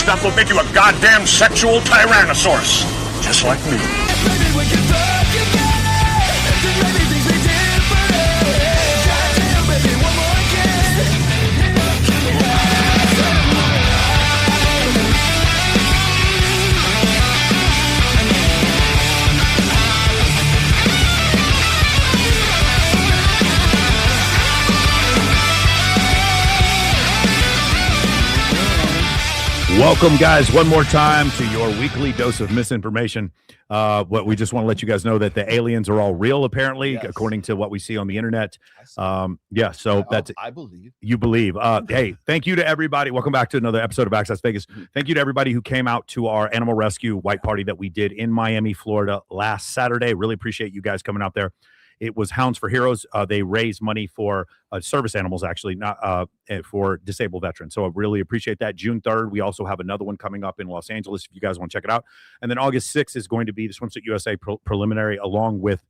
stuff will make you a goddamn sexual tyrannosaurus. Just like me. Welcome, guys, one more time to your weekly dose of misinformation. What we just want to let you guys know that the aliens are all real, apparently, yes, according to what we see on the internet. Yeah, so that's I believe. You believe. Hey, thank you to everybody. Welcome back to another episode of Access Vegas. Thank you to everybody who came out to our animal rescue white party that we did in Miami, Florida last Saturday. Really appreciate you guys coming out there. It was Hounds for Heroes. They raise money for service animals, actually, not for disabled veterans. So I really appreciate that. June 3rd, we also have another one coming up in Los Angeles if you guys want to check it out. And then August 6th is going to be the Swimsuit USA preliminary, along with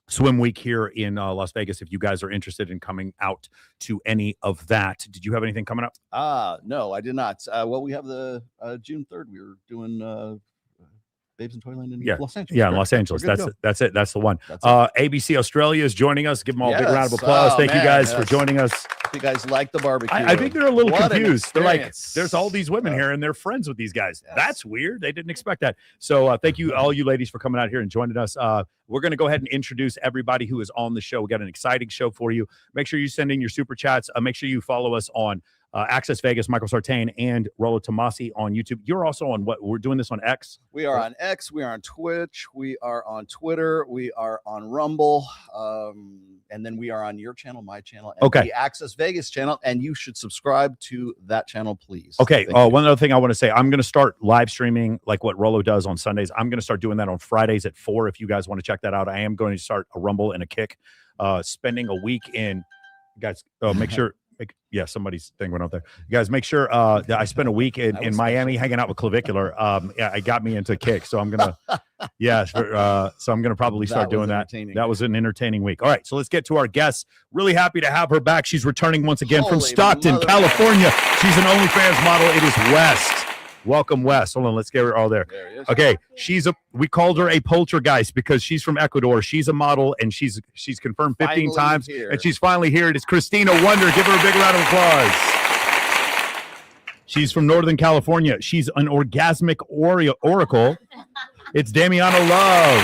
Swim Week here in Las Vegas, if you guys are interested in coming out to any of that. Did you have anything coming up? No, I did not. Well, we have the June 3rd. We were doing Babes in Toyland in Los Angeles. Yeah, in Los Angeles. That's it. That's the one. ABC Australia is joining us. Give them all a big round of applause. Thank you guys for joining us. You guys like the barbecue. I think they're a little confused. They're like, there's all these women here and they're friends with these guys. Yes. That's weird. They didn't expect that. So thank you, all you ladies, for coming out here and joining us. We're going to go ahead and introduce everybody who is on the show. We got an exciting show for you. Make sure you send in your super chats. Make sure you follow us on Access Vegas, Michael Sartain, and Rollo Tomasi on YouTube. You're also on what? We're doing this on X? We are on X. We are on Twitch. We are on Twitter. We are on Rumble. And then we are on your channel, my channel, and the Access Vegas channel. And you should subscribe to that channel, please. Okay. One other thing I want to say, I'm going to start live streaming like what Rollo does on Sundays. I'm going to start doing that on Fridays at 4 if you guys want to check that out. I am going to start a Rumble and a Kick, spending a week in, guys, make sure. Yeah, somebody's thing went out there. You guys, make sure that I spent a week in Miami hanging out with Clavicular. Yeah, it got me into Kick, so I'm gonna, so I'm gonna probably start doing that. That was an entertaining week. All right, so let's get to our guests. Really happy to have her back. She's returning once again from Stockton, California. She's an OnlyFans model. It is West. Welcome, Wes. Hold on, let's get her all there. Okay, we called her a poltergeist because she's from Ecuador. She's a model, and she's confirmed 15 times, and she's finally here. It is Christina Wonder. Give her a big round of applause. She's from Northern California. She's an orgasmic oracle. It's Damiana Love.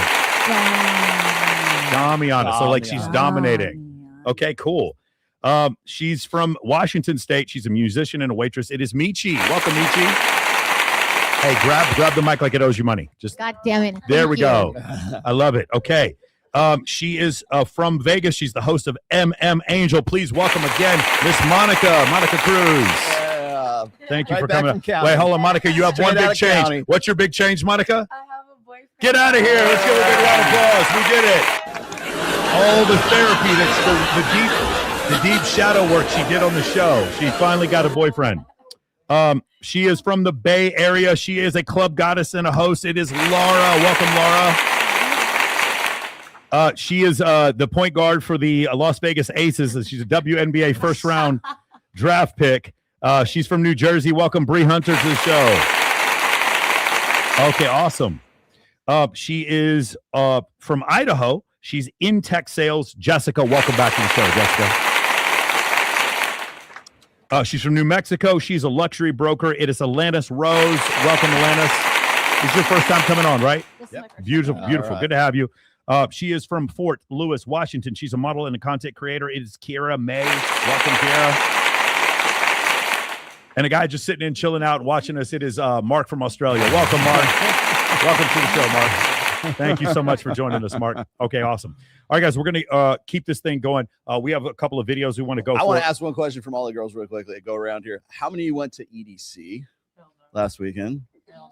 Damiana. So, like, she's dominating. Okay, cool. She's from Washington State. She's a musician and a waitress. It is Michi. Welcome, Michi. Hey, grab the mic like it owes you money. Just God damn it. There we go. I love it. Okay. She is from Vegas. She's the host of MM Angel. Please welcome again Miss Monica Cruz. Yeah. Thank you for coming up. Wait, hold on, Monica. You have one big change. County. What's your big change, Monica? I have a boyfriend. Get out of here. Let's give her a big round of applause. We did it. All the therapy, that's the deep shadow work she did on the show. She finally got a boyfriend. She is from the Bay Area. She is a club goddess and a host. It is Laura. Welcome, Laura. She is the point guard for the Las Vegas Aces. She's a WNBA first round draft pick. She's from New Jersey. Welcome, Bree Hunter, to the show. Okay, awesome. She is from Idaho. She's in tech sales. Jessica, welcome back to the show, Jessica. She's from New Mexico. She's a luxury broker. It is Alanis Rose. Welcome, Alanis. This is your first time coming on, right? Yep. Beautiful. Right. Good to have you. She is from Fort Lewis, Washington. She's a model and a content creator. It is Kiera May. Welcome, Kiera. And a guy just sitting in, chilling out, watching us. It is Mark from Australia. Welcome, Mark. Welcome to the show, Mark. Thank you so much for joining us, Mark. Okay, awesome. All right, guys, we're going to keep this thing going. We have a couple of videos we want to go I want to ask one question from all the girls real quickly. Go around here. How many of you went to EDC last weekend?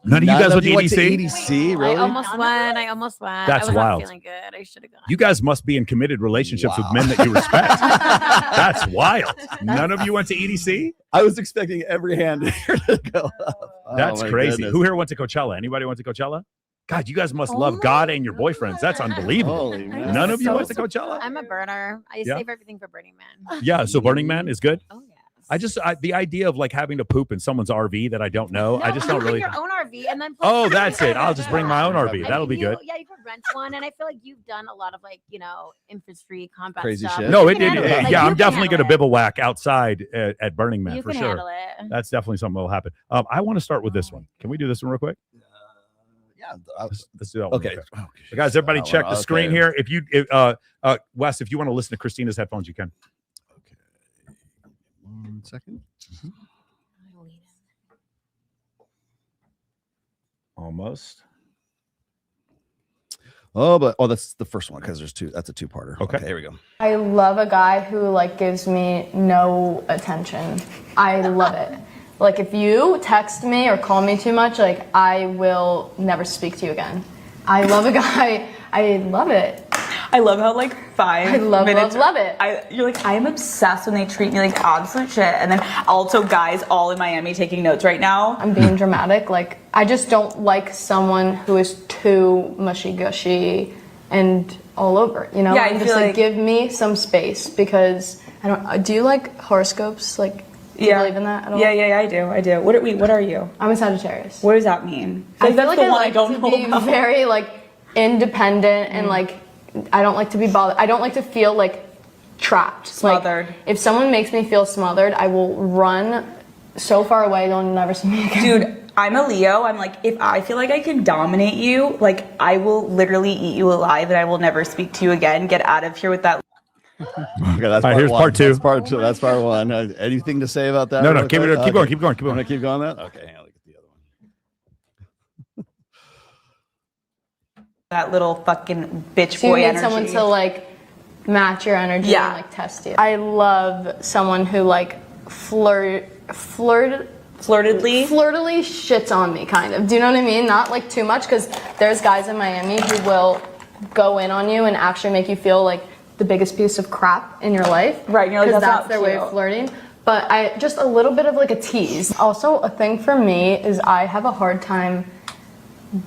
None of you guys went to EDC? Really? I almost went. That's I was wild. Not feeling good. I should have gone. You guys must be in committed relationships with men that you respect. That's wild. None of you went to EDC? I was expecting every hand here to go up. That's crazy. Goodness. Who here went to Coachella? Anybody went to Coachella? God, you guys must love God and your boyfriends. That's unbelievable. None of you went to Coachella? I'm a burner. I save everything for Burning Man. Yeah, so Burning Man is good? Oh, yeah. the idea of like having to poop in someone's RV that I don't know. I just you don't bring really. your own RV and then. Oh, that's it. I'll just bring my own RV. That'll be good. Yeah, you could rent one, and I feel like you've done a lot of like infantry combat Crazy stuff. shit. No, You it can did. handle it. Like, Yeah, you I'm can definitely going to handle bivouac outside at Burning Man it. You for can sure. handle it. That's definitely something that will happen. I want to start with this one. Can we do this one real quick? Yeah. Let's do that one. Okay. Real quick. So guys, everybody check the screen here. If you, Wes, if you want to listen to Christina's headphones, you can. Okay. 1 second. Almost. That's the first one because there's two. That's a two-parter. Okay, here we go. I love a guy who like gives me no attention. I love it. Like if you text me or call me too much, like I will never speak to you again. I love a guy. I love it. I love how like 5 I love minutes. love it. You're like, I am obsessed when they treat me like absolute shit. And then also guys all in Miami taking notes right now. I'm being dramatic. Like I just don't like someone who is too mushy gushy and all over. You know, Yeah, I and feel just like- give me some space because I don't. Do you like horoscopes? Like, do you believe in that at all? Yeah, I do. What are you? I'm a Sagittarius. What does that mean? I feel that's like the I one like I don't to know be about. very like independent and like I don't like to be bothered. I don't like to feel like trapped, Smothered. Like, if someone makes me feel smothered, I will run so far away they'll never see me again. Dude, I'm a Leo. I'm like, if I feel like I can dominate you, like I will literally eat you alive and I will never speak to you again. Get out of here with that. Okay, that's All right, here's one. part two. That's part two. That's part one. Anything to say about that? No, real keep quick? it. Keep going. Keep going. Keep I'm going. gonna keep going. That okay. I'll look at the other one. That little fucking bitch So you boy need energy. someone to like match your energy Yeah. and like test you. I love someone who like flirtedly shits on me, kind of. Do you know what I mean? Not like too much, because there's guys in Miami who will go in on you and actually make you feel like the biggest piece of crap in your life. Right, you're like, because that's not their way of cute. flirting. But I just a little bit of like a tease. Also, a thing for me is I have a hard time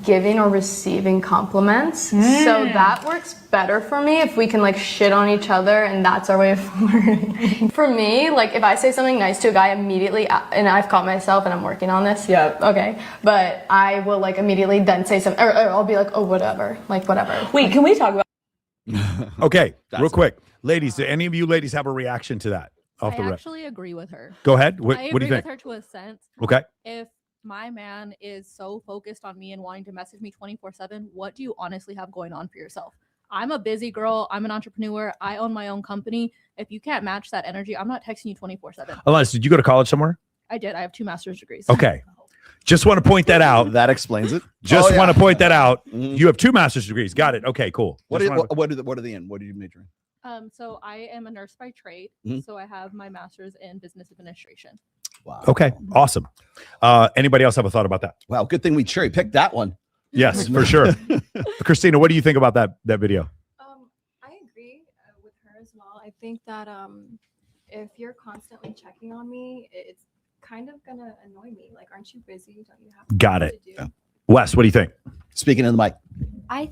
giving or receiving compliments. So that works better for me if we can like shit on each other and that's our way of flirting. For me, like if I say something nice to a guy immediately, and I've caught myself and I'm working on this. Yeah. Okay. But I will like immediately then say something, or I'll be like, oh, whatever. Like, whatever. Wait, can we talk about Okay, real quick, ladies. Do any of you ladies have a reaction to that? Off the I rip. actually agree with her. Go ahead. What I do agree you think? with her to a sense. Okay. If my man is so focused on me and wanting to message me 24/7, what do you honestly have going on for yourself? I'm a busy girl. I'm an entrepreneur. I own my own company. If you can't match that energy, I'm not texting you 24/7. Elias, did you go to college somewhere? I did. I have 2 master's degrees. Okay. Just want to point that out. That explains it. Just Oh, yeah. want to point that out. Mhm. You have 2 master's degrees. Got it. Okay, cool. What Just are wanted to- what are the end? What do you major in? So I am a nurse by trade. Mhm. So I have my master's in business administration. Wow. Okay, awesome. Anybody else have a thought about that? Wow. Good thing we cherry picked that one. Yes, for sure. Christina, what do you think about that video? I agree with her as well. I think that if you're constantly checking on me, it's kind of gonna annoy me. Like, aren't you busy? Don't you have Got things it. to do? Yeah. Wes, what do you think? Speaking in the mic. I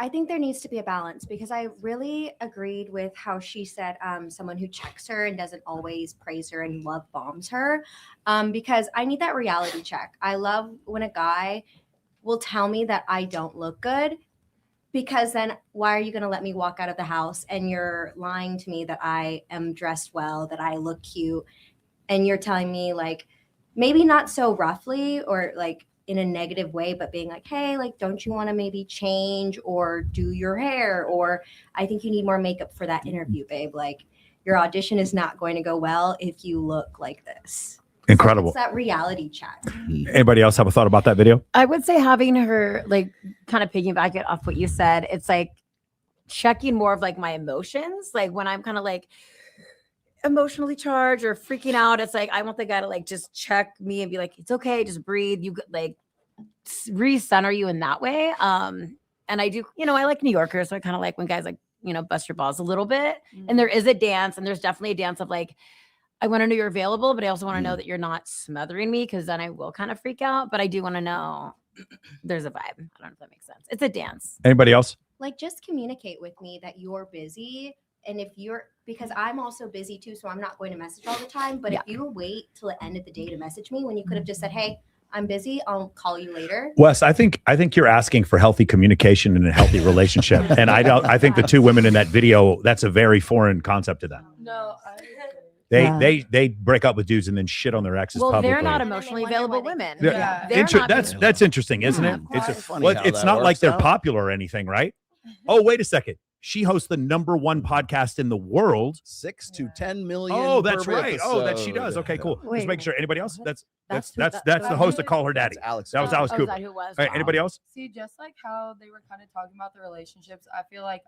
think there needs to be a balance, because I really agreed with how she said someone who checks her and doesn't always praise her and love bombs her, because I need that reality check. I love when a guy will tell me that I don't look good, because then why are you going to let me walk out of the house and you're lying to me that I am dressed well, that I look cute, and you're telling me, like, maybe not so roughly or like in a negative way, but being like, hey, like, don't you want to maybe change or do your hair? Or I think you need more makeup for that interview, babe. Like, your audition is not going to go well if you look like this. Incredible. So it's that reality check. Anybody else have a thought about that video? I would say having her like kind of piggyback it off what you said. It's like checking more of like my emotions. Like when I'm kind of like emotionally charged or freaking out, it's like I want the guy to like just check me and be like, it's okay, just breathe. You like recenter you in that way. And I do, I like New Yorkers, so I kind of like when guys like, bust your balls a little bit. And there is a dance, and there's definitely a dance of like, I want to know you're available, but I also want to know that you're not smothering me, because then I will kind of freak out. But I do want to know there's a vibe. I don't know if that makes sense. It's a dance. Anybody else? Like, just communicate with me that you're busy And if you're, because I'm also busy too, so I'm not going to message all the time. But if you wait till the end of the day to message me when you could have just said, hey, I'm busy, I'll call you later. Wes, I think you're asking for healthy communication in a healthy relationship. And I think the two women in that video, that's a very foreign concept to them. No, They break up with dudes and then shit on their exes publicly. They're not emotionally available women. Yeah. They're not That's interesting, isn't it? It's not like they're popular or anything, right? Oh, wait a second. She hosts the #1 podcast in the world. 6 to 10 million. Oh, that's per right. episode. Oh, that she does. Okay, cool. Wait, Just make sure. Anybody else? That's who- the host of Call Her Daddy. That's Alex. That was Alice Oh, Cooper. is that who it was? All right, anybody else? See, just like how they were kind of talking about the relationships, I feel like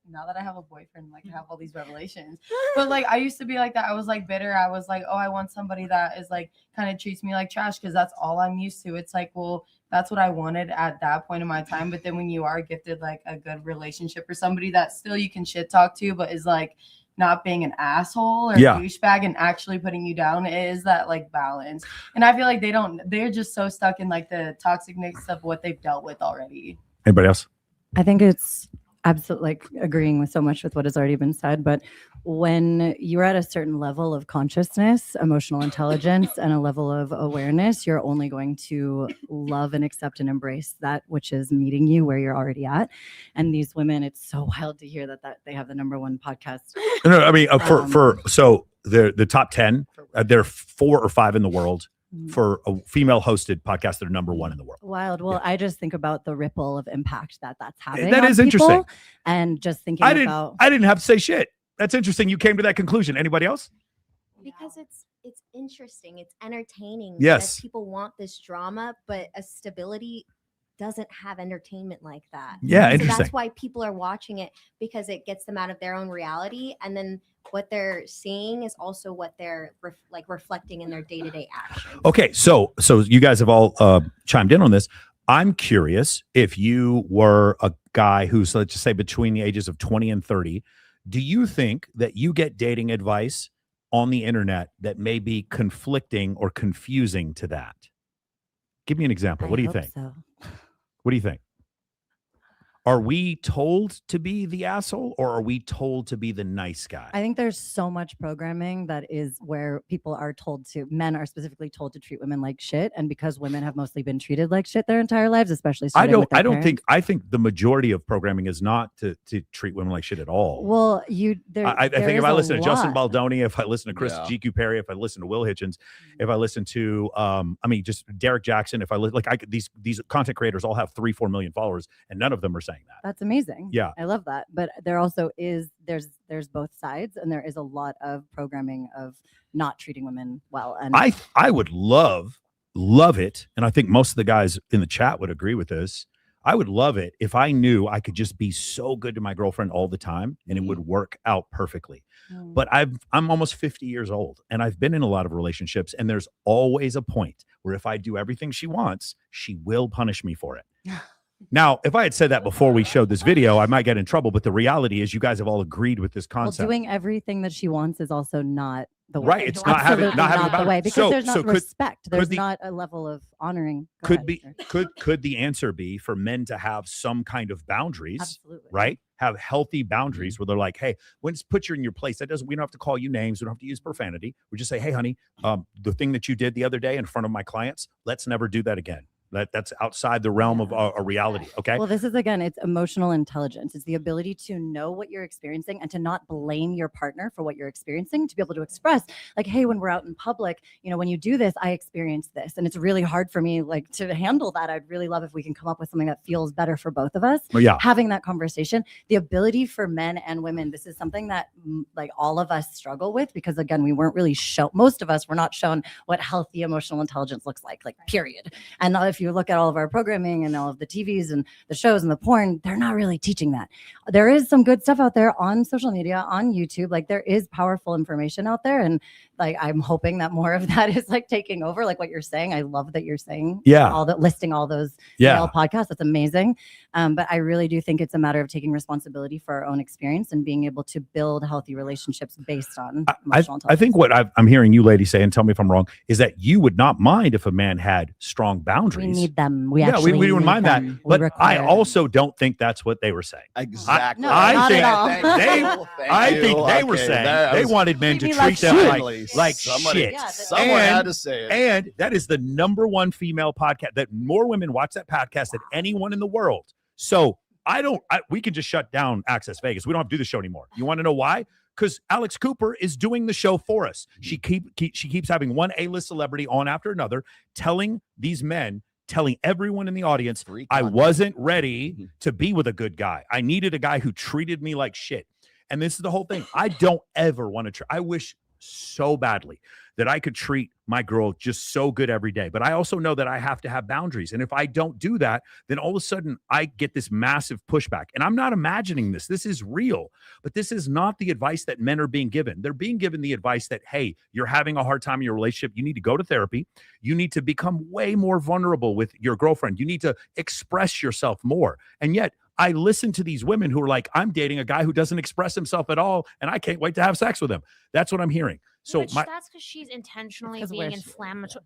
now that I have a boyfriend, like I have all these revelations. But like I used to be like that. I was like bitter. I was like, oh, I want somebody that is like kind of treats me like trash because that's all I'm used to. It's like, well, that's what I wanted at that point in my time. But then when you are gifted like a good relationship or somebody that still you can shit talk to, but is like not being an asshole or douchebag and actually putting you down, it is that like balance. And I feel like they're just so stuck in like the toxicness of what they've dealt with already. Anybody else? I think it's absolutely like agreeing with so much with what has already been said. But when you're at a certain level of consciousness, emotional intelligence, and a level of awareness, you're only going to love and accept and embrace that which is meeting you where you're already at. And these women, it's so wild to hear that they have the #1 podcast. No, I mean, so the top 10, there are 4 or 5 in the world. For a female hosted podcast, they're #1 in the world. Wild. Well, I just think about the ripple of impact that's having. That on is interesting. people, and just thinking I didn't have to say shit. That's interesting. You came to that conclusion. Anybody else? Because it's interesting, it's entertaining. Yes. People want this drama, but a stability doesn't have entertainment like that. Yeah, so interesting. That's why people are watching it, because it gets them out of their own reality, and then what they're seeing is also what they're reflecting in their day-to-day actions. Okay, so you guys have all chimed in on this. I'm curious, if you were a guy who's, let's just say, between the ages of 20 and 30, do you think that you get dating advice on the internet that may be conflicting or confusing to that? Give me an example. What do you think? So. What do you think? Are we told to be the asshole, or are we told to be the nice guy? I think there's so much programming that is where people are told to, men are specifically told to treat women like shit. And because women have mostly been treated like shit their entire lives, especially I think the majority of programming is not to treat women like shit at all. Well, I think if I listen to Justin Baldoni, if I listen to Chris GQ Perry, if I listen to Will Hitchens, if I listen to just Derek Jackson, if I these content creators all have 3-4 million followers, and none of them are saying that. That's amazing. Yeah. I love that. But there also is, there's both sides, and there is a lot of programming of not treating women well. And I would love it. And I think most of the guys in the chat would agree with this. I would love it if I knew I could just be so good to my girlfriend all the time and it would work out perfectly. But I'm almost 50 years old, and I've been in a lot of relationships, and there's always a point where if I do everything she wants, she will punish me for it. Now, if I had said that before we showed this video, I might get in trouble. But the reality is, you guys have all agreed with this concept. Well, doing everything that she wants is also not the way. Right. It's not having the way, because there's not respect. There's the, not a level of honoring. Could the answer be for men to have some kind of boundaries? Absolutely. Right. Have healthy pboundaries where they're like, hey, when it's put you in your place, we don't have to call you names. We don't have to use profanity. We just say, hey, honey, the thing that you did the other day in front of my clients, let's never do that again. That's outside the realm of a reality. Okay. Well, this is, again, it's emotional intelligence. It's the ability to know what you're experiencing and to not blame your partner for what you're experiencing, to be able to express like, hey, when we're out in public, when you do this, I experience this. And it's really hard for me to handle that. I'd really love if we can come up with something that feels better for both of us. Well, yeah. Having that conversation, the ability for men and women, this is something that all of us struggle with, because again, we weren't really shown, most of us were not shown what healthy emotional intelligence looks like period. And if you look at all of our programming and all of the TVs and the shows and the porn, they're not really teaching that. There is some good stuff out there on social media, on YouTube. There is powerful information out there. And I'm hoping that more of that is taking over, what you're saying. I love that you're saying, listing all those male podcasts. That's amazing. But I really do think it's a matter of taking responsibility for our own experience and being able to build healthy relationships based on emotional intelligence. I think what I'm hearing you ladies say, and tell me if I'm wrong, is that you would not mind if a man had strong boundaries. ladies. We need them. We yeah, actually we wouldn't need mind that. them. We But I require also don't think that's what they were saying. Exactly. No, I not think at all. I think they were saying they wanted men to me treat like them shit. like somebody, shit. Yeah, someone had to say it. And that is the #1 female podcast that more women watch that podcast than anyone in the world. So we can just shut down Access Vegas. We don't have to do the show anymore. You want to know why? Because Alex Cooper is doing the show for us. She keeps having one A-list celebrity on after another, telling everyone in the audience, I wasn't ready to be with a good guy. I needed a guy who treated me like shit. And this is the whole thing. I don't ever want to I wish so badly that I could treat my girl just so good every day. But I also know that I have to have boundaries. And if I don't do that, then all of a sudden I get this massive pushback. And I'm not imagining this. This is real. But this is not the advice that men are being given. They're being given the advice that, hey, you're having a hard time in your relationship. You need to go to therapy. You need to become way more vulnerable with your girlfriend. You need to express yourself more. And yet, I listen to these women who are like, I'm dating a guy who doesn't express himself at all, and I can't wait to have sex with him. That's what I'm hearing. So that's because she's intentionally being inflammatory.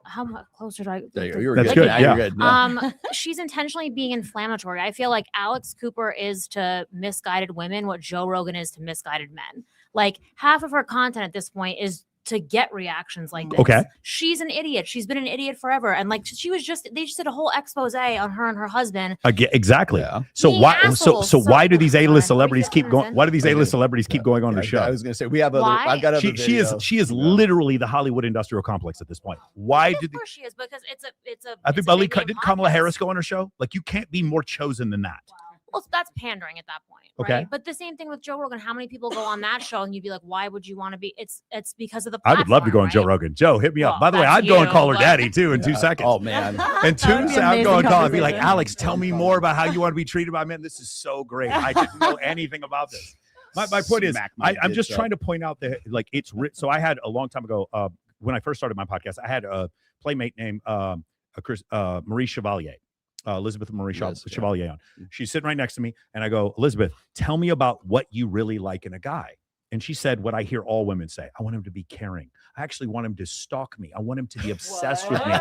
How much closer do I? You're That's good. good. Yeah. You're good. She's intentionally being inflammatory. I feel like Alex Cooper is to misguided women what Joe Rogan is to misguided men. Like half of her content at this point is to get reactions like this. Okay. She's an idiot. She's been an idiot forever. And like they just did a whole expose on her and her husband. Exactly. Yeah. So Being why assholes. so why do these A-list Sorry. celebrities keep going? Why do these A-list celebrities keep going on the I show? was going to say we have other. Why? I've got other. She is videos. literally the Hollywood industrial complex at this point. Why Of did course she is, because it's a I think it's a big name did Kamala podcast. Harris go on her show? Like you can't be more chosen than that. Well, that's pandering at that point, right? Okay. But the same thing with Joe Rogan. How many people go on that show and you'd be like, why would you want to be? It's because of the I platform, would love to go on right? Joe Rogan. Joe, hit me up. Well, By the way, that's I'd go and you, call her but- daddy too in 2 seconds. Oh man. And That would be I'd amazing go and call and be like, conversation. Alex, tell me more about how you want to be treated by men. This is so great. I didn't know anything about this. My point is, Smack my I'm just bitch trying to point out that like it's so I had a long time ago when I first started my podcast, I had a playmate named Marie Chevalier. Elizabeth Marie Chevalier on. She's sitting right next to me, and I go, Elizabeth, tell me about what you really like in a guy. And she said what I hear all women say. I want him to be caring. I actually want him to stalk me. I want him to be obsessed with me.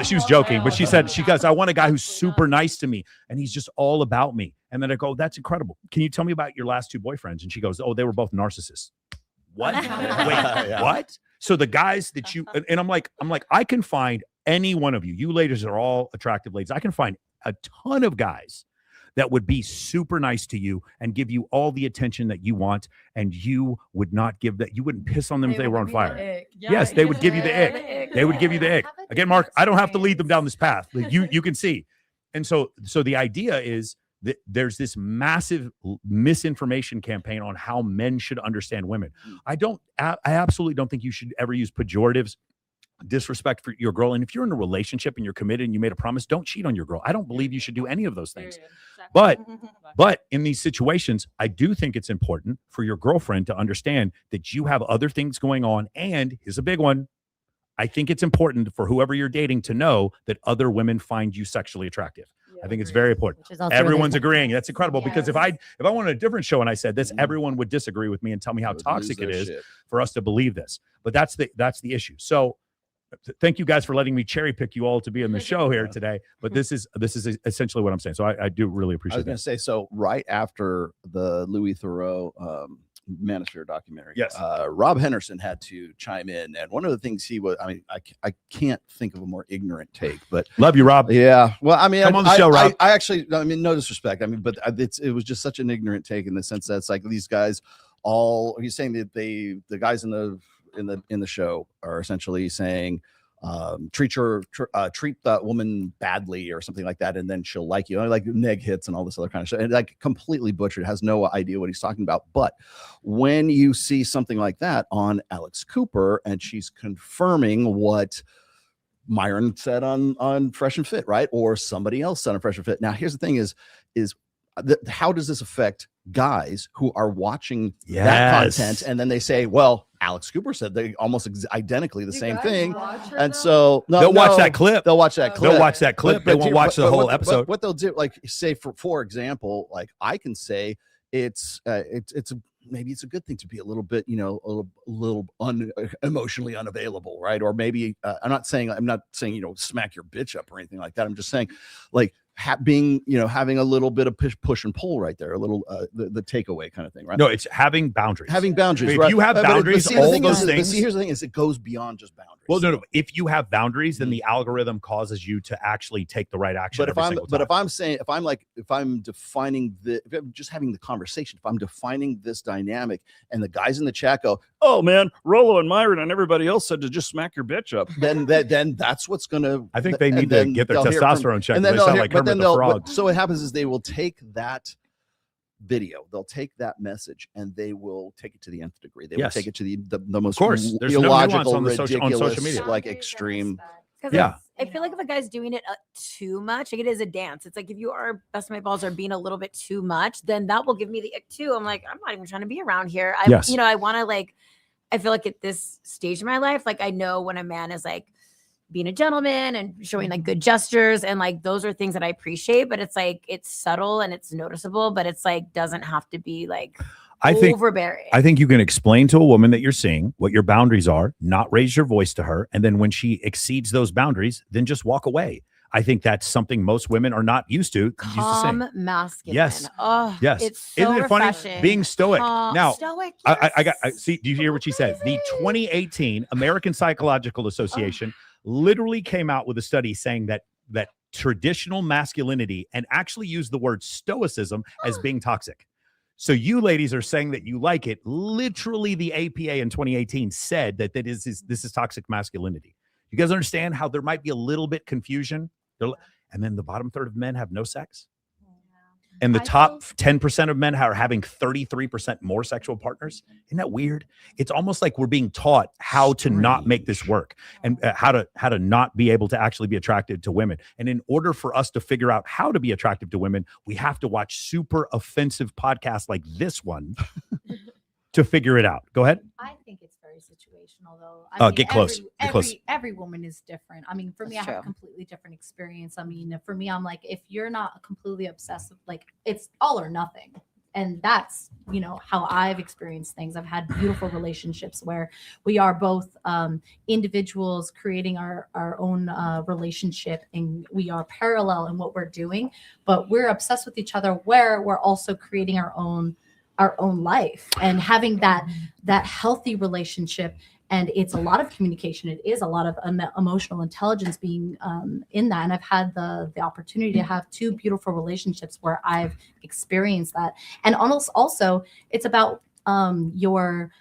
She was joking, but she said, I want a guy who's super nice to me, and he's just all about me. And then I go, that's incredible. Can you tell me about your last 2 boyfriends? And she goes, oh, they were both narcissists. What? Wait, Yeah. what? So the guys that you and I'm like, I can find any one of you. You ladies are all attractive ladies. I can find a ton of guys that would be super nice to you and give you all the attention that you want, and you would not give that. You wouldn't piss on them if they were on fire. Yes, they would give you the ick. They would give you the ick. Again, Mark, I don't have to lead them down this path. Like, you can see. And so the idea is that there's this massive misinformation campaign on how men should understand women. I absolutely don't think you should ever use pejoratives, disrespect for your girl. And if you're in a relationship and you're committed and you made a promise, don't cheat on your girl. I don't believe you should do any of those things. But in these situations, I do think it's important for your girlfriend to understand that you have other things going on. And here's a big one. I think it's important for whoever you're dating to know that other women find you sexually attractive. I think it's very important. Everyone's agreeing. That's incredible. Because if I wanted a different show and I said this, everyone would disagree with me and tell me how toxic it is for us to believe this. But that's the issue. So thank you guys for letting me cherry pick you all to be on the show here today. But this is essentially what I'm saying. So I do really appreciate it. I was going to say, so right after the Louis Theroux Manosphere documentary, yes, Rob Henderson had to chime in, and one of the things he was, I can't think of a more ignorant take, but love you, Rob. Yeah, well, I mean, come on the show, Rob. I actually, no disrespect, but it was just such an ignorant take in the sense that it's like these guys he's saying that the guys in the show are essentially saying, treat that woman badly or something like that, and then she'll like you. Like neg hits and all this other kind of shit, and like completely butchered, has no idea what he's talking about. But when you see something like that on Alex Cooper, and she's confirming what Myron said on Fresh and Fit, right, or somebody else said on Fresh and Fit. Now, here's the thing: is how does this affect guys who are watching that content, and then they say, well, Alex Cooper said they almost identically the same thing, and so they'll watch that clip. They'll watch that clip. They'll watch that clip. They won't watch the whole episode. What they'll do, like say for example, like I can say it's maybe it's a good thing to be a little bit, you know, a little emotionally unavailable, right? Or maybe I'm not saying, you know, smack your bitch up or anything like that. I'm just saying, like, being, you know, having a little bit of push and pull right there, a little the takeaway kind of thing, right? No, it's having boundaries. Having boundaries, If right? you have boundaries, see, all those those things. things. See, here's the thing: is it goes beyond just boundaries. Well, no. If you have boundaries, then the algorithm causes you to actually take the right action. But if I'm defining if I'm just having the conversation, if I'm defining this dynamic, and the guys in the chat go, "Oh man, Rollo and Myron and everybody else said to just smack your bitch up," then that's what's gonna. I think they need to get their testosterone checked. They sound like Kermit the Frog. So what happens is they will take that video, they'll take that message, and they will take it to the nth degree. They will take it to the most, of course, there's illogical, no nuance ridiculous, on social media, like extreme. Yeah, I feel like if a guy's doing it too much, like it is a dance. It's like if you are busting my balls or being a little bit too much, then that will give me the ick too. I'm like, I'm not even trying to be around here. You know, I want to like. I feel like at this stage of my life, like I know when a man is like being a gentleman and showing like good gestures, and like those are things that I appreciate, but it's like it's subtle and it's noticeable, but it's like doesn't have to be like overbearing. I think you can explain to a woman that you're seeing what your boundaries are, not raise your voice to her, and then when she exceeds those boundaries, then just walk away. I think that's something most women are not used to. Calm, masculine. Yes. Oh, yes. It's so Isn't it refreshing. funny being stoic? Now, stoic, I see. Do you hear what she said? The 2018 American Psychological Association literally came out with a study saying that traditional masculinity, and actually used the word stoicism as being toxic. So you ladies are saying that you like it. Literally, the APA in 2018 said that this is toxic masculinity. You guys understand how there might be a little bit confusion? And then the bottom third of men have no sex. And the top 10% of men are having 33% more sexual partners. Isn't that weird? It's almost like we're being taught how to not make this work, and how to not be able to actually be attracted to women. And in order for us to figure out how to be attractive to women, we have to watch super offensive podcasts like this one to figure it out. Go ahead. I think it's very situational, though. I mean, get close. Every woman is different. I mean, for me, I have a completely different experience. I mean, for me, I'm like, if you're not completely obsessive, like it's all or nothing. And that's, you know, how I've experienced things. I've had beautiful relationships where we are both individuals creating our own relationship, and we are parallel in what we're doing, but we're obsessed with each other where we're also creating our own life and having that healthy relationship. And it's a lot of communication. It is a lot of emotional intelligence being in that. And I've had the opportunity to have two beautiful relationships where I've experienced that. And also it's about your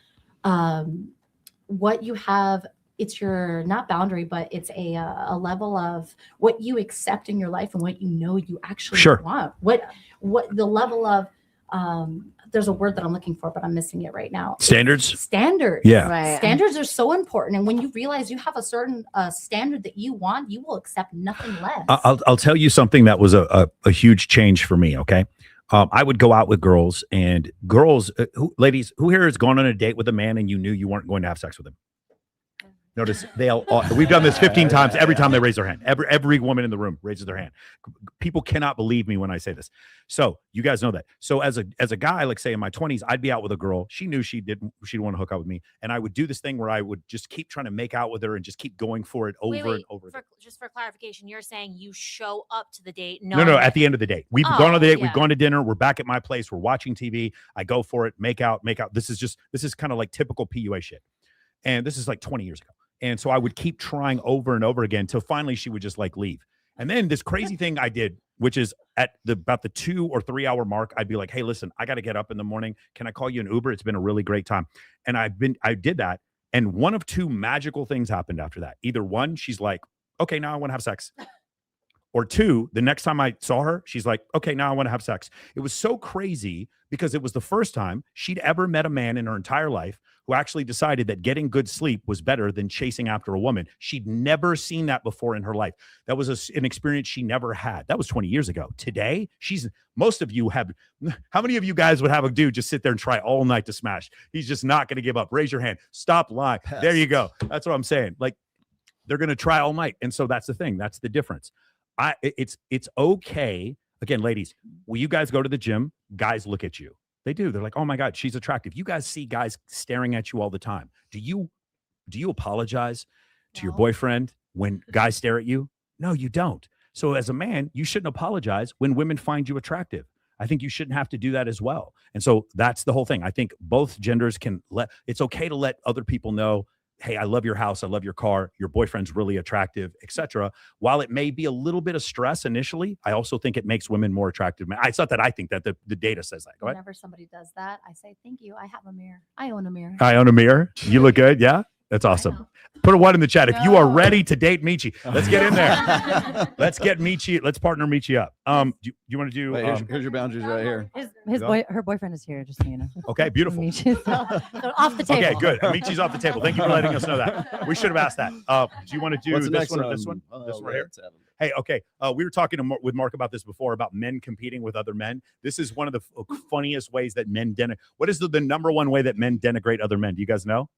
what you have. It's your not boundary, but it's a level of what you accept in your life and what you know you actually want. What the level of there's a word that I'm looking for, but I'm missing it right now. Standards. Yeah. Right. Standards are so important. And when you realize you have a certain standard that you want, you will accept nothing less. I'll tell you something that was a huge change for me. Okay. I would go out with girls, and ladies, who here has gone on a date with a man and you knew you weren't going to have sex with him? Notice we've done this 15 times. Every time they raise their hand, every woman in the room raises their hand. People cannot believe me when I say this. So you guys know that. So as a guy, like say in my 20s, I'd be out with a girl. She knew she'd want to hook up with me, and I would do this thing where I would just keep trying to make out with her and just keep going for it over and over. Just for clarification, you're saying you show up to the date? No. At the end of the date, we've gone on the date. Yeah. We've gone to dinner. We're back at my place. We're watching TV. I go for it. Make out. This is kind of like typical PUA shit. And this is like 20 years ago. And so I would keep trying over and over again until finally she would just like leave. And then this crazy thing I did, which is at about the 2 or 3 hour mark, I'd be like, hey, listen, I got to get up in the morning. Can I call you an Uber? It's been a really great time. And I did that. And one of two magical things happened after that. Either one, she's like, okay, now I want to have sex. Or two, the next time I saw her, she's like, okay, now I want to have sex. It was so crazy because it was the first time she'd ever met a man in her entire life who actually decided that getting good sleep was better than chasing after a woman. She'd never seen that before in her life. That was an experience she never had. That was 20 years ago. Today, most of you have, how many of you guys would have a dude just sit there and try all night to smash? He's just not going to give up. Raise your hand. Stop lying. Pest. There you go. That's what I'm saying. Like, they're going to try all night. And so that's the thing. That's the difference. It's okay. Again, ladies, will you guys go to the gym? Guys look at you. They do. They're like, oh my God, she's attractive. You guys see guys staring at you all the time. Do you apologize to your boyfriend when guys stare at you? No, you don't. So as a man, you shouldn't apologize when women find you attractive. I think you shouldn't have to do that as well. And so that's the whole thing. I think both genders it's okay to let other people know, hey, I love your house, I love your car, your boyfriend's really attractive, etc. While it may be a little bit of stress initially, I also think it makes women more attractive. It's not that I think that, the data says that. Go ahead. Whenever somebody does that, I say, thank you. I have a mirror. I own a mirror. I own a mirror. You look good. Yeah. That's awesome. Put a 1 in the chat if you are ready to date Michi. Let's get in there. Let's get Michi. Let's partner Michi up. Do you want to do? Wait, here's your boundaries right here. Her boyfriend is here, just so you know. Okay, beautiful. So off the table. Okay, good. Michi's off the table. Thank you for letting us know that. We should have asked that. Do you want to do this one or this one? This one here. Hey, okay. We were talking with Mark about this before, about men competing with other men. This is one of the funniest ways that men what is the number one way that men denigrate other men? Do you guys know?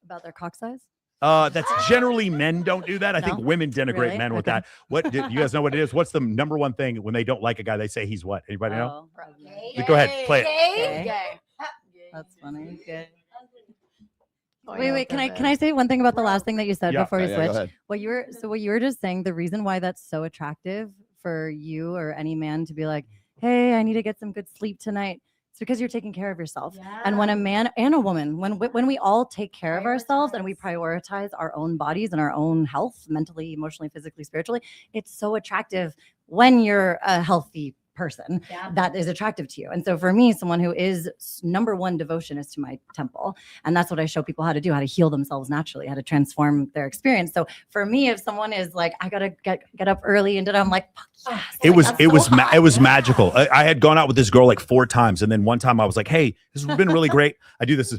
About their cock size? That's generally men don't do that. I think women denigrate men with that. What do you guys know what it is? What's the number one thing when they don't like a guy? They say he's what? Anybody know? Go ahead, play it. Gay. That's funny. Gay. Wait. Can I say one thing about the last thing that you said before we switch? What you were just saying, the reason why that's so attractive for you or any man to be like, hey, I need to get some good sleep tonight. It's because you're taking care of yourself. Yeah. And when a man and a woman, when we all take care of ourselves and we prioritize our own bodies and our own health, mentally, emotionally, physically, spiritually, it's so attractive when you're a healthy person that is attractive to you. And so for me, someone who is number one devotion is to my temple. And that's what I show people how to do, how to heal themselves naturally, how to transform their experience. So for me, if someone is like, I gotta get up early and I'm like, yes, it was magical. I had gone out with this girl like 4 times. And then one time I was like, hey, this has been really great. I do this.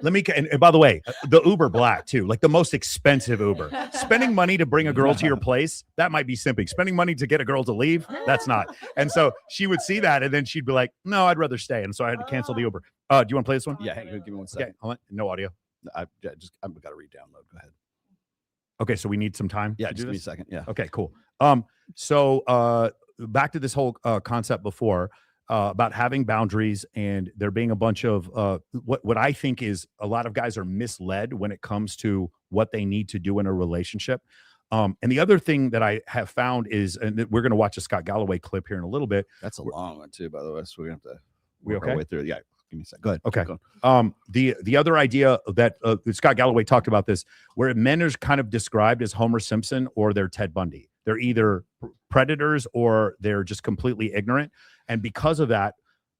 Let me, and by the way, the Uber Black too, like the most expensive Uber. Spending money to bring a girl to your place, that might be simping. Spending money to get a girl to leave, that's not. And so she would see that and then she'd be like, no, I'd rather stay. And so I had to cancel the Uber. Do you want to play this one? Yeah, hang on, give me 1 second. Okay, no audio. I've got to re-download. Go ahead. Okay, so we need some time. Yeah, just give me a second. Yeah. Okay, cool. So back to this whole concept before. About having boundaries and there being a bunch of what I think is a lot of guys are misled when it comes to what they need to do in a relationship. And the other thing that I have found is, and we're going to watch a Scott Galloway clip here in a little bit. That's a long one too, by the way. So we're going to have to work our way through it. Yeah. Give me a second. Go ahead. Okay. The other idea that Scott Galloway talked about this, where men are kind of described as Homer Simpson or they're Ted Bundy. They're either predators or they're just completely ignorant. And because of that,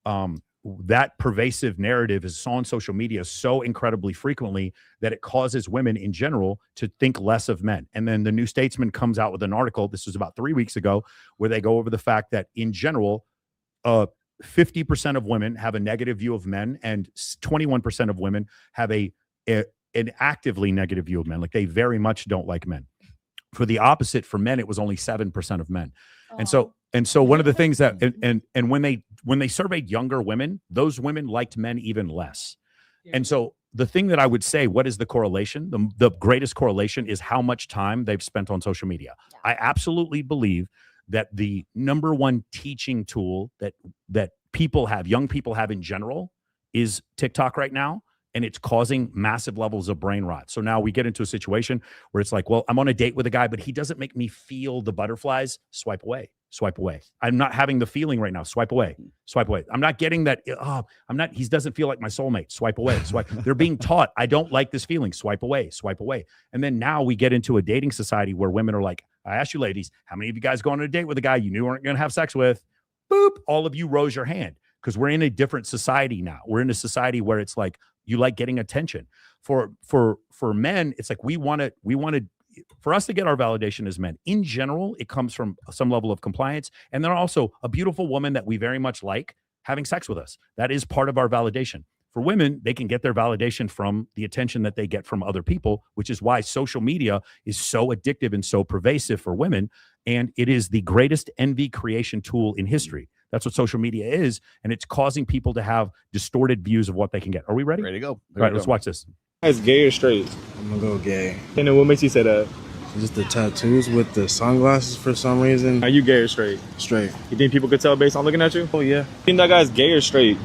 that pervasive narrative is on social media so incredibly frequently that it causes women in general to think less of men. And then the New Statesman comes out with an article, this was about 3 weeks ago, where they go over the fact that in general, 50% of women have a negative view of men and 21% of women have an actively negative view of men. Like they very much don't like men. For the opposite, for men, it was only 7% of men. And so one of the things that and when they surveyed younger women, those women liked men even less. And so the thing that I would say, what is the correlation? The greatest correlation is how much time they've spent on social media. I absolutely believe that the number one teaching tool that people have, young people have in general, is TikTok right now. And it's causing massive levels of brain rot. So now we get into a situation where it's like, well, I'm on a date with a guy, but he doesn't make me feel the butterflies. Swipe away. Swipe away. I'm not having the feeling right now. Swipe away. Swipe away. I'm not getting that. He doesn't feel like my soulmate. Swipe away. Swipe. They're being taught, I don't like this feeling. Swipe away. Swipe away. And then now we get into a dating society where women are like, I asked you ladies, how many of you guys go on a date with a guy you knew weren't going to have sex with? Boop. All of you rose your hand because we're in a different society now. We're in a society where it's like, you like getting attention. For men, it's like we want to for us to get our validation as men. In general, it comes from some level of compliance, and then also a beautiful woman that we very much like having sex with us. That is part of our validation. For women, they can get their validation from the attention that they get from other people, which is why social media is so addictive and so pervasive for women, and it is the greatest envy creation tool in history. That's what social media is, and it's causing people to have distorted views of what they can get. Are we ready? Ready to go. All right, let's watch this. Is gay or straight? I'm gonna go gay. And then what makes you say that? Just the tattoos with the sunglasses for some reason. Are you gay or straight? Straight. You think people could tell based on looking at you? Oh yeah. You think that guy's gay or straight?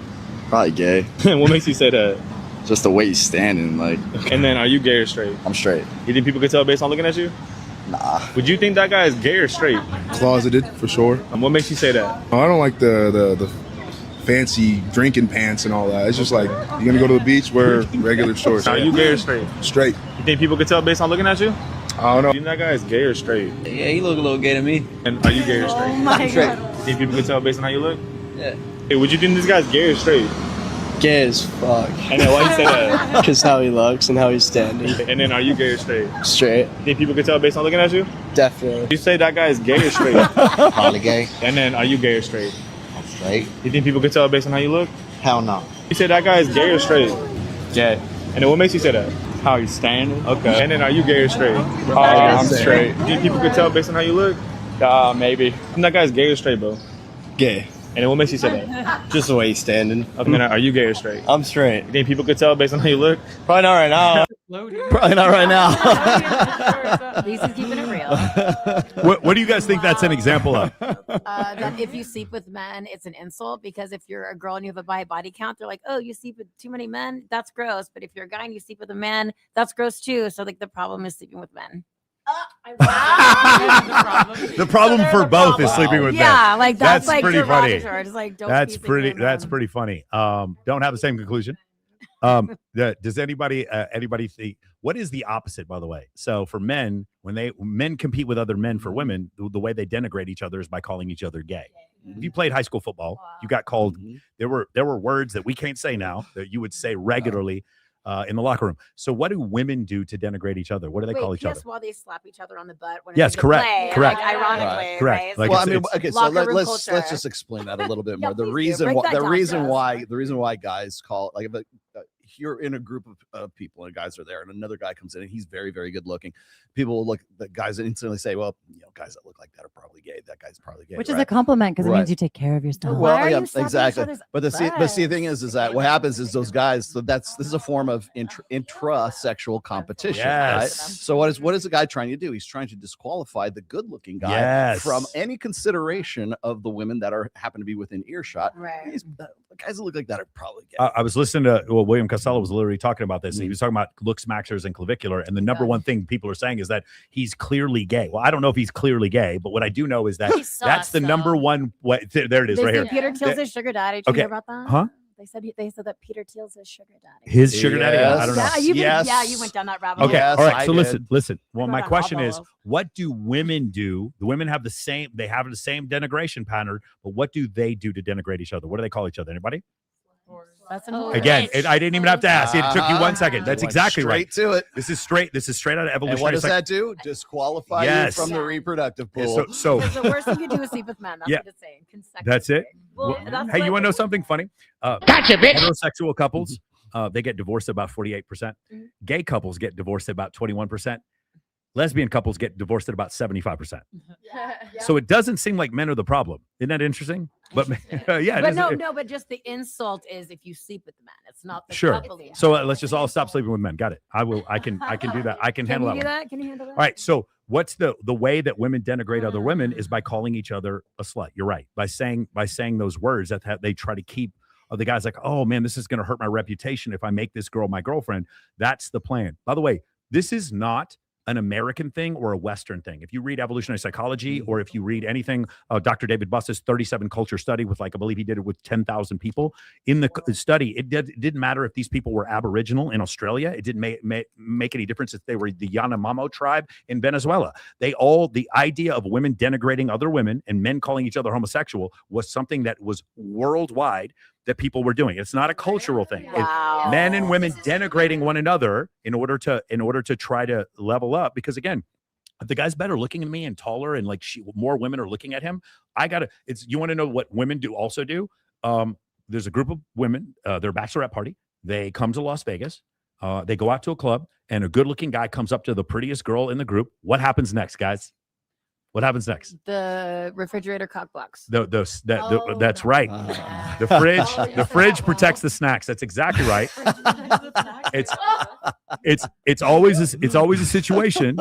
Probably gay. What makes you say that? Just the way he's standing, like. And then, are you gay or straight? I'm straight. You think people could tell based on looking at you? Nah. Would you think that guy is gay or straight? Closeted for sure. What makes you say that? I don't like the fancy drinking pants and all that. It's just like you're gonna go to the beach, wear regular shorts. Are you gay or straight? Straight. You think people could tell based on looking at you? I don't know. You think that guy is gay or straight? Yeah, he look a little gay to me. And are you gay or straight? Oh my Straight. God. You think people could tell based on how you look? Yeah. Hey, would you think this guy's gay or straight? Gay as fuck. And then why you say that? Because how he looks and how he's standing. And then are you gay or straight? Straight. You think people could tell based on looking at you? Definitely. You say that guy is gay or straight? Probably gay. And then are you gay or straight? I'm straight. You think people could tell based on how you look? Hell no. You say that guy is gay or straight? Gay. And then what makes you say that? How he's standing. Okay. And then are you gay or straight? I'm straight. You think people could tell based on how you look? Maybe. And that guy's gay or straight, bro? Gay. And then what makes you say that? Just the way he's standing. Okay, now, are you gay or straight? I'm straight. You think people could tell based on how you look? Probably not right now. Probably not right now. At least he's keeping it real. What do you guys think that's an example of? That if you sleep with men, it's an insult because if you're a girl and you have a high body count, they're like, oh, you sleep with too many men? That's gross. But if you're a guy and you sleep with a man, that's gross too. So like the problem is sleeping with men. The problem for both is sleeping with men. Yeah, like that's like pretty funny. It's like, don't That's be sleeping with that's men. pretty funny. Don't have the same conclusion. Does anybody think what is the opposite, by the way? So for men, when men compete with other men for women, the way they denigrate each other is by calling each other gay. If you played high school football, you got called. There were words that we can't say now that you would say regularly in the locker room. So what do women do to denigrate each other? What do they call each other? While they slap each other on the butt. When Yes, it's correct, play, correct. Like, ironically, Correct. right? Like Well, I it's- mean, it's- okay, so locker room let's culture. just explain that a little bit Yeah, more. The please do. reason Break why that the down reason for us. why the reason why guys call like if you're in a group of people and guys are there and another guy comes in and he's very, very good looking, people will look the guys instantly say, well, guys that look like that are probably gay. That guy's probably gay. Which is right? a compliment because it Right. means you take care of yourself. Well, yeah, exactly. But the thing is that what happens is those guys. So this is a form of intra-sexual competition. Right? Yes. So what is the guy trying to do? He's trying to disqualify the good-looking guy Yes. from any consideration of the women that happen to be within earshot. Right. Guys that look like that are probably gay. I was listening to William Costello was literally talking about this, and he was talking about looks maxers and clavicular. And the number one thing people are saying is that he's clearly gay. Well, I don't know if he's clearly gay, but what I do know is that He sucks, that's the number one way. There it is, They right said here. Peter Thiel's his sugar daddy. Did you Okay. hear about that? Huh? They said that Peter Thiel's his sugar daddy. His sugar daddy? I don't know. Yeah, you went down that rabbit hole. Okay, all right. So I listen. Well, Go my down question all is, those. what do women do? The women have the same. They have the same denigration pattern, but what do they do to denigrate each other? What do they call each other? Anybody? That's Again, I didn't even have to ask. It took you 1 second. That's Went exactly right. straight to it. This is straight out of evolutionary. And what does psych- that do? Disqualify Yes. you from the reproductive Yeah, pool. so Because the worst thing you do is sleep with men. That's Yeah. what it's saying. that's it. Well, Well, that's hey, like- you want to know something funny? Gotcha, bitch. Heterosexual couples, they get divorced at about 48%. Mm-hmm. Gay couples get divorced at about 21%. Lesbian couples get divorced at about 75%. So it doesn't seem like men are the problem. Isn't that interesting? But yeah, it But is- no, but just the insult is if you sleep with the man. It's not the Sure. couple. So let's just all stop sleeping with men. Got it. I will. I can do that. I can handle Can you do that one. that? Can you handle that? All right. So what's the way that women denigrate other women is by calling each other a slut. You're right. By saying those words that they try to keep the guys like, oh man, this is going to hurt my reputation if I make this girl my girlfriend. That's the plan. By the way, this is not an American thing or a Western thing. If you read evolutionary psychology or if you read anything, Dr. David Buss's 37 culture study with I believe he did it with 10,000 people in the study, it didn't matter if these people were Aboriginal in Australia. It didn't make any difference if they were the Yanomamo tribe in Venezuela. The idea of women denigrating other women and men calling each other homosexual was something that was worldwide that people were doing. It's not a cultural thing. Wow. Men and women denigrating one another in order to try to level up. Because again, if the guy's better looking than me and taller and like more women are looking at him, you want to know what women also do? There's a group of women, their bachelorette party. They come to Las Vegas. They go out to a club and a good looking guy comes up to the prettiest girl in the group. What happens next, guys? What happens next? The refrigerator cock blocks. That's right. The fridge protects the snacks. That's exactly right. it's always a situation.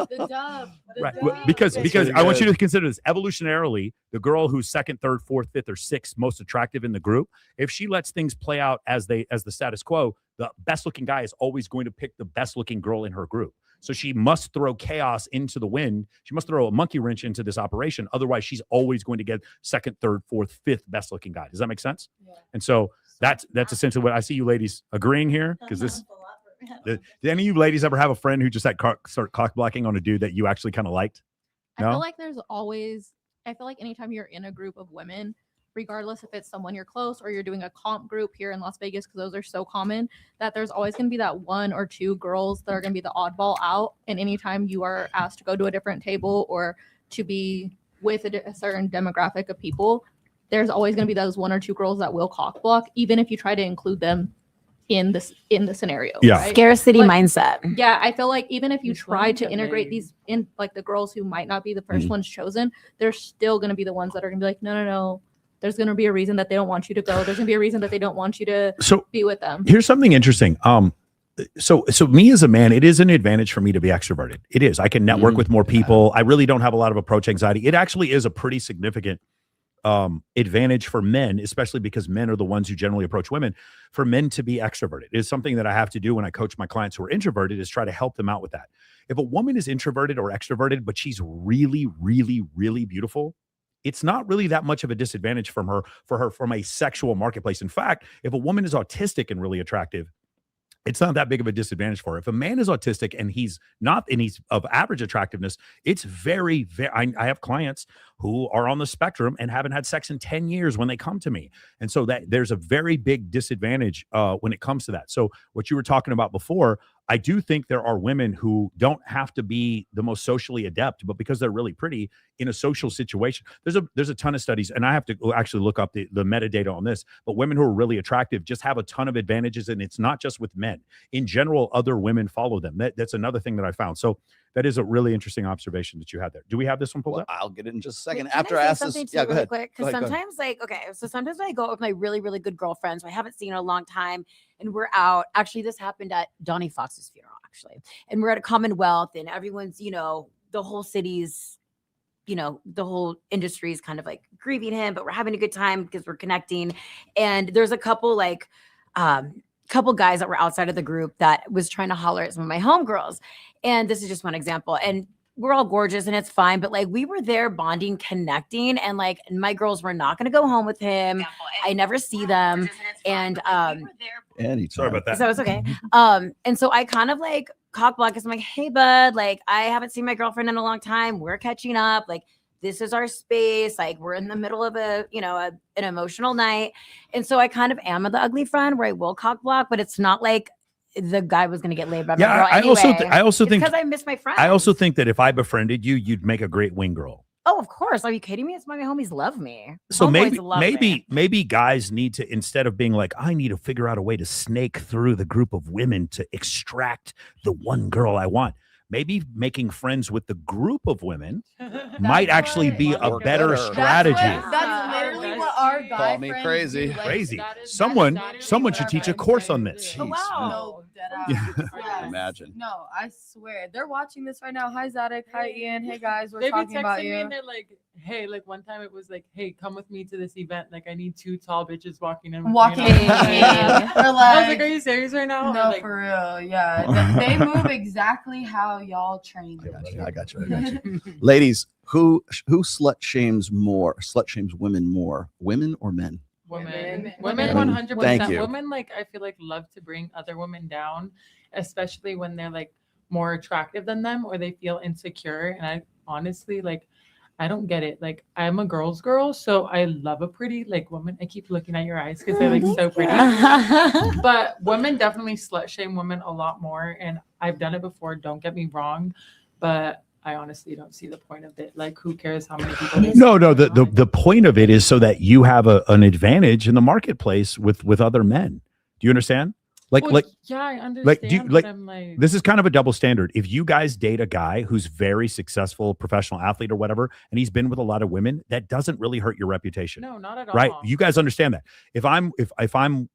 Right. Because I want you to consider this evolutionarily, the girl who's second, third, fourth, fifth, or sixth most attractive in the group, if she lets things play out as the status quo, the best looking guy is always going to pick the best looking girl in her group. So she must throw chaos into the wind. She must throw a monkey wrench into this operation. Otherwise, she's always going to get second, third, fourth, fifth best looking guy. Does that make sense? Yeah. And so that's essentially what I see you ladies agreeing here, because this. Did any of you ladies ever have a friend who just had start cock blocking on a dude that you actually kind of liked? No? I feel like I feel like anytime you're in a group of women, regardless if it's someone you're close or you're doing a comp group here in Las Vegas, because those are so common, that there's always going to be that one or two girls that are going to be the oddball out. And anytime you are asked to go to a different table or to be with a certain demographic of people, there's always going to be those one or two girls that will cock block, even if you try to include them in the scenario. Yeah. Right? Scarcity mindset. Yeah, I feel like even if you try to integrate these in, like the girls who might not be the first ones chosen, they're still going to be the ones that are going to be like, no. There's going to be a reason that they don't want you to go. There's going to be a reason that they don't want you to be with them. Here's something interesting. So me as a man, it is an advantage for me to be extroverted. It is. I can network with more people. I really don't have a lot of approach anxiety. It actually is a pretty significant advantage for men, especially because men are the ones who generally approach women. For men to be extroverted is something that I have to do when I coach my clients who are introverted, is try to help them out with that. If a woman is introverted or extroverted, but she's really, really, really beautiful, it's not really that much of a disadvantage for her from a sexual marketplace. In fact, if a woman is autistic and really attractive, it's not that big of a disadvantage for her. If a man is autistic and he's not, and he's of average attractiveness, it's very, very, I have clients who are on the spectrum and haven't had sex in 10 years when they come to me. And so that there's a very big disadvantage when it comes to that. So what you were talking about before, I do think there are women who don't have to be the most socially adept, but because they're really pretty in a social situation, there's a ton of studies, and I have to actually look up the metadata on this, but women who are really attractive just have a ton of advantages, and it's not just with men. In general, other women follow them. That's another thing that I found. So that is a really, interesting observation that you had there. Do we have this one pulled up? I'll get it in just a second. Wait, after I ask this, yeah, go ahead. Because sometimes, sometimes when I go out with my really, really good girlfriends who I haven't seen in a long time, and we're out. Actually, this happened at Donnie Fox's funeral, actually, and we're at a Commonwealth, and everyone's, the whole city's, the whole industry is kind of like grieving him, but we're having a good time because we're connecting. And there's a couple guys that were outside of the group that was trying to holler at some of my homegirls. And this is just one example. And we're all gorgeous and it's fine, but we were there bonding, connecting, and my girls were not going to go home with him. I never see them. And sorry about that. So it's okay. And so I kind of cock block, because I'm like, hey bud, I haven't seen my girlfriend in a long time. We're catching up. This is our space. We're in the middle of an emotional night. And so I kind of am the ugly friend where I will cock block, but it's not like the guy was going to get laid by my girl anyway. I also think because I miss my friends. I also think that if I befriended you, you'd make a great wing girl. Oh, of course. Are you kidding me? It's why my homies love me. So Homeboys maybe guys need to, instead of being like, I need to figure out a way to snake through the group of women to extract the one girl I want. Maybe making friends with the group of women might actually be a better strategy. That's literally what our guy Call me friends crazy. do. Crazy. Someone should teach a course on this. Oh, wow. No, Yes. Imagine. No, I swear. They're watching this right now. Hi, Zadok. Hi, Ian. Hey, guys. We're They be talking about texting me you. and they're like, hey, one time it was like, hey, come with me to this event. I need two tall bitches walking in. Walking. They're They're I was like, are you serious right now? No, Or, for real. Yeah. They move exactly how y'all trained them. I got you. Ladies, who slut shames women more, women or men? Women, Women. 100%. Thank you. Women, I feel love to bring other women down, especially when they're more attractive than them or they feel insecure. And I honestly I don't get it. I'm a girl's girl, so I love a pretty woman. I keep looking at your eyes because they're so pretty. But women definitely slut shame women a lot more, and I've done it before. Don't get me wrong, but I honestly don't see the point of it. Who cares how many people? No. The point of it is so that you have an advantage in the marketplace with other men. Do you understand? yeah, I understand. Like, do you, but like, I'm like, this is kind of a double standard. If you guys date a guy who's very successful professional athlete or whatever, and he's been with a lot of women, that doesn't really hurt your reputation. no, not at Right? all. You guys understand that. If I'm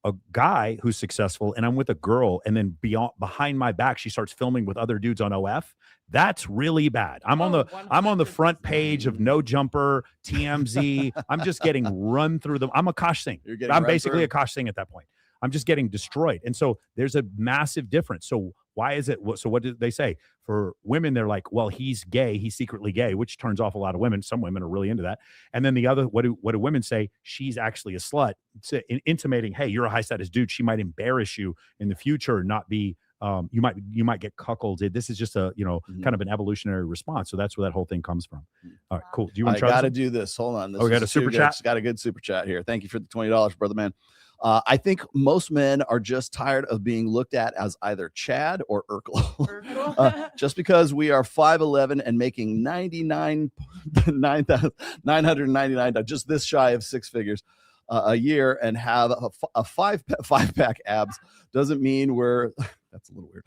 a guy who's successful and I'm with a girl and then behind my back she starts filming with other dudes on OF, that's really bad. I'm on the front page of No Jumper, TMZ. I'm just getting run through them. I'm Akash Singh. I'm basically Akash Singh at that point. I'm just getting destroyed. And so there's a massive difference. So why is it? So what did they say? For women, they're like, well, he's gay. He's secretly gay, which turns off a lot of women. Some women are really into that. And then the other, what do women say? She's actually a slut. It's intimating, hey, you're a high status dude. She might embarrass you in the future, not be, you might get cuckolded. This is just a, kind of an evolutionary response. So that's where that whole thing comes from. All right, cool. Do you want to try? I got to do this. Hold on. We got a super chat. Got a good super chat here. Thank you for the $20, brother man. I think most men are just tired of being looked at as either Chad or Urkel. Just because we are 5'11" and making 999, just this shy of six figures a year, and have a five pack abs doesn't mean we're that's a little weird.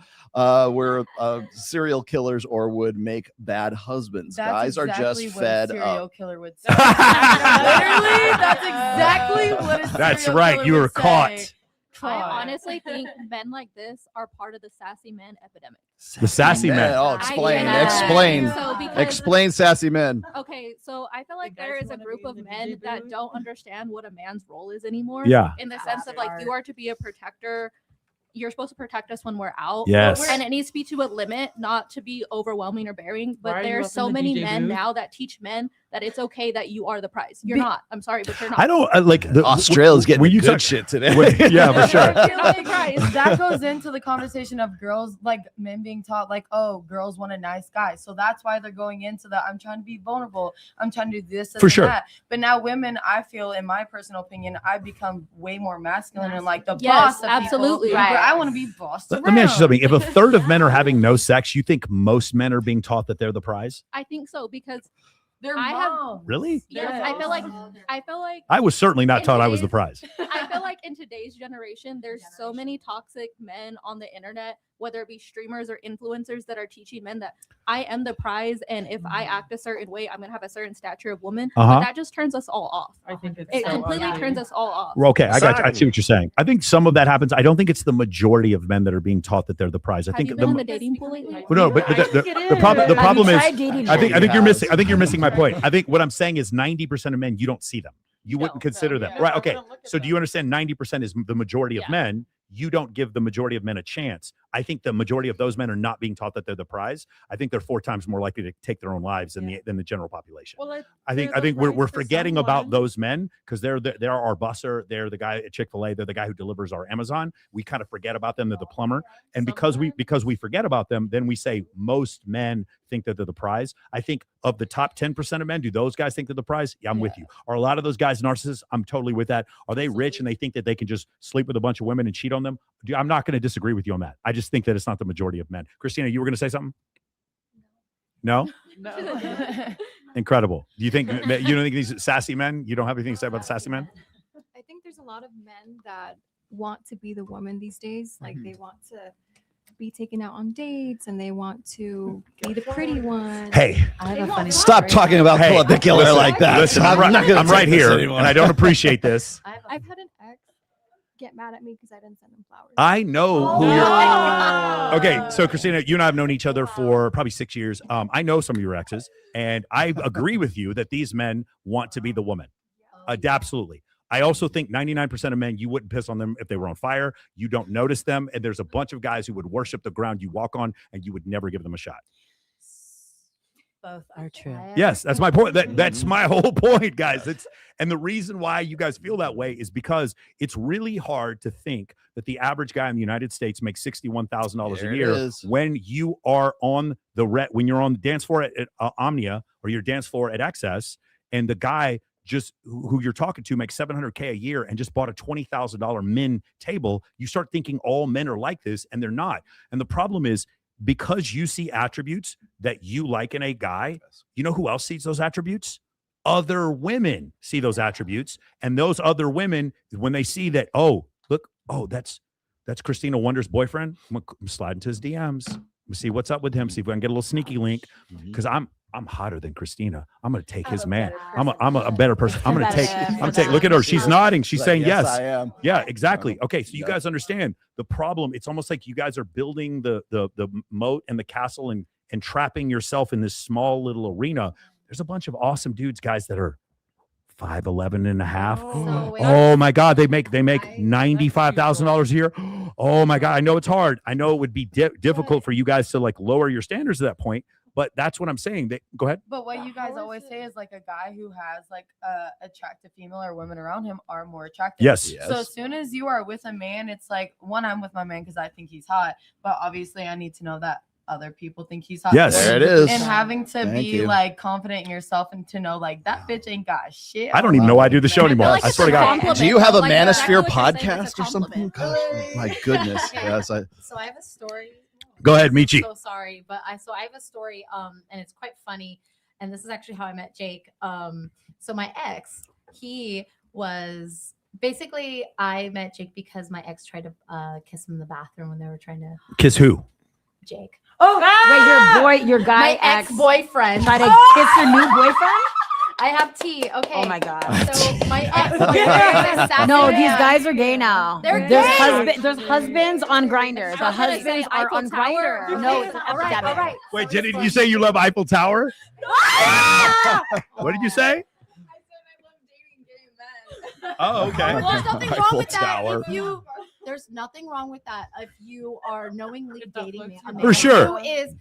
We're serial killers or would make bad husbands. Guys are just fed serial up. Killer would say. Literally, that's exactly what a That's serial right. killer You would were say. caught. I honestly think men like this are part of the sassy men epidemic. The sassy men. Oh, explain. So Explain sassy men. Okay, so I feel like there is a group of men that don't understand what a man's role is anymore. Yeah. In the sense of like, you are to be a protector. You're supposed to protect us when we're out. Yes. And it needs to be to a limit, not to be overwhelming or bearing. Why But are you there's up so in the many DJ men booth? now that teach men that it's okay that you are the prize. You're not. I'm sorry, but you're not. I don't like Australia's getting when you good talk shit today. Yeah, for sure. I feel like that goes into the conversation of girls, like men being taught, like, oh, girls want a nice guy. So that's why they're going into that. I'm trying to be vulnerable. I'm trying to do this and that. But now women, I feel, in my personal opinion, I've become way more masculine and like the boss. Of absolutely. People, where I want to be bossed Let me ask you something. If a third of men are having no sex, you think most men are being taught that they're the prize? I think so because they're Really? Yes, I feel like I was certainly not in taught I was the today's- prize. I feel like in today's generation, there's so many toxic men on the internet, whether it be streamers or influencers that are teaching men that I am the prize, and if I act a certain way, I'm gonna have a certain stature of woman. But that just turns us all off. I think It completely turns us all off. Well, okay, I see what you're saying. I think some of that happens. I don't think it's the majority of men that are being taught that they're the prize. I Have think you been in the dating pool lately? Well, no, but the problem is, I think you're missing my point. I think what I'm saying is 90% of men, you don't see them. You wouldn't consider them. Right. Okay. So do you understand 90% is the majority of men? You don't give the majority of men a chance. I think the majority of those men are not being taught that they're the prize. I think they're 4 times more likely to take their own lives than the general population. Well, I think we're forgetting about those men because they're our busser. They're the guy at Chick-fil-A. They're the guy who delivers our Amazon. We kind of forget about them. They're the plumber. And because we forget about them, then we say most men think that they're the prize. I think of the top 10% of men, do those guys think they're the prize? Yeah, I'm with you. Are a lot of those guys narcissists? I'm totally with that. Are they rich and they think that they can just sleep with a bunch of women and cheat on them? I'm not going to disagree with you on that. I just think that it's not the majority of men. Christina, you were going to say something? No? No. Incredible. Do you think you don't think these sassy men? You don't have anything to say about the sassy men? I think there's a lot of men that want to be the woman these days. Like they want to be taken out on dates and they want to be the pretty one. Hey, I have a funny Stop talking about the killer listen, like that. Listen, I'm not gonna I'm take right this here, anymore. and I don't appreciate this. I've had an ex get mad at me because I didn't send him flowers. I know who you're. Okay, so Christina, you and I have known each other for probably 6 years. I know some of your exes, and I agree with you that these men want to be the woman. Absolutely. I also think 99% of men, you wouldn't piss on them if they were on fire. You don't notice them. And there's a bunch of guys who would worship the ground you walk on, and you would never give them a shot. Both are true. Yes, that's my point. That's my whole point, guys. And the reason why you guys feel that way is because it's really hard to think that the average guy in the United States makes $61,000 a year when you are on when you're on the dance floor at Omnia or your dance floor at XS, and the guy just who you're talking to makes $700K a year and just bought a $20,000 men table. You start thinking all men are like this, and they're not. And the problem is, because you see attributes that you like in a guy, you know who else sees those attributes? Other women see those attributes. And those other women, when they see that, that's That's Christina Wonder's boyfriend. I'm sliding to his DMs. See what's up with him. See if I can get a little sneaky link. Because I'm hotter than Christina. I'm gonna take his man. I'm a better person. I'm gonna take. Look at her. She's nodding. She's saying yes. I am. Yeah, exactly. Okay, so you guys understand the problem. It's almost like you guys are building the moat and the castle and trapping yourself in this small little arena. There's a bunch of awesome dudes, guys, that are 5'11" and a half. Oh my God, they make $95,000 a year. Oh my God, I know it's hard. I know it would be difficult for you guys to like lower your standards at that point, but that's what I'm saying. Go ahead. But what you guys always say is like a guy who has like attractive female or women around him are more attractive. Yes. So as soon as you are with a man, it's like, one, I'm with my man because I think he's hot, but obviously I need to know that other people think he's hot. Yes, there it is. And having to Thank be you. like confident in yourself and to know like that bitch ain't got shit. I don't even know why I do the show anymore. I swear to God. Do you have a Like, Manosphere exactly what you're saying, podcast it's a or something? compliment. Gosh, my goodness. Yes, So I have a story. Go ahead, Michi. So sorry, but I have a story, and it's quite funny. And this is actually how I met Jake. So my ex, he was basically, I met Jake because my ex tried to kiss him in the bathroom when they were trying to Kiss who? Jake. Oh, wait, your guy My ex-boyfriend. Try to kiss your new boyfriend? I have tea. Okay. Oh my God. So my ex-boyfriend. No, these guys are gay now. They're There's gay. There's husbands on Grindr. The How can I say husbands are Eiffel on Tower? Grindr. No, Okay, it's an all right, epidemic. all right. Wait, did you say you love Eiffel Tower? What did you say? Oh, okay. Well, there's nothing wrong Eiffel with that. Tower. There's nothing wrong with that if you are knowingly dating me. For sure. Who is,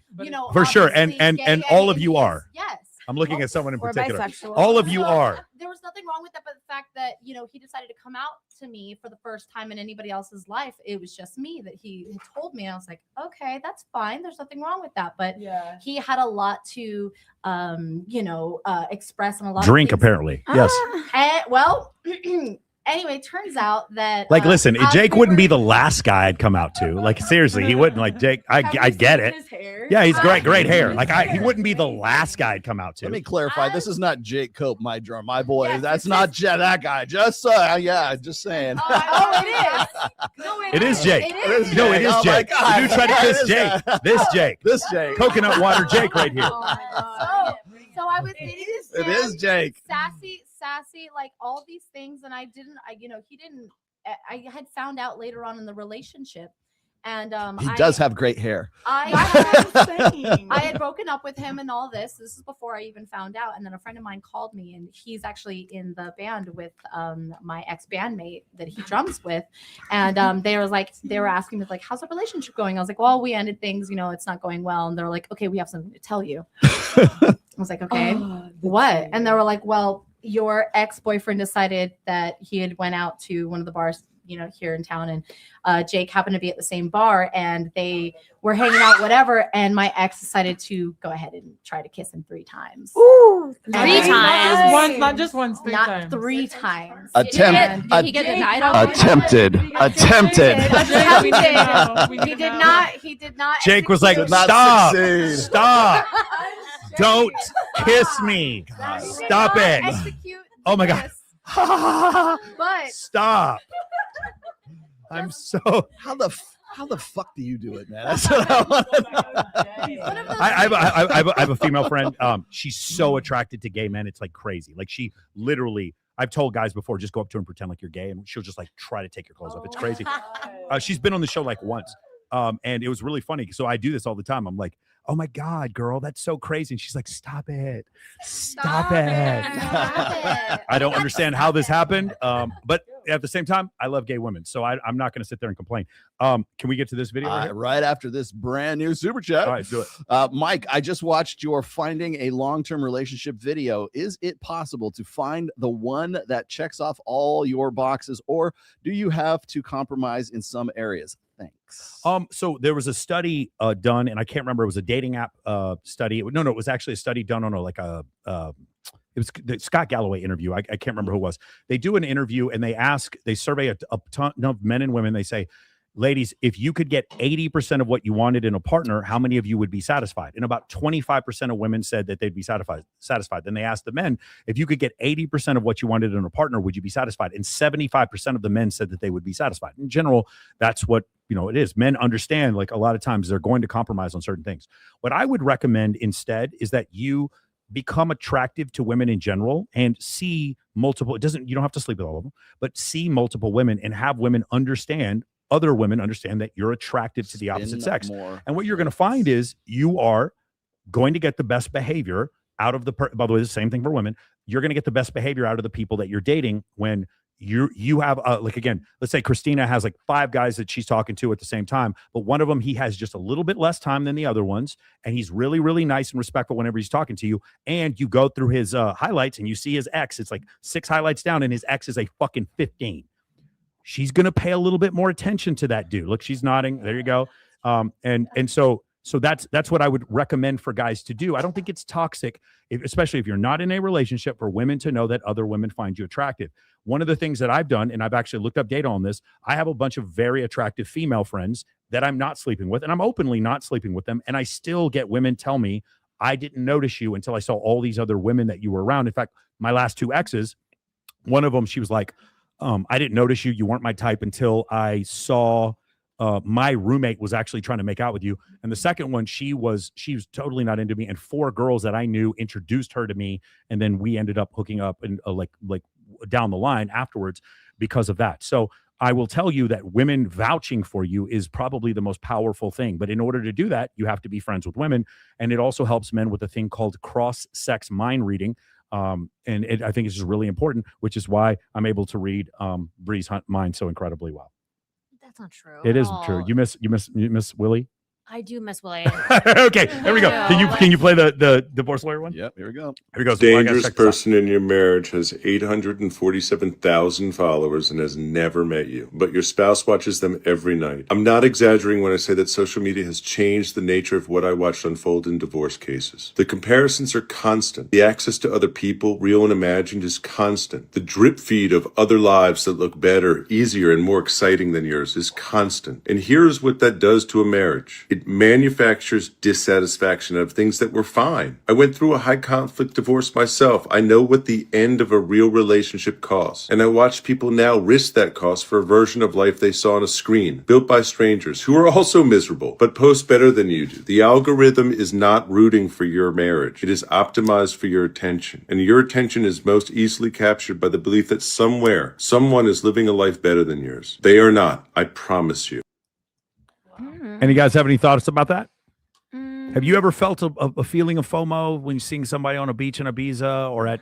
For sure. And obviously gay all of and you he are. is- Yes. I'm looking at someone in Or particular. bisexual. All of you are. There was nothing wrong with that, but the fact that he decided to come out to me for the first time in anybody else's life, it was just me that he had told me. I was like, okay, that's fine. There's nothing wrong with that. But he had a lot to, express and a lot. Drink, of things. apparently. Yes. And, well. Anyway, turns out that Like, listen, as Jake we wouldn't were- be the last guy I'd come out to. Like, seriously, he wouldn't. Like, Jake, I get it. Yeah, he's great hair. Like, he wouldn't be the last guy I'd come out to. Let me clarify. This is not Jake Cope, my boy. That's not that guy. Just just saying. Oh, it is. No, It is Jake. It is No, it Jake. is Oh my Jake. God. You tried to kiss This Jake. guy. This Jake. This Jake. Coconut water Jake right here. So I was dating this It man, is Jake. sassy, like all these things, and he didn't. I had found out later on in the relationship, and He does have great hair. I had broken up with him and all this. This is before I even found out. And then a friend of mine called me, and he's actually in the band with my ex-bandmate that he drums with. And they were asking me like, how's the relationship going? I was like, well, we ended things, it's not going well. And they're like, okay, we have something to tell you. I was like, okay, what? And they were like, well, your ex-boyfriend decided that he had went out to one of the bars, here in town, and Jake happened to be at the same bar, and they were hanging out, whatever. And my ex decided to go ahead and try to kiss him 3 times. Ooh, Three times. Not just once, 3 Not times. 3 times. Attempt- Did he get denied? already? Attempted. He did not. Jake was like, Did not stop. succeed. Stop. Don't kiss me. Stop it. Execute Oh my God. But Stop. I'm so. How the fuck do you do it, man? That's what I want to know. I have a female friend. She's so attracted to gay men. It's like crazy. Like she literally, I've told guys before, just go up to her and pretend like you're gay, and she'll just like try to take your clothes off. It's crazy. She's been on the show like once. And it was really funny. So I do this all the time. I'm like, oh my God, girl, that's so crazy. And she's like, stop it. Stop it. I don't understand how this happened. But at the same time, I love gay women. So I'm not going to sit there and complain. Can we get to this video? Right after this brand new super chat. All right, do it. Mike, I just watched your Finding a Long-Term Relationship video. Is it possible to find the one that checks off all your boxes, or do you have to compromise in some areas? Thanks. So there was a study done, and I can't remember. It was a dating app study. No, it was actually a study done on it was the Scott Galloway interview. I can't remember who it was. They do an interview and they survey a ton of men and women. They say, ladies, if you could get 80% of what you wanted in a partner, how many of you would be satisfied? And about 25% of women said that they'd be satisfied. Then they asked the men, if you could get 80% of what you wanted in a partner, would you be satisfied? And 75% of the men said that they would be satisfied. In general, that's what, it is. Men understand, like, a lot of times they're going to compromise on certain things. What I would recommend instead is that you become attractive to women in general and see multiple, you don't have to sleep with all of them, but see multiple women and have other women understand that you're attracted to the opposite sex. And what you're going to find is you are going to get the best behavior out of by the way, the same thing for women. You're going to get the best behavior out of the people that you're dating when you have like, again, let's say Christina has like 5 guys that she's talking to at the same time, but one of them, he has just a little bit less time than the other ones. And he's really, really nice and respectful whenever he's talking to you. And you go through his highlights and you see his ex, it's like 6 highlights down and his ex is a fucking 15. She's going to pay a little bit more attention to that dude. Look, she's nodding. There you go. And so that's what I would recommend for guys to do. I don't think it's toxic, especially if you're not in a relationship, for women to know that other women find you attractive. One of the things that I've done, and I've actually looked up data on this, I have a bunch of very attractive female friends that I'm not sleeping with, and I'm openly not sleeping with them. And I still get women tell me, I didn't notice you until I saw all these other women that you were around. In fact, my last 2 exes, one of them, she was like, I didn't notice you. You weren't my type until I saw my roommate was actually trying to make out with you. And the second one, she was totally not into me. And 4 girls that I knew introduced her to me. And then we ended up hooking up and like down the line afterwards because of that. So I will tell you that women vouching for you is probably the most powerful thing. But in order to do that, you have to be friends with women. And it also helps men with a thing called cross-sex mind reading. I think it's just really important, which is why I'm able to read Bree's mind so incredibly well. That's not true. It isn't true. You miss Willie? I do miss Willie. Okay, there we go. Can you play the divorce lawyer one? Yep, here we go. Here we go. Dangerous person in your marriage has 847,000 followers and has never met you, but your spouse watches them every night. I'm not exaggerating when I say that social media has changed the nature of what I watched unfold in divorce cases. The comparisons are constant. The access to other people, real and imagined, is constant. The drip feed of other lives that look better, easier, and more exciting than yours is constant. And here's what that does to a marriage. It manufactures dissatisfaction of things that were fine. I went through a high conflict divorce myself. I know what the end of a real relationship costs. And I watch people now risk that cost for a version of life they saw on a screen, built by strangers who are also miserable, but post better than you do. The algorithm is not rooting for your marriage. It is optimized for your attention. And your attention is most easily captured by the belief that somewhere, someone is living a life better than yours. They are not. I promise you. Any guys have any thoughts about that? Have you ever felt a feeling of FOMO when you're seeing somebody on a beach in Ibiza or at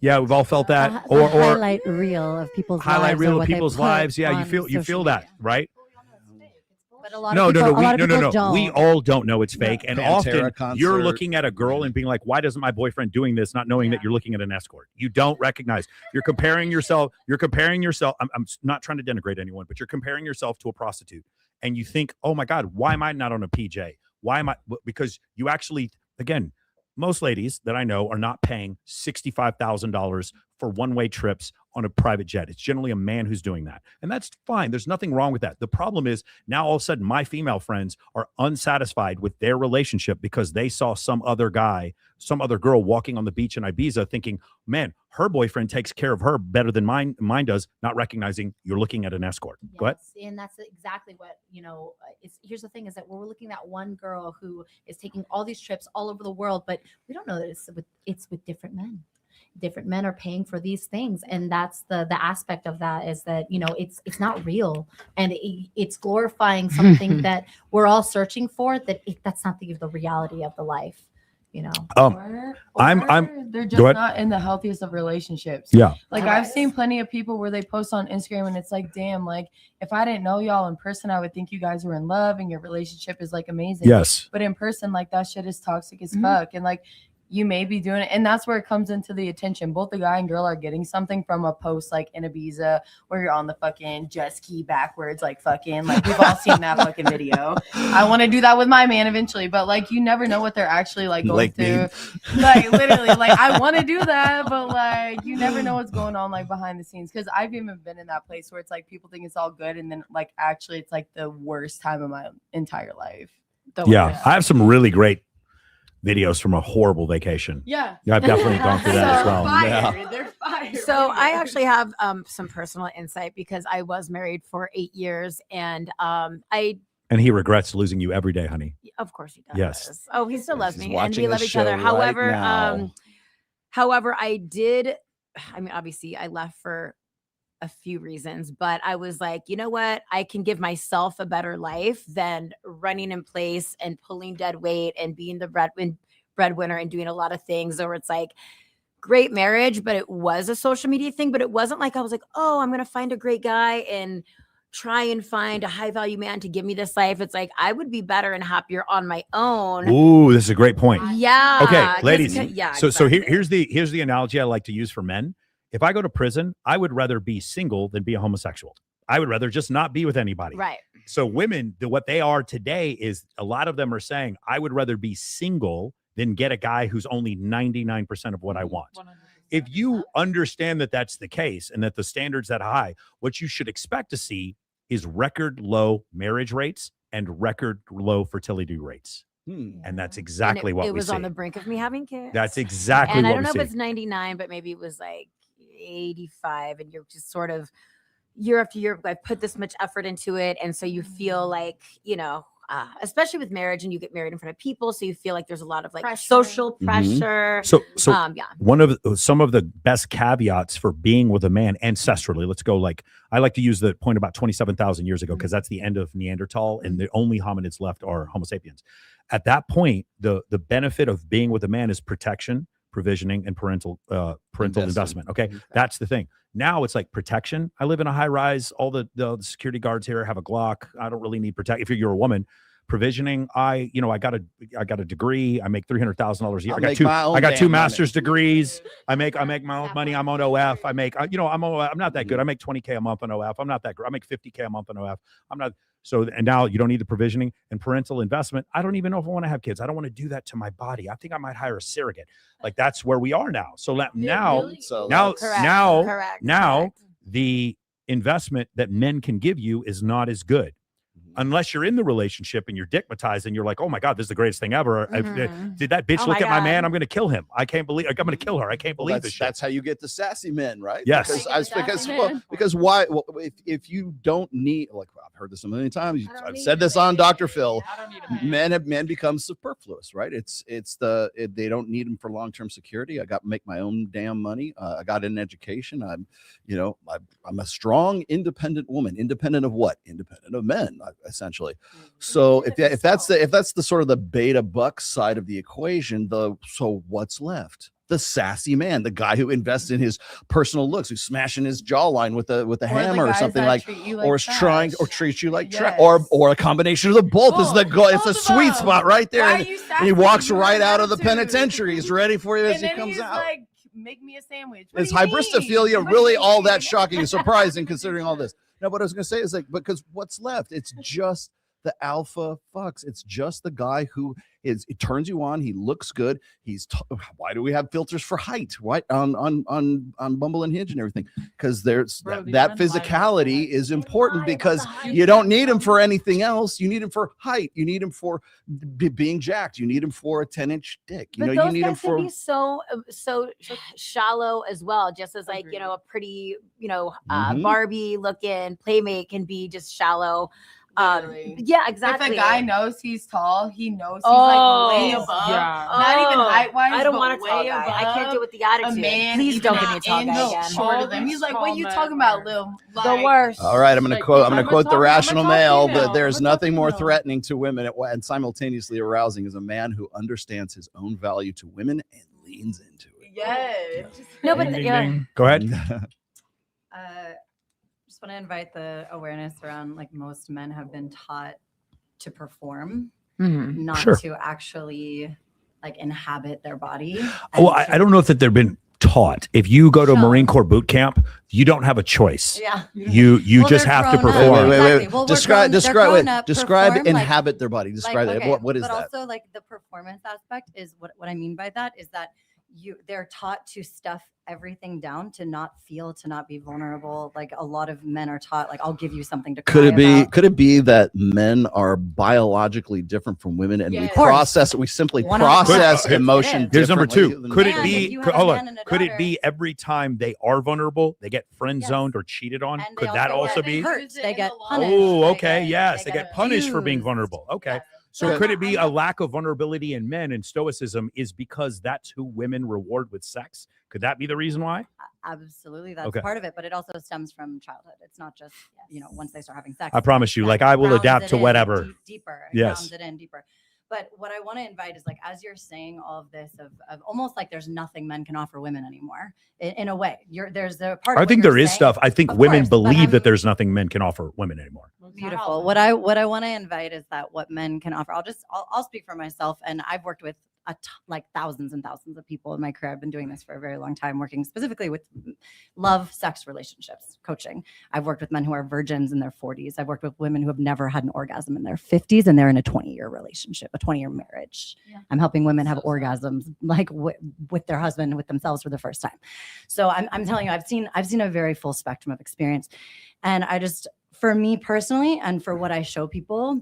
yeah, we've all felt that, or highlight reel of people's highlight lives reel of people's lives. Yeah, you feel that, right? But a lot of people don't. We all don't know it's fake, and Pantera often you're concert. looking at a girl and being like, "Why doesn't my boyfriend doing this?" Not knowing that you're looking at an escort. You don't recognize. You're comparing yourself. I'm not trying to denigrate anyone, but you're comparing yourself to a prostitute, and you think, "Oh my God, why am I not on a PJ? Why am I?" Because you actually, again, most ladies that I know are not paying $65,000 for one-way trips on a private jet. It's generally a man who's doing that. And that's fine. There's nothing wrong with that. The problem is now all of a sudden my female friends are unsatisfied with their relationship because they saw some other guy, some other girl walking on the beach in Ibiza thinking, man, her boyfriend takes care of her better than mine does, not recognizing you're looking at an escort. Yes, Go ahead. and that's exactly what, here's the thing is that we're looking at one girl who is taking all these trips all over the world, but we don't know that it's with different men. Different men are paying for these things, and that's the aspect of that is that it's not real, and it's glorifying something that we're all searching for. That's not the reality of the life, Or they're just not in the healthiest of relationships. Yeah. Like I've seen plenty of people where they post on Instagram and it's like, damn, like if I didn't know y'all in person, I would think you guys were in love and your relationship is like amazing. Yes. But in person, like that shit is toxic as fuck. And like you may be doing it. And that's where it comes into the attention. Both the guy and girl are getting something from a post like in Ibiza where you're on the fucking jet ski backwards, like fucking, like we've all seen that fucking video. I want to do that with my man eventually, but like you never know what they're actually like going through. Like literally, like I want to do that, but like you never know what's going on like behind the scenes. Cause I've even been in that place where it's like people think it's all good and then like actually it's like the worst time of my entire life. Yeah. I have some really great videos from a horrible vacation. Yeah. I've definitely gone through that as well. Yeah. They're fire. So I actually have some personal insight because I was married for 8 years and And he regrets losing you every day, honey. of course he does. Yes. Oh, he still loves He's me and watching we the love each show other. right However, now. I mean, obviously I left for a few reasons, but I was like, you know what? I can give myself a better life than running in place and pulling dead weight and being the breadwinner and doing a lot of things. Or it's like great marriage, but it was a social media thing, but it wasn't like I was like, oh, I'm going to find a great guy and try and find a high value man to give me this life. It's like, I would be better and happier on my own. Ooh, this is a great point. Yeah. Okay, ladies. Yeah. So here's the analogy I like to use for men. If I go to prison, I would rather be single than be a homosexual. I would rather just not be with anybody. Right. So women, what they are today is a lot of them are saying, I would rather be single than get a guy who's only 99% of what I want. 100%. If you understand that that's the case and that the standard's that high, what you should expect to see is record low marriage rates and record low fertility rates. And that's exactly what we see. It was on the brink of me having kids. That's exactly and what I don't know we if see. it's 99, but maybe it was like 85 and you're just sort of year after year I put this much effort into it and so you feel like especially with marriage and you get married in front of people so you feel like there's a lot of like social pressure. So yeah, some of the best caveats for being with a man ancestrally, let's go like I like to use the point about 27,000 years ago because that's the end of Neanderthal and the only hominids left are Homo sapiens. At that point, the benefit of being with a man is protection, provisioning, and parental investment. Okay, that's the thing. Now it's like protection. I live in a high rise. All the security guards here have a Glock. I don't really need protection. If you're a woman, provisioning. I got a degree. I make $300,000 a year. I got two master's degrees. I make my own money. I'm on OF. I'm not that good. I make $20K a month on OF. I'm not that good. I make $50K a month on OF. I'm not. So, and now you don't need the provisioning and parental investment. I don't even know if I want to have kids. I don't want to do that to my body. I think I might hire a surrogate. Like that's where we are now. So now the investment that men can give you is not as good. Unless you're in the relationship and you're dickmatized and you're like, oh my God, this is the greatest thing ever. Did that bitch look at my man? I'm going to kill him. I can't believe I'm going to kill her. I can't believe this shit. That's how you get the sassy men, right? Yes. Because why? Well, if you don't need, like I've heard this a million times. I've said this on Dr. Phil. Men become superfluous, right? They don't need them for long-term security. I got to make my own damn money. I got an education. I'm a strong, independent woman. Independent of what? Independent of men. Essentially. So if that's the sort of the beta buck side of the equation, so what's left? The sassy man, the guy who invests in his personal looks, who's smashing his jawline with a hammer or something or is trying or treats you like trash, or a combination of the both is the goal. It's a sweet spot right there. And he walks right out of the penitentiary. He's ready for you as he comes out. Like, make me a sandwich. Is hybristophilia really all that shocking and surprising considering all this? No, what I was going to say is because what's left? It's just the alpha fucks. It's just the guy who it turns you on. He looks good. Why do we have filters for height? Why on Bumble and Hinge and everything? Because there's that physicality is important because you don't need him for anything else. You need him for height. You need him for being jacked. You need him for a 10-inch dick. You need him for be so shallow as well. Just as like a pretty Barbie looking playmate can be just shallow. Yeah, exactly. If a guy knows he's tall, he knows he's like way above. Yeah. Not even height wise. I don't want a tall guy. I can't do it with the attitude. A man, please don't give me a tall guy again. Shorter than he's like, what are you talking about, Lil? The worst. All right, I'm going to quote the rational male that there's nothing more threatening to women and simultaneously arousing as a man who understands his own value to women and leans into it. Yes. No, but Go ahead. Just want to invite the awareness around like most men have been taught to perform, not to actually like inhabit their body. Well, I don't know if that they've been taught. If you go to Marine Corps boot camp, you don't have a choice. Yeah. You Well, just they're have to grown up. perform. Exactly. Well, describe they're grown up, describe perform, inhabit their body. Describe like, it. okay, What is but that? also like the performance aspect is what I mean by that is that they're taught to stuff everything down, to not feel, to not be vulnerable. Like a lot of men are taught, like, I'll give you something to Could cry it be about. could it be that men are biologically different from women, and we simply 100%. process Could- emotion Here's number differently two. than Could it men? be? Hold on. Could it be every time they are vulnerable, they get friend zoned or cheated on? Could that also be? hurt? They get punished. Oh, okay. Yes, they get punished for being abused. vulnerable. Okay. So But could it be a lack of vulnerability in men and stoicism is because that's who women reward with sex? Could that be the reason why? Absolutely, that's Okay. part of it, but it also stems from childhood. It's not just once they start having sex. I promise you, that like I will grounds adapt it to in whatever. deeper. Yes. Grounds it in deeper. But what I want to invite is like, as you're saying all of this of almost like there's nothing men can offer women anymore. In a way, there's a part. I of think what there you're is saying. stuff. I think Of women course, but believe that there's nothing men can offer women anymore. Beautiful. What I want to invite is that what men can offer. I'll speak for myself, and I've worked with like thousands and thousands of people in my career. I've been doing this for a very long time, working specifically with love, sex, relationships, coaching. I've worked with men who are virgins in their 40s. I've worked with women who have never had an orgasm in their 50s, and they're in a 20-year relationship, a 20-year marriage. Yeah. I'm helping women have orgasms like with their husband, with themselves for the first time. So I'm telling you, I've seen a very full spectrum of experience, and for me personally, and for what I show people,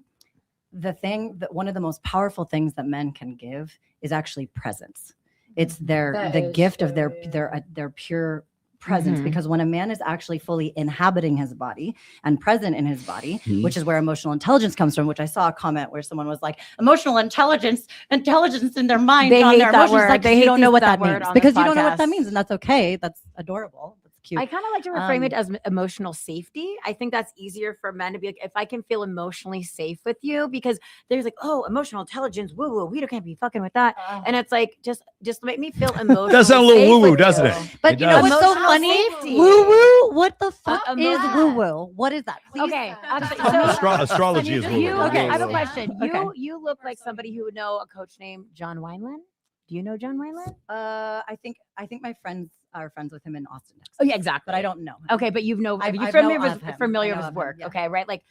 one of the most powerful things that men can give is actually presence. It's the gift of their pure presence, because when a man is actually fully inhabiting his body and present in his body, which is where emotional intelligence comes from, which I saw a comment where someone was like, emotional intelligence in their mind, They on hate their that emotions. word. Like, They you hate don't know what that that word means on because this you don't know what that podcast. means, and that's okay. That's adorable. That's cute. I kind of like to reframe it as emotional safety. I think that's easier for men to be like, if I can feel emotionally safe with you, because there's like, oh, emotional intelligence, woo woo, we can't be fucking with that. And it's like, just make me feel emotionally Does sound a little safe woo woo, with doesn't you. it? But It you know does. what's so Emotional funny? safety. Woo woo. What the fuck is yeah. woo woo? What is that? Please. Okay. Astrology is woo woo. Okay, I have a question. Okay. You look like somebody who would know a coach named John Wineland. Do you know John Wineland? I think my friends are friends with him in Austin, Texas. Oh yeah, exactly. But I don't know him. Okay, but you're I've familiar know with of him. familiar I with know his of him, work. yeah. Okay, right? Like,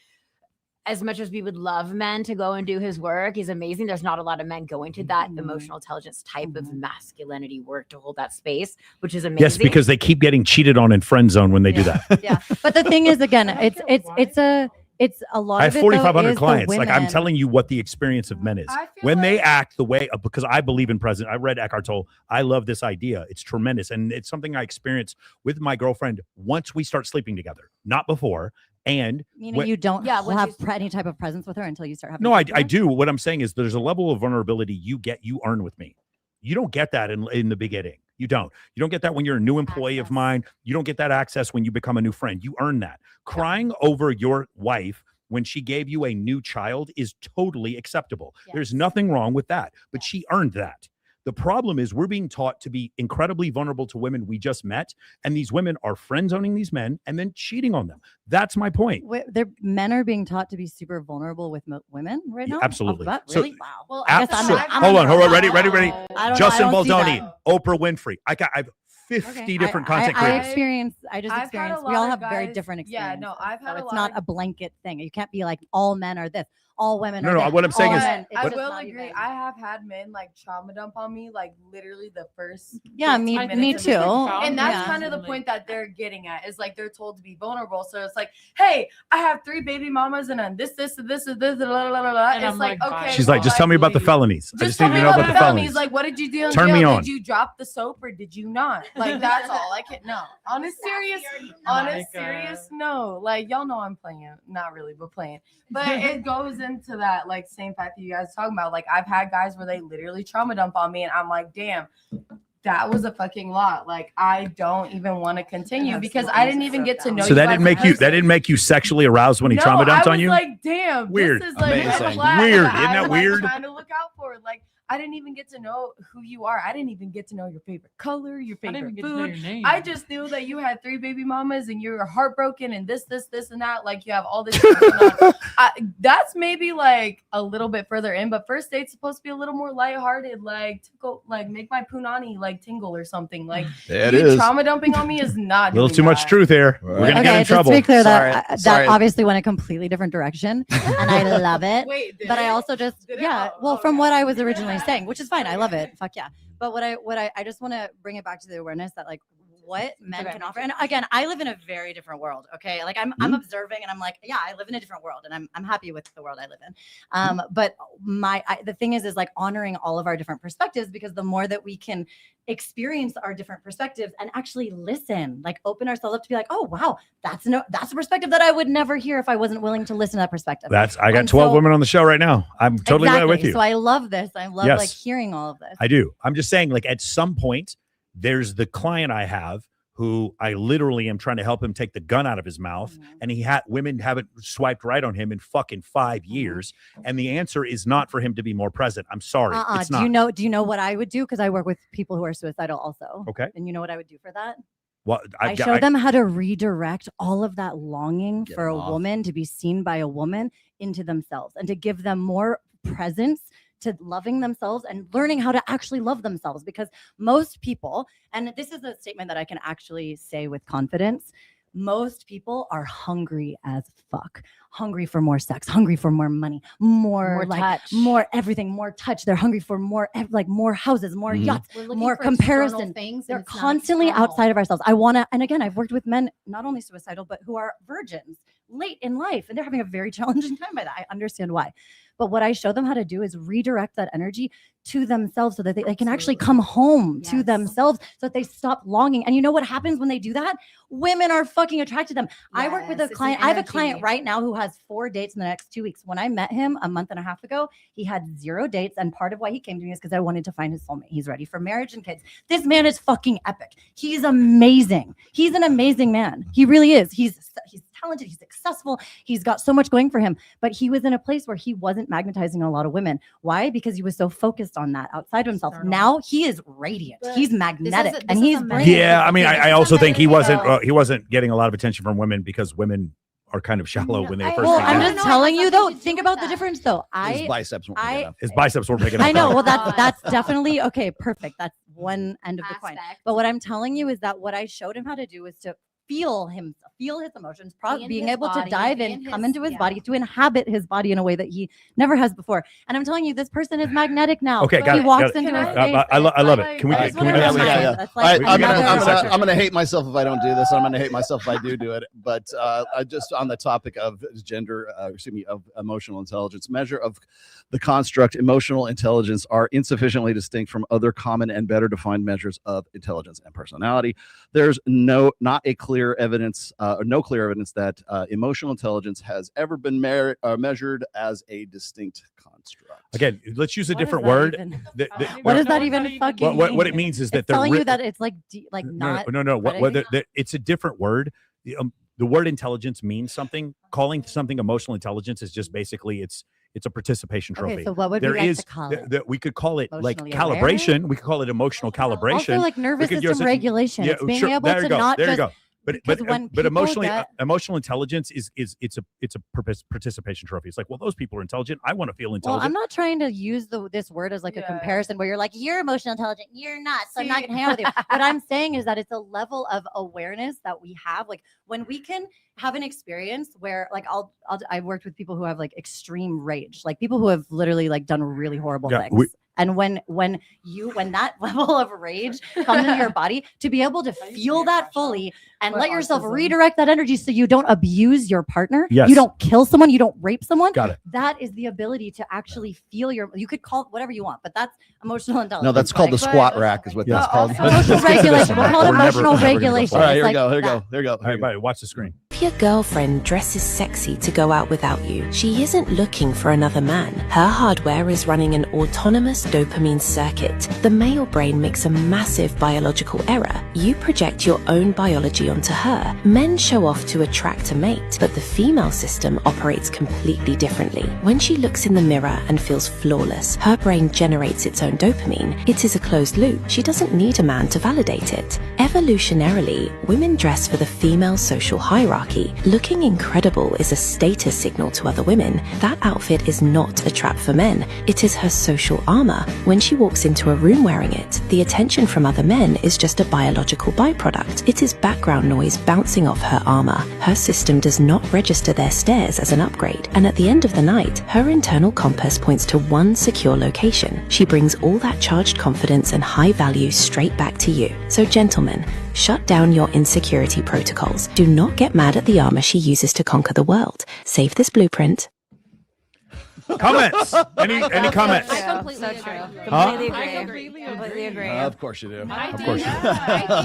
as much as we would love men to go and do his work, he's amazing. There's not a lot of men going to that emotional intelligence type of masculinity work to hold that space, which is amazing. Yes, because they keep getting cheated on in friend zone when they do that. Yeah, but the thing is, again, it's a lot. I of have it, though, 4,500 is the clients. Like I'm women. telling you what the experience of men is when they act the way, because I believe in present. I read Eckhart Tolle. I love this idea. It's tremendous. And it's something I experience with my girlfriend once we start sleeping together, not before. And Meaning you don't have you- any type of presence with her until you start having. no, I sex with her? do. What I'm saying is there's a level of vulnerability you earn with me. You don't get that in the beginning. You don't get that when you're a new employee of mine. You don't get that access when you become a new friend. You earn that. Crying over your wife when she gave you a new child is totally acceptable. There's nothing wrong with that, but she earned that. The problem is we're being taught to be incredibly vulnerable to women we just met, and these women are friend zoning these men and then cheating on them. That's my point. Men are being taught to be super vulnerable with women right now. Absolutely. Off the bat? So- Really? Wow. Well, I guess Hold on. Ready. I don't know, Justin I don't see Baldoni, that. Oprah Winfrey. I've 50 different content I creators. just I've had experienced. a We all lot have of very guys- different yeah, experiences. no, I've had so a it's lot not of- a blanket thing. You can't be like all men are this, all women No, are no, this. what I'm saying all is- men. It's I just will not agree. even- I have had men like trauma dump on me, like literally the first. Yeah, 15 me minutes too. of the- And that's Yeah. kind of the point that they're getting at is like they're told to be vulnerable. So it's like, hey, I have 3 baby mamas and then this, la, la, la, la. And It's I'm like, like, okay. She's like, just tell me about the felonies. I just tell need me to know about the felonies. Like, what did you do in Turn jail? me on. Did you drop the soap or did you not? Like, that's all. I can't. No, on a serious no. Like, y'all know I'm playing, not really, but playing. But it goes into that like same fact that you guys talking about. Like, I've had guys where they literally trauma dump on me, and I'm like, damn. That was a fucking lot. Like, I don't even want to continue because I didn't even get to know. So that you didn't make you sexually aroused when he trauma dumped on you? Like, damn, Weird. This is like Amazing. red flag Weird. that Isn't that I'm, weird? Like, trying to look out for. Like, I didn't even get to know who you are. I didn't even get to know your favorite color, your I didn't favorite even get to know food. your name. I just knew that you had 3 baby mamas and you were heartbroken and this, and that. Like, you have all this shit going on. That's maybe like a little bit further in, but first date's supposed to be a little more lighthearted, like to go like make my punani like tingle or something. Like It you is. trauma dumping on me is not A little doing too much that. truth here. We're gonna get in just trouble. to be clear, Sorry. that obviously went a completely different direction, and I love it. Wait, did but I it? also just well, from what I was originally saying, which is fine. I love it. Fuck yeah. But what I just want to bring it back to the awareness that like what men can offer. And again, I live in a very different world. Okay. Like I'm observing and I'm like, yeah, I live in a different world and I'm happy with the world I live in. But the thing is like honoring all of our different perspectives, because the more that we can experience our different perspectives and actually listen, like open ourselves up to be like, oh wow, that's a perspective that I would never hear if I wasn't willing to listen to that perspective. I got 12 women on the show right now. I'm totally right with you. So I love this. I love like hearing all of this. I do. I'm just saying, like, at some point, there's the client I have who I literally am trying to help him take the gun out of his mouth. And women haven't swiped right on him in fucking 5 years. And the answer is not for him to be more present. I'm sorry. It's not. Do you know what I would do? Because I work with people who are suicidal also. Okay. And you know what I would do for that? Well, I show them how to redirect all of that longing for a woman to be seen by a woman into themselves and to give them more presence to loving themselves and learning how to actually love themselves. Because most people, and this is a statement that I can actually say with confidence, most people are hungry as fuck. Hungry for more sex, hungry for more money, more like touch, more everything, more touch. They're hungry for more more houses, more yachts, more comparison. They're constantly outside of ourselves. And again, I've worked with men, not only suicidal, but who are virgins late in life, and they're having a very challenging time by that. I understand why. But what I show them how to do is redirect that energy to themselves so that they can actually come home to themselves so that they stop longing. And you know what happens when they do that? Women are fucking attracted to them. I work with a client. I have a client right now who has 4 dates in the next 2 weeks. When I met him a month and a half ago, he had 0 dates. And part of why he came to me is because I wanted to find his soulmate. He's ready for marriage and kids. This man is fucking epic. He's amazing. He's an amazing man. He really is. He's talented. He's successful. He's got so much going for him. But he was in a place where he wasn't magnetizing a lot of women. Why? Because he was so focused on that outside of himself. Now he is radiant. He's magnetic, and he's brilliant. Yeah, I mean, I also think he wasn't getting a lot of attention from women because women are kind of shallow when they first. Well, I'm just telling you though. Think about the difference though. His biceps weren't big enough. His biceps weren't big enough. I know. Well, that's definitely okay. Perfect. That's one end of the coin. But what I'm telling you is that what I showed him how to do is to feel his emotions, being able to dive in, come into his body, to inhabit his body in a way that he never has before. And I'm telling you, this person is magnetic now. Okay, he walks into a space. I love it. Can we do that? I'm gonna hate myself if I don't do this. I'm gonna hate myself if I do it. But just on the topic of of emotional intelligence, measure of the construct emotional intelligence are insufficiently distinct from other common and better defined measures of intelligence and personality. There's no clear evidence that emotional intelligence has ever been measured as a distinct construct. Again, let's use a different word. What does that even fucking mean? What it means is that it's telling you that it's like not. No. It's a different word. The word intelligence means something. Calling something emotional intelligence is just basically it's a participation trophy. Okay, so what would we like to call it? We could call it like Emotionally calibration. aware? We could call it emotional calibration. Also like nervous system regulation. It's being able to not just. But emotional intelligence is it's a participation trophy. It's like, well, those people are intelligent. I want to feel intelligent. Well, I'm not trying to use this word as like a comparison where you're like, you're emotional intelligent, you're not, so I'm not gonna hang out with you. What I'm saying is that it's a level of awareness that we have, like when we can have an experience where like I've worked with people who have like extreme rage, like people who have literally like done really horrible things. And when that level of rage comes into your body, to be able to feel that fully and let yourself redirect that energy so you don't abuse your partner, you don't kill someone, you don't rape someone. Got it. That is the ability to actually feel you could call it whatever you want, but that's emotional intelligence. No, that's called the squat rack is what that's called. Emotional regulation. We'll call it emotional regulation. All right, here we go. All right, buddy, watch the screen. If your girlfriend dresses sexy to go out without you, she isn't looking for another man. Her hardware is running an autonomous dopamine circuit. The male brain makes a massive biological error. You project your own biology onto her. Men show off to attract a mate, but the female system operates completely differently. When she looks in the mirror and feels flawless, her brain generates its own dopamine. It is a closed loop. She doesn't need a man to validate it. Evolutionarily, women dress for the female social hierarchy. Looking incredible is a status signal to other women. That outfit is not a trap for men. It is her social armor. When she walks into a room wearing it, the attention from other men is just a biological byproduct. It is background noise bouncing off her armor. Her system does not register their stares as an upgrade, and at the end of the night, her internal compass points to one secure location. She brings all that charged confidence and high value straight back to you. So gentlemen, shut down your insecurity protocols. Do not get mad at the armor she uses to conquer the world. Save this blueprint. Comments? Any comments? I completely agree. Completely agree. Of course you do. I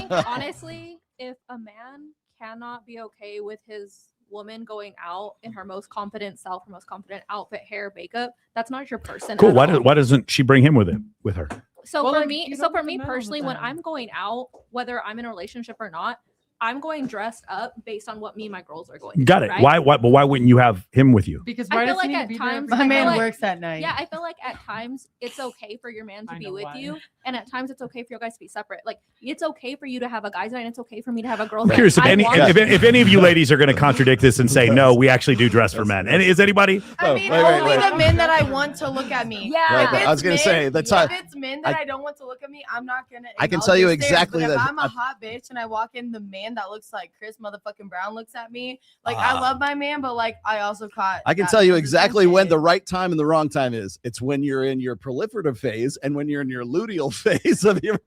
think honestly, if a man cannot be okay with his woman going out in her most confident self, her most confident outfit, hair, makeup, that's not your person. Cool. Why doesn't she bring him with her? So Well, for like, me, you so don't for put me the men on personally, with when them. I'm going out, whether I'm in a relationship or not, I'm going dressed up based on what me and my girls are going. Got through, it. right? Why wouldn't you have him with you? Because I why feel does he like need at to be times there? I My feel man like- works at night. Yeah, I feel like at times it's okay for your man to be with you, and at times it's okay for you guys to be separate. Like it's okay for you to have a guys' night, and it's okay for me to have a girls' I'm night. curious if I any want- if any of you ladies are going to contradict this and say no, we actually do dress for men. And is anybody? I mean, wait, only wait. the men that I want to look at me. Yeah. If Right, I was it's gonna men- say, that's how- if it's men that I- I don't want to look at me, I'm not gonna. I can acknowledge tell you their stares. exactly But if that- I'm a hot bitch and I walk in, the man that looks like Chris motherfucking Brown looks at me. Like I love my man, but like I also caught. I can that tell you man's exactly when attention. the right time and the wrong time is. It's when you're in your proliferative phase and when you're in your luteal phase of your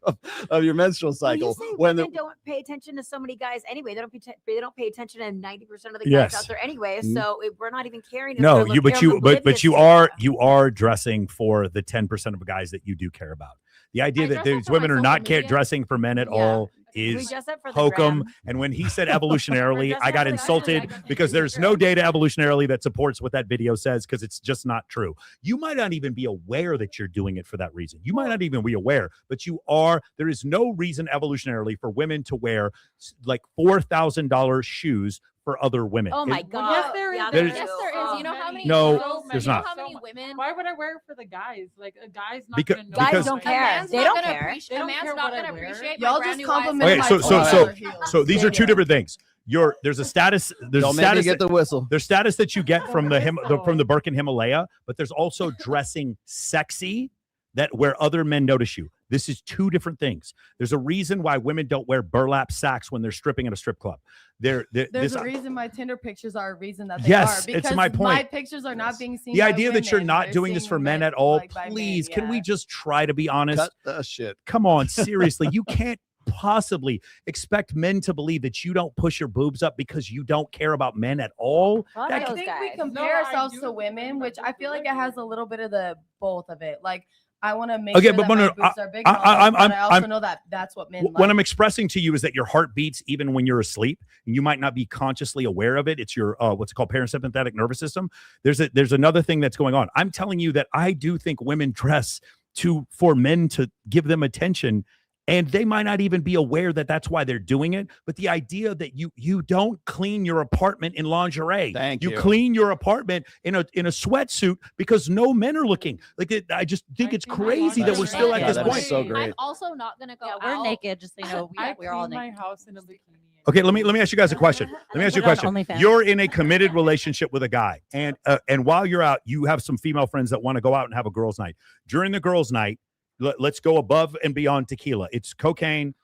menstrual Well, you cycle. say When women don't pay attention to so many guys anyway. They don't pay attention to 90% of the guys Yes. out there anyway. Mhm. So we're not even caring. if No, they're you look- but they're you but oblivious you to are that. you are dressing for the 10% of guys that you do care about. The idea that dress up these for my women are social not media. dressing for men at Yeah. all We is dress up for the hokum. gram. And when he said evolutionarily, dressing I up got for the gram. insulted because there's no data evolutionarily that supports what that video says because it's just not true. You might not even be aware that you're doing it for that reason. You might not even be aware, but you are. There is no reason evolutionarily for women to wear like $4,000 shoes for other women. Oh my It- god! Yes, there is. Yeah, There's- Yes, there is. You know how many? No, girls- there's you know not. how many women? Why would I wear it for the guys? Like a guy's not Because- gonna know. Guys because- don't A care. man's They not don't gonna care. appreciate- They A don't man's care not what I gonna wear. appreciate. Y'all my just brand new compliment Okay, my so $12 heels. these are two different things. There's a status. There's a don't make me status. get the whistle. There's status that you get from from the Birkin Himalaya, but there's also dressing sexy that where other men notice you. This is two different things. There's a reason why women don't wear burlap sacks when they're stripping at a strip club. There's This- a reason my Tinder pictures are a reason that they Yes, are. it's Because my point. My pictures are not being seen. the by idea that you're women, not they're doing this seeing for men men, at all, like, by men, please, can yeah. we just try to be honest? Cut the shit. Come on, seriously, you can't possibly expect men to believe that you don't push your boobs up because you don't care about men at all. Fuck That- I those think guys. we compare No, I ourselves do to think women, about which the I feel like it women. has a little bit of the both of it. Like I want to make Okay, sure but that no, my no, boobs are big, I- and all that, I'm- but I also I'm- know that that's what men What like. I'm expressing to you is that your heart beats even when you're asleep, and you might not be consciously aware of it. It's your what's called parasympathetic nervous system. There's another thing that's going on. I'm telling you that I do think women dress for men to give them attention, and they might not even be aware that that's why they're doing it. But the idea that you don't clean your apartment in lingerie, Thank you. clean your apartment in a sweatsuit because no men are looking. I just think it's crazy that we're still at Yeah, this that point. is so great. I'm also not gonna go Yeah, out. we're naked, just so you know. I We're all clean my naked. house in a bikini. Okay, let me ask you guys a question. Let me ask you a Put it question. on OnlyFans. You're in a committed relationship with a guy, and while you're out, you have some female friends that want to go out and have a girls' night. During the girls' night, let's go above and beyond tequila. It's cocaine,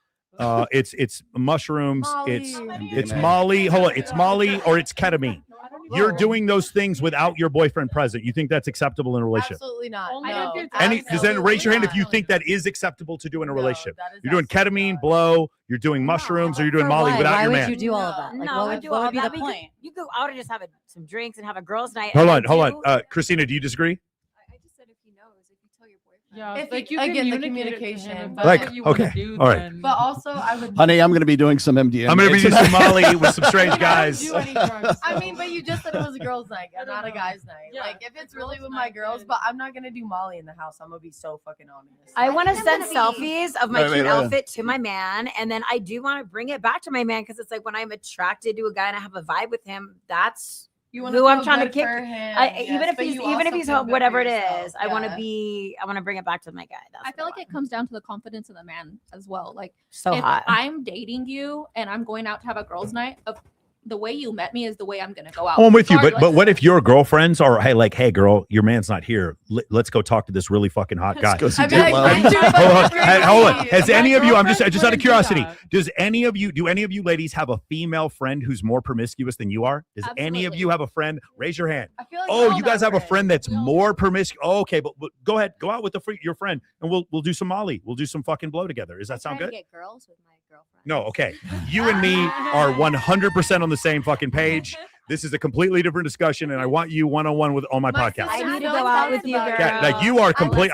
it's mushrooms, it's MDMA. Molly. Hold on, it's Molly or it's ketamine. You're doing those things without your boyfriend present. You think that's acceptable in a relationship? Absolutely not. Only No, if it's Does then raise your hand if you absolutely think that is acceptable to do in a No, relationship? that is You're doing absolutely ketamine, not. blow, you're doing mushrooms, or you're doing For Molly what? without Why your would man. you do all of that? Like, No, what I would, do what all would be that. the point? You go out and just have some drinks and have a girls' night. Hold and on, I hold on. Christina, do you disagree? I just said if he knows, if you tell your boyfriend. Yeah, If like you- you again, the communicate it to communication, him, if but- that's Like, what you wanna okay, do, all right. then- But also, I would. Honey, I'm going to be doing some MDMA. I'm going to be tonight. using Molly with some strange guys. do any drugs, I mean, but you just said it was a girls' night, and not a guys' night. Yeah, like, if a it's really girls' with my night, girls, then- but I'm not gonna do Molly in the house. I'm gonna be so fucking honest. I want to think send I'm gonna be- selfies of my Wait, cute wait. outfit to my man, and then I do want to bring it back to my man because it's like when I'm attracted to a guy and I have a vibe with him, that's You wanna who I'm feel trying to good kick. for him, Even yes, if but he's you even if also he's feel good whatever for it yourself, is, I want to yeah. bring it back to my guy. That's I feel like it comes down to the confidence of the man as well. Like, So if hot. I'm dating you and I'm going out to have a girls' night, the way you met me is the way I'm gonna go out. Oh, I'm with you, but regardless. what if your girlfriends are hey girl, your man's not here. Let's go talk to this really fucking hot guy. go see Hold J-Lo. on. Hold on. Has any of you? I'm just out of curiosity. Do any of you ladies have a female friend who's more promiscuous than you are? Does any of you have a friend? Raise your hand. I feel like Oh, you guys have a friend that's more promiscuous. Oh, okay, but go ahead, go out with your friend, and we'll do some Molly. We'll do some fucking blow together. Does that sound good? Get girls with my girlfriend. No, okay. You and me are 100% on the same fucking page. This is a completely different discussion, and I want you one-on-one on my podcast. I need to go out with you, girl. Yeah, like you are complete.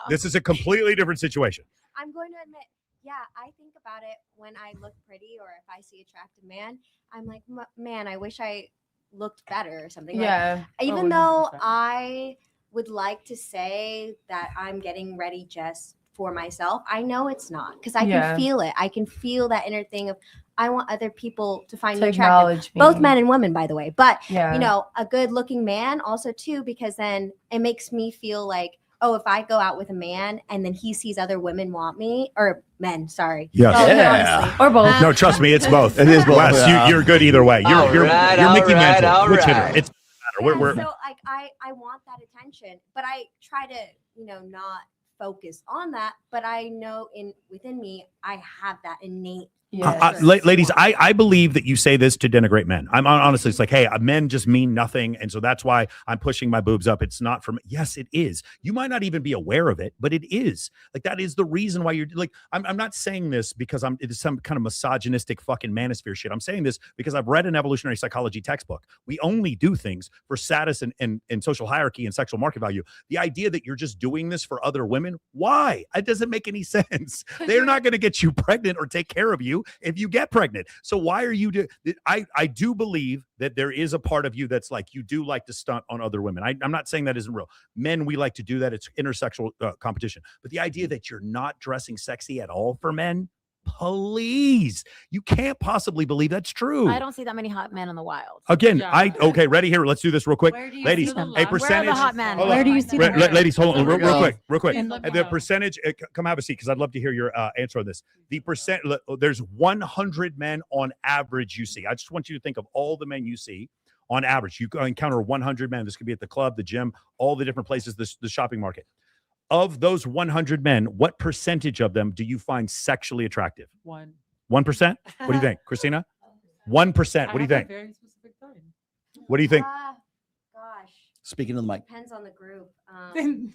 This is a completely different situation. I'm going to admit, yeah, I think about it when I look pretty or if I see attractive man, I'm like, man, I wish I looked better or something. Yeah. Like, even though I would like to say that I'm getting ready just for myself, I know it's not, because I can feel it. I can feel that inner thing of I want other people to find me attractive. Both men and women, by the way. But you know, a good looking man also too, because then it makes me feel like, oh, if I go out with a man and then he sees other women want me, or men, sorry. Yes. Honestly. Or both. No, trust me, it's both. It is both. Wes, Yeah. you're good either way. You're Mickey Mantle. Which hitter? It's Yeah, we're so like I want that attention, but I try to, you know, not focus on that, but I know within me I have that innate. Ladies, I believe that you say this to denigrate men. I'm honestly, it's like, hey, men just mean nothing, and so that's why I'm pushing my boobs up. It's not from. Yes, it is. You might not even be aware of it, but it is. Like, that is the reason why you're like. I'm not saying this because it is some kind of misogynistic fucking manosphere shit. I'm saying this because I've read an evolutionary psychology textbook. We only do things for status and social hierarchy and sexual market value. The idea that you're just doing this for other women, why? It doesn't make any sense. They're not going to get you pregnant or take care of you if you get pregnant. So why are you I do believe that there is a part of you that's like, you do like to stunt on other women. I'm not saying that isn't real. Men, we like to do that. It's intersexual competition. But the idea that you're not dressing sexy at all for men, please, you can't possibly believe that's true. I don't see that many hot men in the wild. Again, okay, ready here. Let's do this real quick. see Ladies, them? a percentage. Where are the hot men? Hold Where on. do you see them? Ladies, hold on, real quick. Let me The know. percentage, come have a seat because I'd love to hear your answer on this. The percent, there's 100 men on average you see. I just want you to think of all the men you see on average. You encounter 100 men. This could be at the club, the gym, all the different places, the shopping market. Of those 100 men, what percentage of them do you find sexually attractive? 1%. 1%? What do you think, Christina? 1%. What do you think? Very specific time. What do you think? Gosh. Speaking of the mic. Depends on the group. 10%.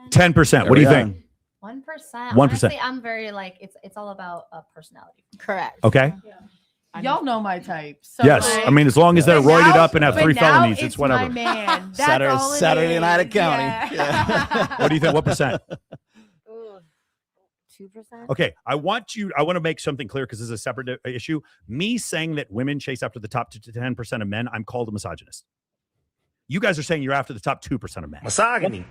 10%. What do you think? 1%. 1%. Honestly, I'm very like it's all about personality. Correct. Okay. Y'all know my type. So Yes. like, I mean, as long as they're but roided now- up and have but 3 now felonies, it's it's whatever. My man. That's all it Saturday is. night at county. Yeah. What do you think? What percent? 2%. Okay, I want to make something clear because this is a separate issue. Me saying that women chase after the top 10% of men, I'm called a misogynist. You guys are saying you're after the top 2% of men. Misogyny.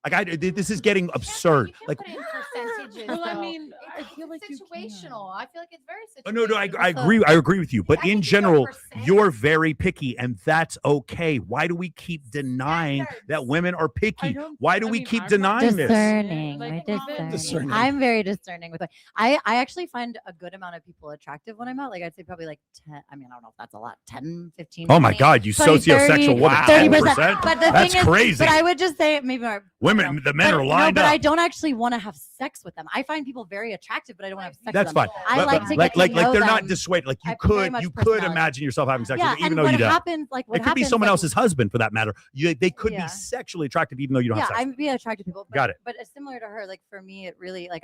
Like, this is getting absurd. Like, Put in percentages. Well, I though. mean, I feel like you situational. I feel like it's very situational. no, I agree. I agree with you. But in general, you're very picky, and that's okay. Why do we keep denying that women are picky? Why do we keep denying this? Discerning. Like, We're discerning. I'm very discerning with it. I actually find a good amount of people attractive when I'm out. Like, I'd say probably like 10. I mean, I don't know if that's a lot. 10, 15. Oh my 20, God, you 20, sociosexual 30, woman. 30%. But the That's thing is, crazy. But I would just say maybe more. Women, the men but, are lined no, but up. I don't actually want to have sex with them. I find people very attractive, but I don't want to have sex That's with them. fine. I like to get to like know they're them. not dissuaded. Like, I put very much you could personality. imagine yourself having sex Yeah, with them, even and though what you don't. happens, like what It could be happens, someone like- else's husband for that matter. They could Yeah. be sexually attractive even though you don't have Yeah, sex. I'm be attracted to people. But, Got it. But it's similar to her. Like for me, it really like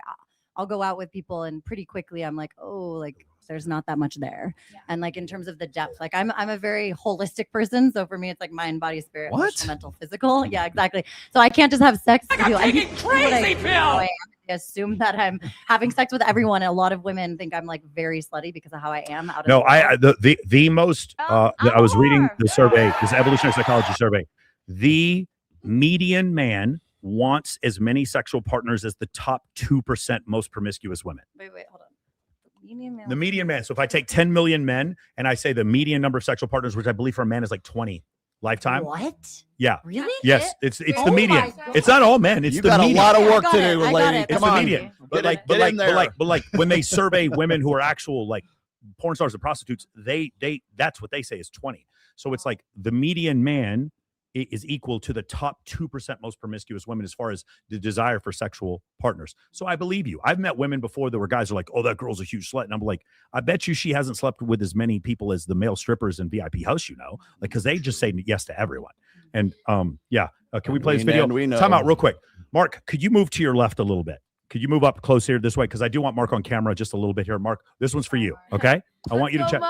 I'll go out with people and pretty quickly I'm like, oh, like there's not that much there. And like in terms of the depth, like I'm a very holistic person. So for me, it's like mind, body, spirit, emotional, mental, physical. Yeah, exactly. So I can't just have sex with you. I need to see what I am. I assume that I'm having sex with everyone. And a lot of women think I'm like very slutty because of how I am. Out of No, the world. the most I was reading the survey, this evolutionary psychology survey. The median man wants as many sexual partners as the top 2% most promiscuous women. Wait, hold on. Median The median man. So if I take 10 million men and I say the median number of sexual partners, which I believe for a man is like 20 lifetime. What? Yeah. Really? Yes. It's Oh the median. my God. It's not all men. It's You the got median. a lot of work I to got do, it. I got lady. it. It's Come the on. median. But Get in there. when they survey women who are actual like porn stars and prostitutes, they that's what they say is 20. So it's like the median man is equal to the top 2% most promiscuous women as far as the desire for sexual partners. So I believe you. I've met women before that were guys are like, oh, that girl's a huge slut. And I'm like, I bet you she hasn't slept with as many people as the male strippers in VIP house, like, because they just say yes to everyone. And yeah. Can we play this video? We know. Time out real quick. Mark, could you move to your left a little bit? Could you move up close here this way? Because I do want Mark on camera just a little bit here. Mark, this one's for you. Okay. I want you to check.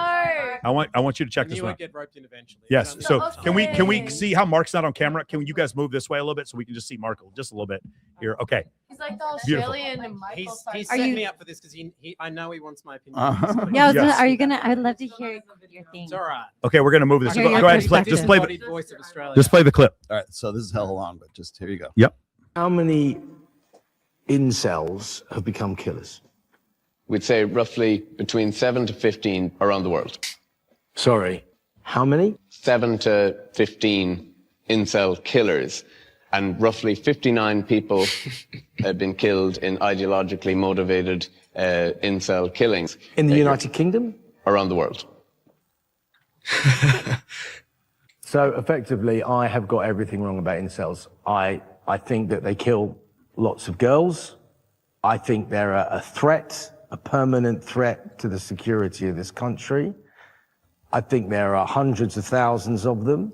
I want you to check this one. Get roped in eventually. Yes. So can we see how Mark's not on camera? Can you guys move this way a little bit so we can just see Mark just a little bit here? Okay. He's like the Beautiful. Australian and Michael. He's Are set you- me up for this because I know he wants my opinion. Yeah, I was Yes. gonna, are you gonna? I'd love to hear your thing. It's all right. Okay, we're gonna move this. Okay, Go your ahead. Just play Disembodied voice of Australia. the clip. All right, so this is hella long, but just here you go. Yep. How many incels have become killers? We'd say roughly between 7 to 15 around the world. Sorry, how many? 7 to 15 incel killers. And roughly 59 people have been killed in ideologically motivated incel killings. In the United Kingdom? Around the world. So effectively, I have got everything wrong about incels. I think that they kill lots of girls. I think they're a threat, a permanent threat to the security of this country. I think there are hundreds of thousands of them.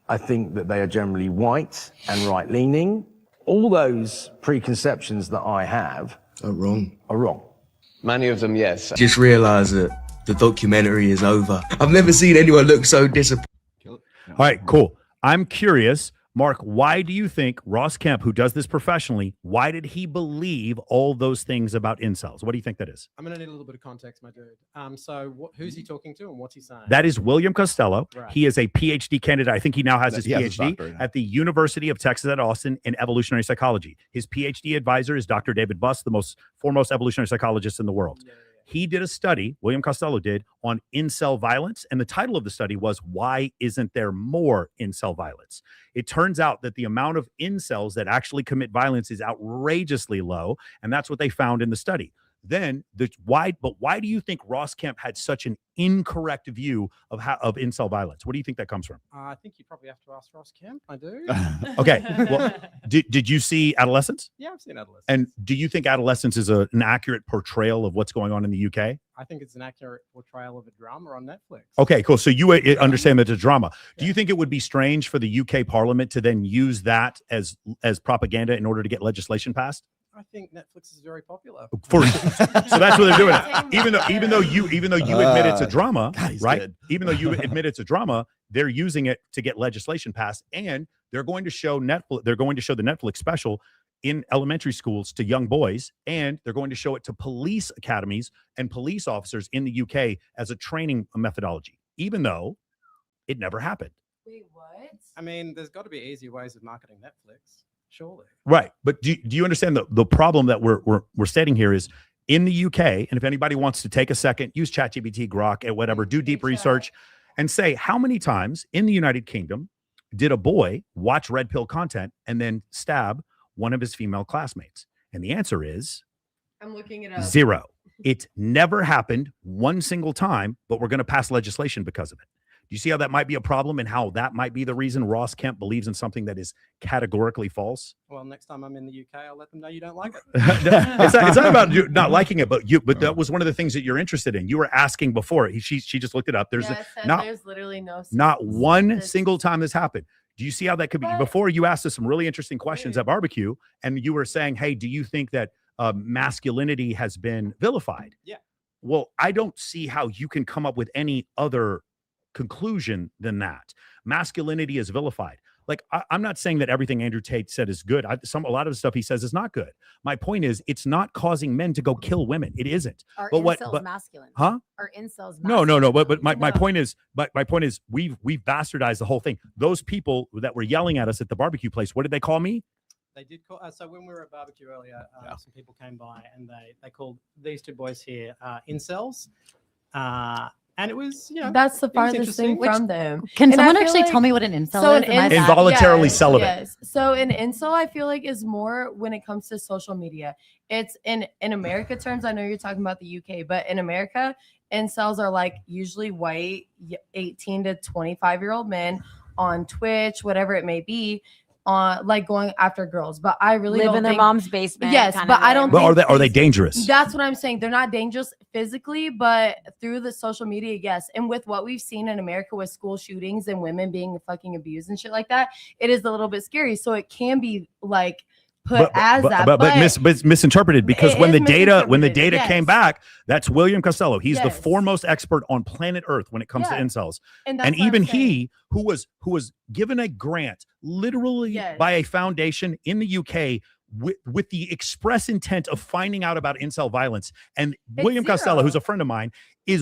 I think that they are generally white and right-leaning. All those preconceptions that I have Are wrong. are wrong. Many of them, yes. Just realised that the documentary is over. I've never seen anyone look so disappointed. All right, cool. I'm curious, Mark, why do you think Ross Kemp, who does this professionally, why did he believe all those things about incels? What do you think that is? I'm going to need a little bit of context, my dude. So who's he talking to and what's he saying? That is William Costello. Right. He is a PhD candidate. I think he now has his He has his PhD doctorate now. at the University of Texas at Austin in evolutionary psychology. His PhD advisor is Dr. David Buss, the foremost evolutionary psychologist in the world. He did a study, William Costello did, on incel violence. And the title of the study was, Why Isn't There More Incel Violence? It turns out that the amount of incels that actually commit violence is outrageously low. And that's what they found in the study. Then why do you think Ross Kemp had such an incorrect view of incel violence? What do you think that comes from? I think you probably have to ask Ross Kemp. I do. Okay. Well, did you see Adolescence? Yeah, I've seen Adolescence. And do you think Adolescence is an accurate portrayal of what's going on in the UK? I think it's an accurate portrayal of a drama on Netflix. Okay, cool. So you understand that it's a drama. Do you think it would be strange for the UK Parliament to then use that as propaganda in order to get legislation passed? I think Netflix is very popular. So that's what they're doing. Even though you admit it's a drama, right? Good. Even though you admit it's a drama, they're using it to get legislation passed, and they're going to show Netflix. They're going to show the Netflix special in elementary schools to young boys, and they're going to show it to police academies and police officers in the UK as a training methodology, even though it never happened. Wait, what? I mean, there's got to be easier ways of marketing Netflix, surely. Right. But do you understand the problem that we're stating here is in the UK, and if anybody wants to take a second, use ChatGPT, Grok, and whatever, do deep research and say how many times in the United Kingdom did a boy watch red pill content and then stab one of his female classmates? And the answer is I'm looking it up. 0. It's never happened one single time, but we're going to pass legislation because of it. Do you see how that might be a problem and how that might be the reason Ross Kemp believes in something that is categorically false? Well, next time I'm in the UK, I'll let them know you don't like it. It's not about you not liking it, but that was one of the things that you're interested in. You were asking before. She just looked it up. There's there's literally not one single time this happened. Do you see how that could be? Before you asked us some really interesting questions at barbecue, and you were saying, hey, do you think that masculinity has been vilified? Yeah. Well, I don't see how you can come up with any other conclusion than that. Masculinity is vilified. Like, I'm not saying that everything Andrew Tate said is good. A lot of the stuff he says is not good. My point is, it's not causing men to go kill women. It isn't. Are but incels masculine? Huh? Are incels No. masculine? But my point is, we've bastardized the whole thing. Those people that were yelling at us at the barbecue place, what did they call me? They did call. So when we were at barbecue earlier, some people came by and they called these two boys here incels. And it was, that's the it was farthest interesting. thing from them. Can And I someone feel actually like- tell me what an incel so is? Am I that- Involuntarily celibate. Yes. So an incel, I feel like, is more when it comes to social media. It's in America terms. I know you're talking about the UK, but in America, incels are like usually white, 18 to 25-year-old men on Twitch, whatever it may be, on like going after girls. But I really Live don't in their think- mom's basement. Yes, kind but of I thing. don't. But think are they these- dangerous? That's what I'm saying. They're not dangerous physically, but through the social media, yes. And with what we've seen in America with school shootings and women being fucking abused and shit like that, it is a little bit scary. So it can be like put as that, but misinterpreted, because It when is the data misinterpreted, came yes. back, that's William Costello. He's the Yes. foremost expert on planet Earth when it comes to Yeah. incels. And that's And what I'm even saying. he, who was given a grant literally Yes. by a foundation in the UK with the express intent of finding out about incel violence, and William Costello, zero. who's a friend of mine,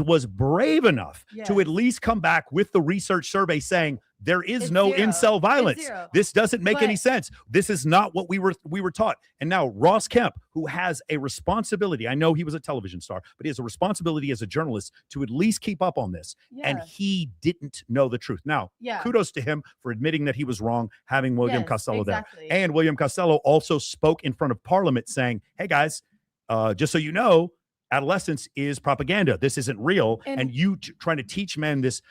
was brave enough to Yes. at least come back with the research survey saying there is It's no zero. incel It's violence. zero. This doesn't make any But- sense. This is not what we were taught. And now Ross Kemp, who has a responsibility, I know he was a television star, but he has a responsibility as a journalist to at least keep up on this. And Yeah. he didn't know the truth. Now, Yeah. kudos to him for admitting that he was wrong, having William Yes, Costello exactly. there. And William Costello also spoke in front of Parliament saying, hey guys, just so you know, adolescence is propaganda. This isn't real. And you trying to teach men this,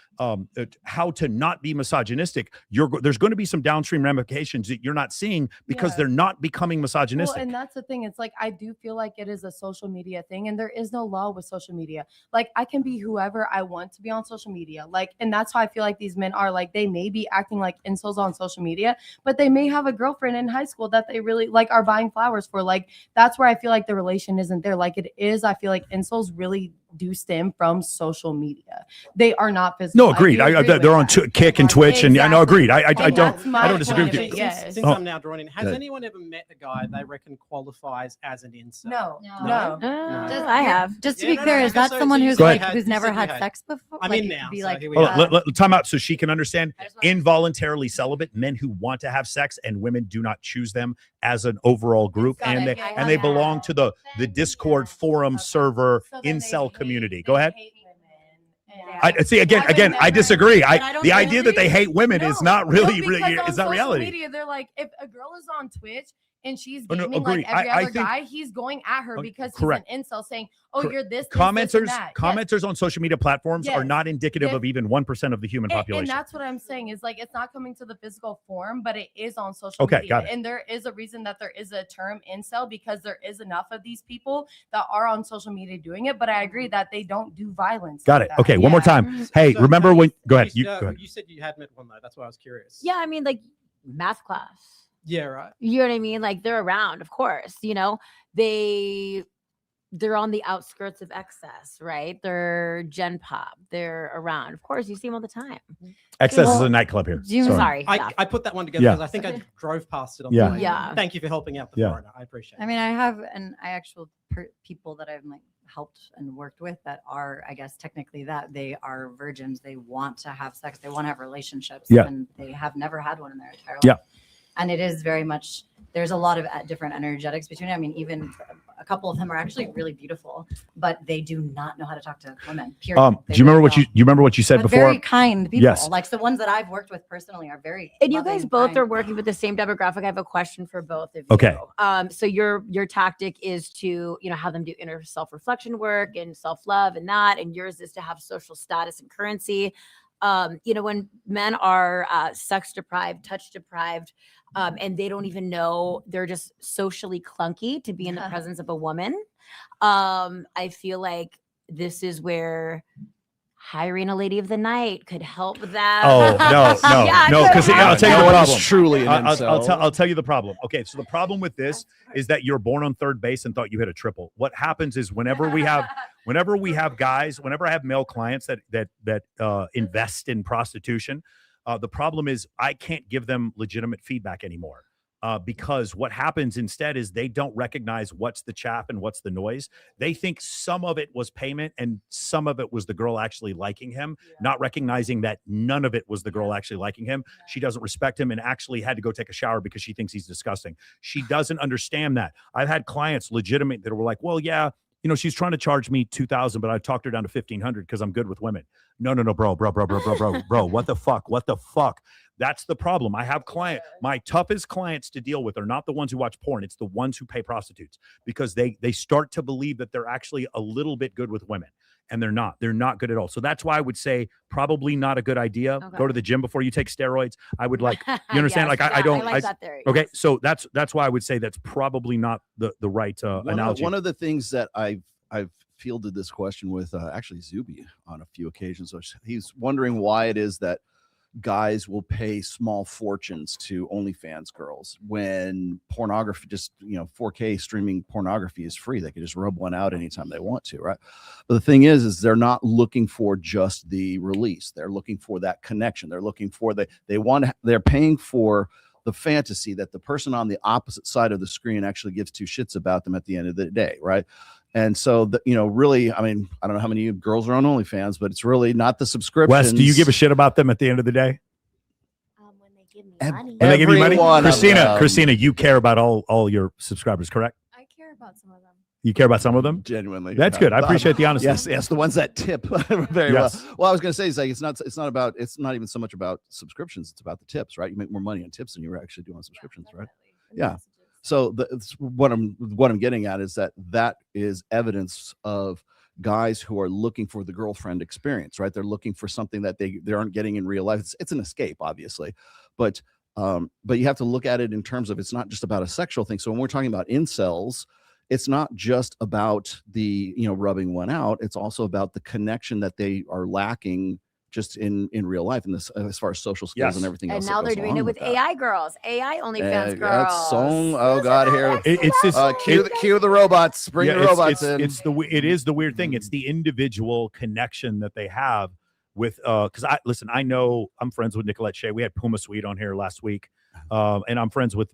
how to not be misogynistic. There's going to be some downstream ramifications that you're not seeing because Yeah. they're not becoming misogynistic. Well, and that's the thing. It's like I do feel like it is a social media thing, and there is no law with social media. Like I can be whoever I want to be on social media. Like, and that's how I feel like these men are. Like they may be acting like incels on social media, but they may have a girlfriend in high school that they really like are buying flowers for. Like that's where I feel like the relation isn't there. Like it is. I feel like incels really do stem from social media. They are not physical. No, agreed. do agree with They're on that. Kick and Twitch, and I know, agreed. I And that's don't my disagree with point you. of it, yes. Since Oh. I'm now drawing in, has Good. anyone ever met a guy they reckon qualifies as an incel? No. I have. Just to Yeah, be no, clear, no, is I guess that so. someone So you who's said like you had- who's you never said you had had- sex before? I'm like, in now, Be so like, here we Hold on, time out so she can understand. Involuntarily celibate, men who want to have sex and women do not choose them as an overall group, and they belong to the Discord forum server incel community. Go ahead. I see again. I disagree. The idea that they hate women is not really, because on is not social reality. Media, they're like, if a girl is on Twitch and she's Oh, no, gaming agreed. like every I other think- guy, he's going at her because correct. he's an incel saying, "Oh, Cor- you're this, this, Commenters, this, and that." commenters on social media platforms are Yes. not indicative Yes. of even 1% of the human And population. that's what I'm saying is like it's not coming to the physical form, but it is on social Okay, media. got it. And there is a reason that there is a term incel because there is enough of these people that are on social media doing it. But I agree that they don't do violence. Got like it. that. Okay, one more Yeah. time. Hey, remember when? Go ahead. You go ahead. You said you had met one though. That's why I was curious. Yeah, I mean, like math class. Yeah, right. You know what I mean? Like they're around, of course. You know, they're on the outskirts of excess, right? They're Gen Pop. They're around. Of course, you see them all the time. Excess is Well, a nightclub here. Sorry. I put that one together Yeah. because I think I drove past it on Yeah. the way. Yeah. Thank you for helping out the Yeah. foreigner. I appreciate it. I mean, I have actual people that I've like helped and worked with that are, I guess, technically that they are virgins. They want to have sex. They want to have relationships. Yeah. And they have never had one in their entire life. Yeah. And it is very much, there's a lot of different energetics between it. I mean, even a couple of them are actually really beautiful, but they do not know how to talk to women. Period. Do you remember what you remember what you said But before? very kind people. Yes. Like the ones that I've worked with personally are very. And you guys loving, both kind. are working with the same demographic. I have a question for both of you. Okay. So your tactic is to, you know, have them do inner self-reflection work and self-love and that, and yours is to have social status and currency. You know, when men are sex deprived, touch deprived, and they don't even know, they're just socially clunky to be in the presence of a woman. I feel like this is where hiring a lady of the night could help that. Oh no, because I'll tell you the That problem. is truly an I'll tell you the problem. Okay, so the problem with this is that you're born on third base and thought you hit a triple. What happens is whenever we have guys, whenever I have male clients that invest in prostitution, the problem is I can't give them legitimate feedback anymore. because what happens instead is they don't recognize what's the chaff and what's the noise. They think some of it was payment and some of it was the girl actually liking him, not recognizing that none of it was the girl actually liking him. She doesn't respect him and actually had to go take a shower because she thinks he's disgusting. She doesn't understand that. I've had clients legitimate that were like, well, yeah, you know, she's trying to charge me $2,000, but I talked her down to $1,500 because I'm good with women. No, bro. What the fuck? That's the problem. I have my toughest clients to deal with are not the ones who watch porn. It's the ones who pay prostitutes because they start to believe that they're actually a little bit good with women. And they're not. They're not good at all. So that's why I would say probably not a good idea. Okay. Go to the gym before you take steroids. I would like, you understand? Yes, I don't. I like that theory. Okay, so that's why I would say that's probably not the right analogy. One of the things that I've fielded this question with actually Zuby on a few occasions. He's wondering why it is that guys will pay small fortunes to OnlyFans girls when pornography, just 4K streaming pornography is free. They can just rub one out anytime they want to, right? But the thing is they're not looking for just the release. They're looking for that connection. They're looking for they're paying for the fantasy that the person on the opposite side of the screen actually gives two shits about them at the end of the day, right? And so, really, I mean, I don't know how many girls are on OnlyFans, but it's really not the subscriptions. Wes, do you give a shit about them at the end of the day? When they give me money. When they give you money? Christina, you care about all your subscribers, correct? I care about some of them. You care about some of them? Genuinely. That's good. I appreciate the honesty. Yes, the ones that tip very well. Well, I was going to say, it's not even so much about subscriptions. It's about the tips, right? You make more money on tips than you were actually doing on subscriptions, right? Yeah. So what I'm getting at is that is evidence of guys who are looking for the girlfriend experience, right? They're looking for something that they aren't getting in real life. It's an escape, obviously, but you have to look at it in terms of it's not just about a sexual thing. So when we're talking about incels, it's not just about the rubbing one out. It's also about the connection that they are lacking just in real life, and this as far as social skills and everything else. And now they're doing it with AI girls, AI OnlyFans girls. Oh God, here it's just cue the robots. Bring the robots in. It is the weird thing. It's the individual connection that they have with. Because I know I'm friends with Nicolette Shea. We had Puma Sweet on here last week. And I'm friends with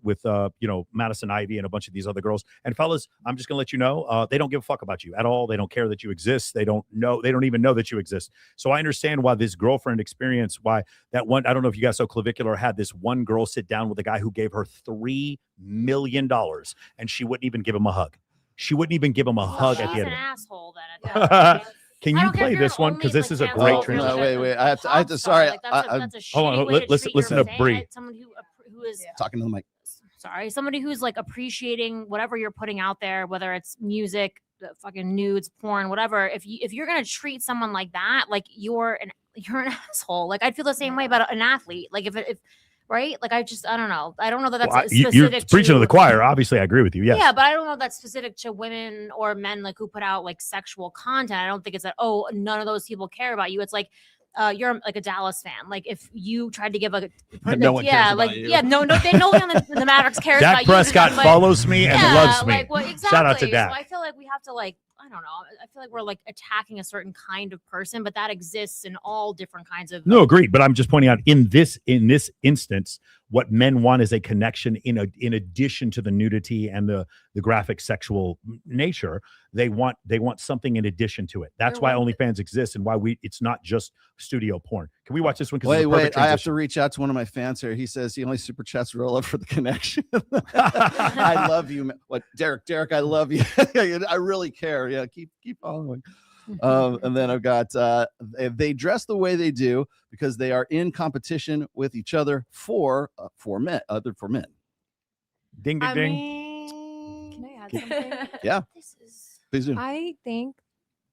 Madison Ivy and a bunch of these other girls. And fellas, I'm just gonna let you know, they don't give a fuck about you at all. They don't care that you exist. They don't even know that you exist. So I understand why this girlfriend experience, why that one, I don't know if you guys saw Clavicular, had this one girl sit down with a guy who gave her $3 million and she wouldn't even give him a hug. She wouldn't even give him a hug at the end. She's an asshole then. At that Can you play this one? Because this is a great transition. Wait. I have to. Sorry. Hold on. Listen to Bree. Someone who is talking to the mic. Sorry, somebody who's like appreciating whatever you're putting out there, whether it's music, fucking nudes, porn, whatever. If you're gonna treat someone like that, like you're an asshole. Like I'd feel the same way about an athlete. Like if right? Like I don't know. I don't know that that's specific. You're preaching to the choir. Obviously, I agree with you. Yes. Yeah, but I don't know if that's specific to women or men like who put out like sexual content. I don't think it's that, oh, none of those people care about you. It's like you're like a Dallas fan. Like if you tried to give no one cares about you. No one on the Mavericks cares about you. Dak Prescott follows me and loves me. Like, well, exactly. Shout out to Dak. So I feel like we have to I don't know. I feel like we're like attacking a certain kind of person, but that exists in all different kinds of. No, agreed. But I'm just pointing out in this instance, what men want is a connection in addition to the nudity and the graphic sexual nature. They want something in addition to it. That's why OnlyFans exists and why it's not just studio porn. Can we watch this one? Wait. I have to reach out to one of my fans here. He says he only super chats roll up for the connection. I love you. What, Derek, I love you. I really care. Yeah, keep following. And then I've got they dress the way they do because they are in competition with each other for men. Ding ding ding. Can I add something? Yeah. Please do. I think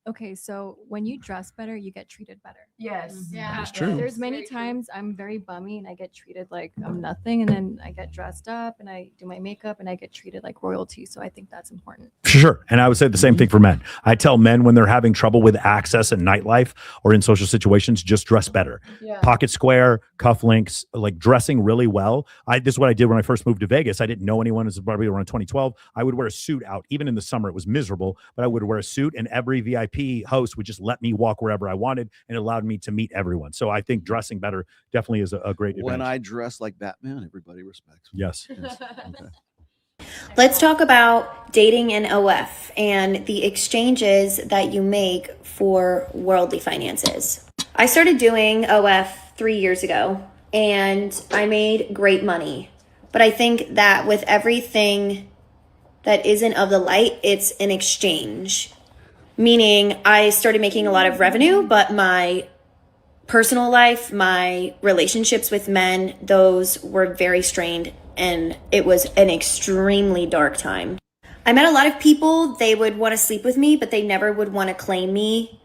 okay, so when you dress better, you get treated better. Yes. Yeah. That's true. There's many times I'm very bummy and I get treated like I'm nothing, and then I get dressed up and I do my makeup and I get treated like royalty. So I think that's important. Sure. And I would say the same thing for men. I tell men when they're having trouble with access in nightlife or in social situations, just dress better. Yeah. Pocket square, cufflinks, like dressing really well. This is what I did when I first moved to Vegas. I didn't know anyone. It was probably around 2012. I would wear a suit out. Even in the summer, it was miserable, but I would wear a suit, and every VIP VIP host would just let me walk wherever I wanted, and it allowed me to meet everyone. So I think dressing better definitely is a great advantage. When I dress like Batman, everybody respects me. Yes. Okay. Let's talk about dating in OF and the exchanges that you make for worldly finances. I started doing OF 3 years ago and I made great money. But I think that with everything that isn't of the light, it's an exchange. Meaning I started making a lot of revenue, but my personal life, my relationships with men, those were very strained, and it was an extremely dark time. I met a lot of people, they would want to sleep with me, but they never would want to claim me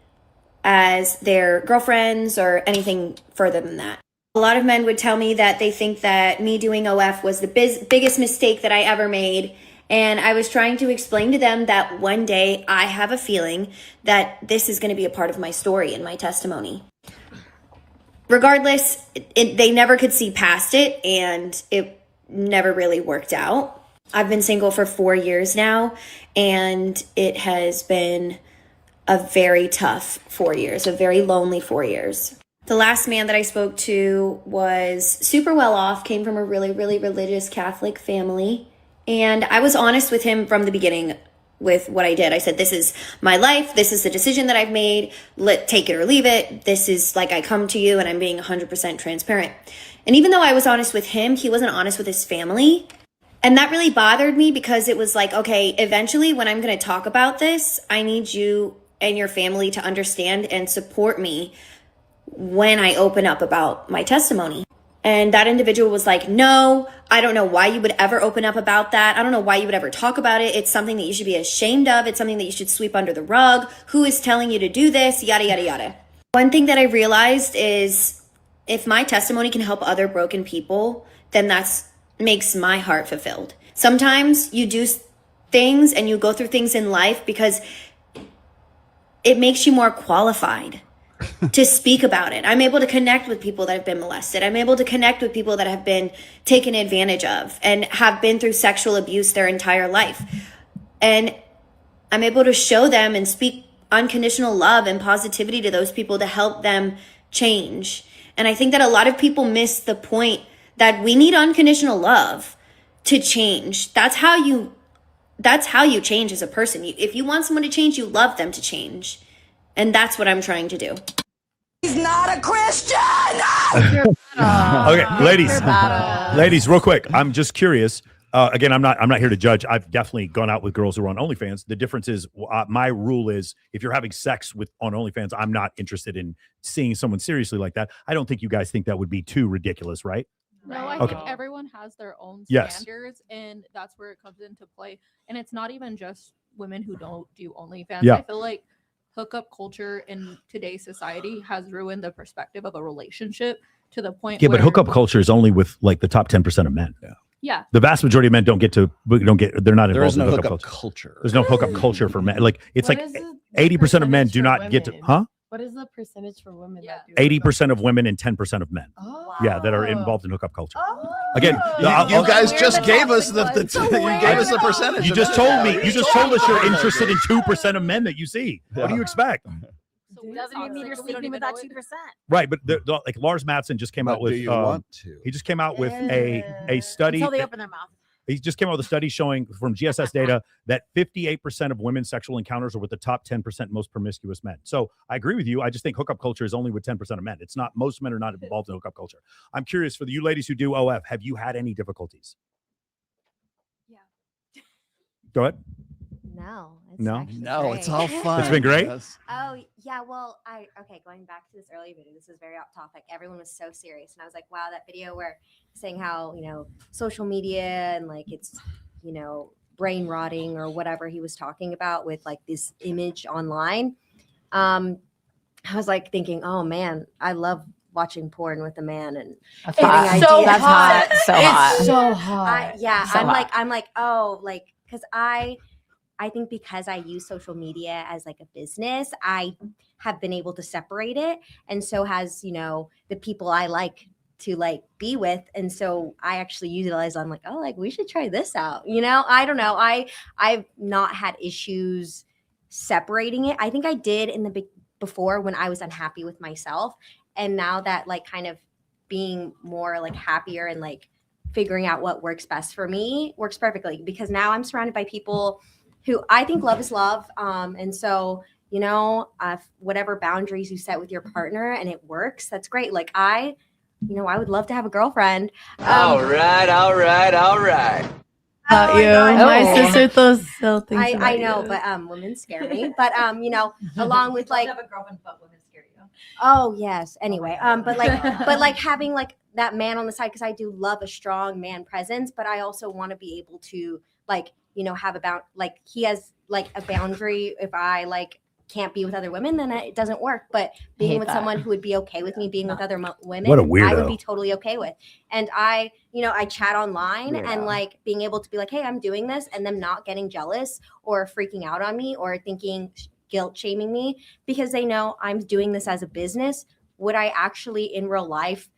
as their girlfriends or anything further than that. A lot of men would tell me that they think that me doing OF was the biggest mistake that I ever made. And I was trying to explain to them that one day I have a feeling that this is going to be a part of my story and my testimony. Regardless, they never could see past it, and it never really worked out. I've been single for 4 years now, and it has been a very tough 4 years, a very lonely 4 years. The last man that I spoke to was super well off, came from a really, really religious Catholic family. And I was honest with him from the beginning with what I did. I said, this is my life. This is the decision that I've made. Take it or leave it. This is like I come to you and I'm being 100% transparent. And even though I was honest with him, he wasn't honest with his family. And that really bothered me because it was like, okay, eventually when I'm going to talk about this, I need you and your family to understand and support me when I open up about my testimony. And that individual was like, no, I don't know why you would ever open up about that. I don't know why you would ever talk about it. It's something that you should be ashamed of. It's something that you should sweep under the rug. Who is telling you to do this? Yada, yada, yada. One thing that I realized is if my testimony can help other broken people, then that's makes my heart fulfilled. Sometimes you do things and you go through things in life because it makes you more qualified to speak about it. I'm able to connect with people that have been molested. I'm able to connect with people that have been taken advantage of and have been through sexual abuse their entire life. And I'm able to show them and speak unconditional love and positivity to those people to help them change. And I think that a lot of people miss the point that we need unconditional love to change. That's how you change as a person. If you want someone to change, you love them to change. And that's what I'm trying to do. He's not a Christian! Okay, ladies, real quick. I'm just curious. Again, I'm not here to judge. I've definitely gone out with girls who are on OnlyFans. The difference is my rule is if you're having sex on OnlyFans, I'm not interested in seeing someone seriously like that. I don't think you guys think that would be too ridiculous, right? No, I Okay. think everyone has their own Yes. standards, and that's where it comes into play. And it's not even just women who don't do OnlyFans. Yeah. I feel like hookup culture in today's society has ruined the perspective of a relationship to the point Yeah, where but hookup culture is only with like the top 10% of men. Yeah. The vast majority of men they're not involved There is no in hookup culture. There's no hookup culture for men. Like it's What like is the 80% of men percentage do for not get to, women? huh? What is the percentage for women that do 80% of women and 10% of men. Yeah, that are involved in hookup culture. Again, You guys just gave us the you gave us the percentage. You just told me. You just told us you're interested in 2% of men that you see. What do you expect? Doesn't even mean you're sleeping with that 2%. Right, but like Lars Matson just came out with. do you want to? He just came out with a study. Until they open their mouth. He just came out with a study showing from GSS data that 58% of women's sexual encounters are with the top 10% most promiscuous men. So I agree with you. I just think hookup culture is only with 10% of men. It's not, most men are not involved in hookup culture. I'm curious for you ladies who do OF, have you had any difficulties? Yeah. Go ahead. No. No? No, it's all fun. It's been great. Yes. Oh, yeah. Well, going back to this earlier video, this is very off topic. Everyone was so serious. And I was like, wow, that video where saying how, social media and like it's, brain rotting or whatever he was talking about with like this image online. I was like thinking, oh man, I love watching porn with a man and That's hot. So ideas. hot. So hot. It's so hot. I'm like, oh, like, because I think because I use social media as like a business, I have been able to separate it. And so has, the people I like to like be with. And so I actually utilize, I'm like, oh, like we should try this out. I don't know. I've not had issues separating it. I think I did in the before when I was unhappy with myself, and now that like kind of being more like happier and like figuring out what works best for me works perfectly, because now I'm surrounded by people who I think love is love. And so, you know, whatever boundaries you set with your partner and it works, that's great. Like I would love to have a girlfriend. All right. About you. My sister throws so things. I know, but women scare me. But along with like have a girlfriend, but women scare you. Oh yes. Anyway, but like having like that man on the side, because I do love a strong man presence, but I also want to be able to like, you know, have he has like a boundary. If I like can't be with other women, then it doesn't work. But being with someone who would be okay with me being with other women, What a weirdo. I would be totally okay with. And I chat online and like being able to be like, hey, I'm doing this, and them not getting jealous or freaking out on me or thinking guilt shaming me because they know I'm doing this as a business. Would I actually in real life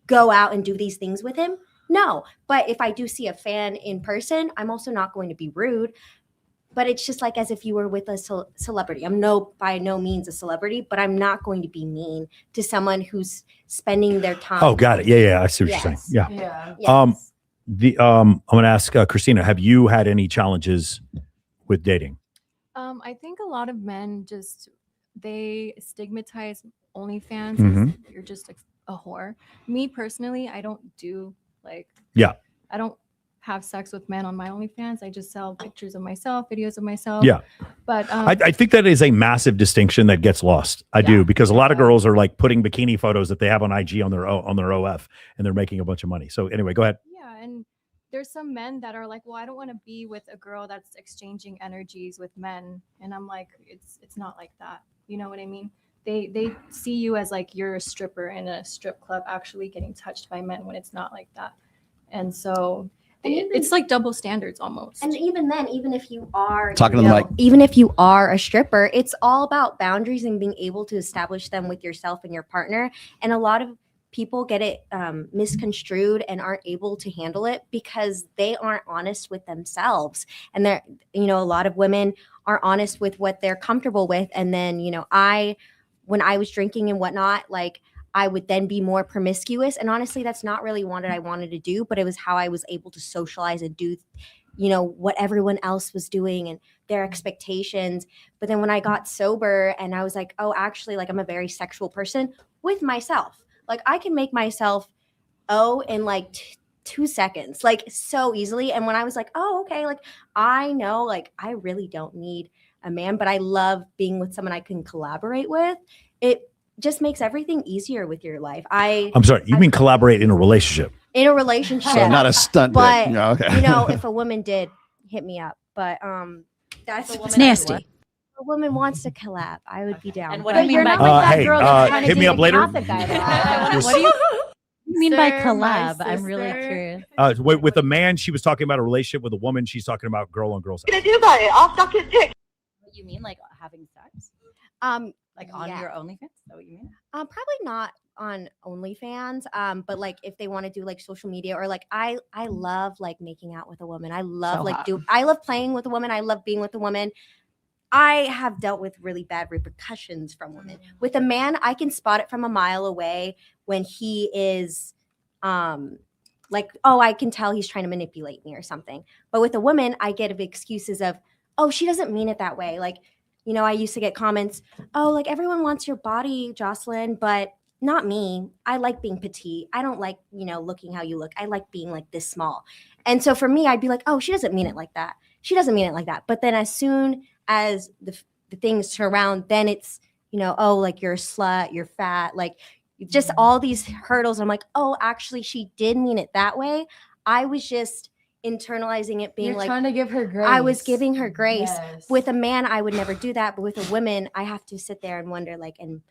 go out and do these things with him? No. But if I do see a fan in person, I'm also not going to be rude. But it's just like as if you were with a celebrity. I'm by no means a celebrity, but I'm not going to be mean to someone who's spending their time. Oh, got it. Yeah. I see what you're saying. Yeah. Yes. I'm going to ask Christina, have you had any challenges with dating? I think a lot of men they stigmatize OnlyFans Mhm. as you're just a whore. Me personally, I don't do like I don't have sex with men on my OnlyFans. I just sell pictures of myself, videos of myself. Yeah. But I think that is a massive distinction that gets lost. I do, because a lot of girls are like putting bikini photos that they have on IG on their OF, and they're making a bunch of money. So anyway, go ahead. yeah, and there's some men that are like, well, I don't want to be with a girl that's exchanging energies with men. And I'm like, it's not like that. You know what I mean? They see you as like you're a stripper in a strip club actually getting touched by men when it's not like that. And so it's like double standards almost. And even then, even if you are Talking to the mic. even if you are a stripper, it's all about boundaries and being able to establish them with yourself and your partner. And a lot of people get it misconstrued and aren't able to handle it because they aren't honest with themselves. And they're, a lot of women are honest with what they're comfortable with. And then, when I was drinking and whatnot, like I would then be more promiscuous. And honestly, that's not really what I wanted to do, but it was how I was able to socialize and do, what everyone else was doing and their expectations. But then when I got sober and I was like, oh, actually, like I'm a very sexual person with myself. Like I can make myself in like 2 seconds, like so easily. And when I was like, oh, okay, like I know, like I really don't need a man, but I love being with someone I can collaborate with. It just makes everything easier with your life. I'm sorry, you mean collaborate in a relationship? In a relationship. So not a stunt but dick. No, okay. If a woman did hit me up, but that's a woman. It's nasty. If a woman wants to collab, I would be down. And what do you mean You're by not like that hey, girl that's trying to hit me date up a later. Catholic guy. What do you mean by Sir, collab? my I'm really sister. curious. With a man, she was talking about a relationship. With a woman, she's talking about girl on girl sex. What you gonna do about it? I'll suck his dick. What you mean, like having sex? Like on Yeah. your OnlyFans? Is that what you mean? Probably not on OnlyFans. But like if they want to do like social media or like I love like making out with a woman. I love So hot. I love playing with a woman. I love being with a woman. I have dealt with really bad repercussions from women. With a man, I can spot it from a mile away when he is like, oh, I can tell he's trying to manipulate me or something. But with a woman, I get excuses of, oh, she doesn't mean it that way. Like, I used to get comments, oh, like everyone wants your body, Jocelyn, but not me. I like being petite. I don't like, looking how you look. I like being like this small. And so for me, I'd be like, oh, she doesn't mean it like that. She doesn't mean it like that. But then as soon as the things turn around, then it's, oh, like you're a slut, you're fat, like just all these hurdles. I'm like, oh, actually, she did mean it that way. I was just internalizing it, being You're like, trying to give her grace. I was giving her grace. Yes. With a man, I would never do that. But with a woman, I have to sit there and wonder, like, and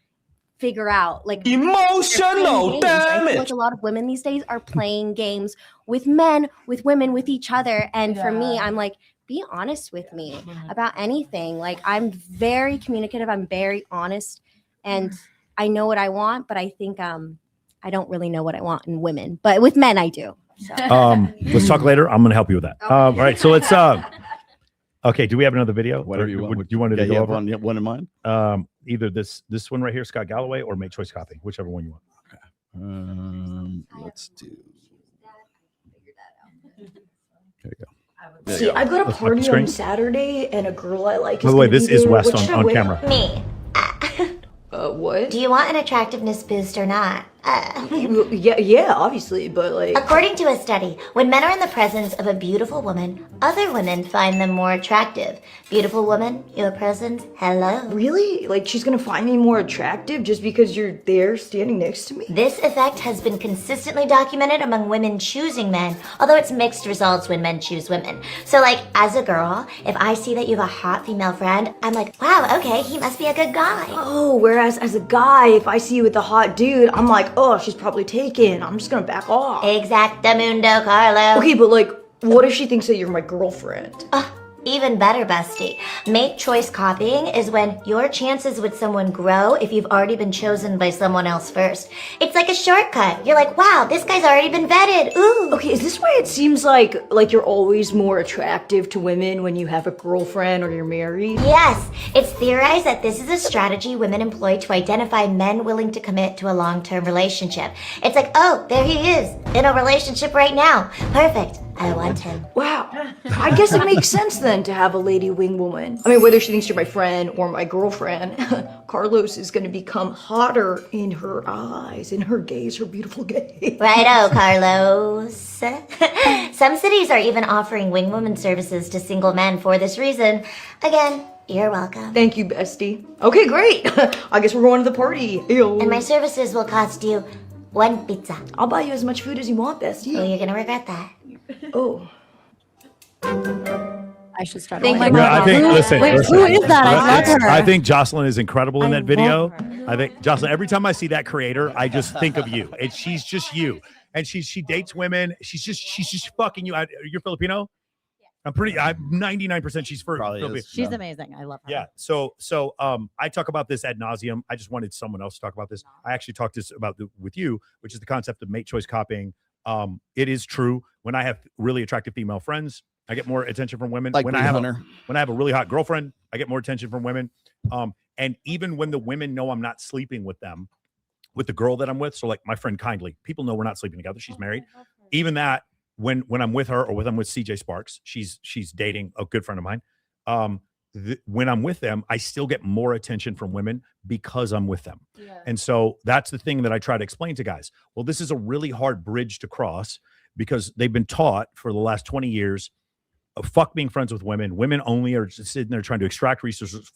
figure out, like, Emotional I feel like a lot of women these days are playing games with men, with women, with each other. And for me, I'm like, be honest with me about anything. Like, I'm very communicative. I'm very honest. And I know what I want, but I think I don't really know what I want in women. But with men, I do. So. Let's talk later. I'm going to help you with that. All right. So let's Okay, do we have another video? Whatever Or you want. Do you want to Yeah, go you have over? one in mind? Either this one right here, Scott Galloway, or Make Choice Copy, whichever one you want. Let's do. There you go. See, I got a That's my party screen. on Saturday, and a girl I like. By is the way, gonna this be is there. West What should I on wear? camera. Me. What? Do you want an attractiveness boost or not? Yeah, obviously, but like. According to a study, when men are in the presence of a beautiful woman, other women find them more attractive. Beautiful woman, your presence, hello. Really? Like she's gonna find me more attractive just because you're there standing next to me? This effect has been consistently documented among women choosing men, although it's mixed results when men choose women. So like, as a girl, if I see that you have a hot female friend, I'm like, wow, okay, he must be a good guy. Oh, whereas as a guy, if I see you with a hot dude, I'm like, oh, she's probably taken. I'm just gonna back off. Exactamundo, Carlo. Okay, but like, what if she thinks that you're my girlfriend? Even better, bestie. Make choice copying is when your chances with someone grow if you've already been chosen by someone else first. It's like a shortcut. You're like, wow, this guy's already been vetted. Ooh. Okay, is this why it seems like you're always more attractive to women when you have a girlfriend or you're married? Yes, it's theorized that this is a strategy women employ to identify men willing to commit to a long-term relationship. It's like, oh, there he is, in a relationship right now. Perfect. I want him. Wow. I guess it makes sense then to have a lady wing woman. I mean, whether she thinks you're my friend or my girlfriend, Carlos is going to become hotter in her eyes, in her gaze, her beautiful gaze. Righto, Carlos. Some cities are even offering wing woman services to single men for this reason. Again, you're welcome. Thank you, bestie. Okay, great. I guess we're going to the party. Ew. And my services will cost you 1 pizza. I'll buy you as much food as you want, bestie. Oh, you're gonna regret that. Oh. I should start. Yeah, I think. Listen, Wait, listen, who is that? I love her. I think Jocelyn is incredible in I that video. love her. I think Jocelyn. Every time I see that creator, I just think of you. And she's just you. And she dates women. She's just fucking you. You're Filipino. I'm 99% she's Filipino. She's amazing. I love her. Yeah. So I talk about this ad nauseum. I just wanted someone else to talk about this. I actually talked with you, which is the concept of make choice copying. It is true. When I have really attractive female friends, I get more attention from women. Like when I have a really hot girlfriend, I get more attention from women. And even when the women know I'm not sleeping with them, with the girl that I'm with, so like my friend Kindly, people know we're not sleeping together. She's married. Even that, when I'm with her or when I'm with CJ Sparks, she's dating a good friend of mine. When I'm with them, I still get more attention from women because I'm with them. Yeah. And so that's the thing that I try to explain to guys. Well, this is a really hard bridge to cross because they've been taught for the last 20 years, fuck being friends with women. Women only are just sitting there trying to extract resources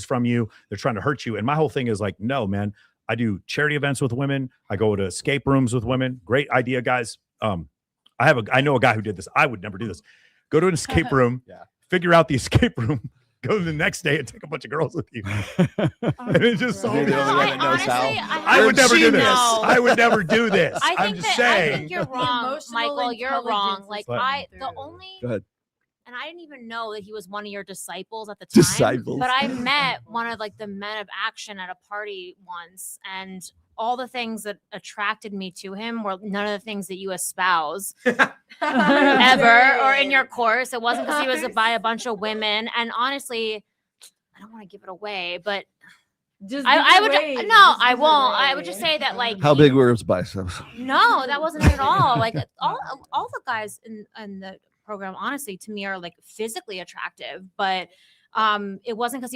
from you. They're trying to hurt you. And my whole thing is like, no, man, I do charity events with women. I go to escape rooms with women. Great idea, guys. I know a guy who did this. I would never do this. Go to an escape room, figure out the escape room, go the next day and take a bunch of girls with you. And it's just so I would never do this. I would never do this. I'm just saying. I think you're wrong, Michael. You're wrong. Like Go ahead. And I didn't even know that he was one of your disciples at the time. But I met one of like the men of action at a party once, and all the things that attracted me to him were none of the things that you espouse ever or in your course. It wasn't because he was by a bunch of women. And honestly, I don't want to give it away, but I won't. I would just say that like How big were his biceps? No, that wasn't it at all. Like all the guys in the program, honestly, to me are like physically attractive, but it wasn't because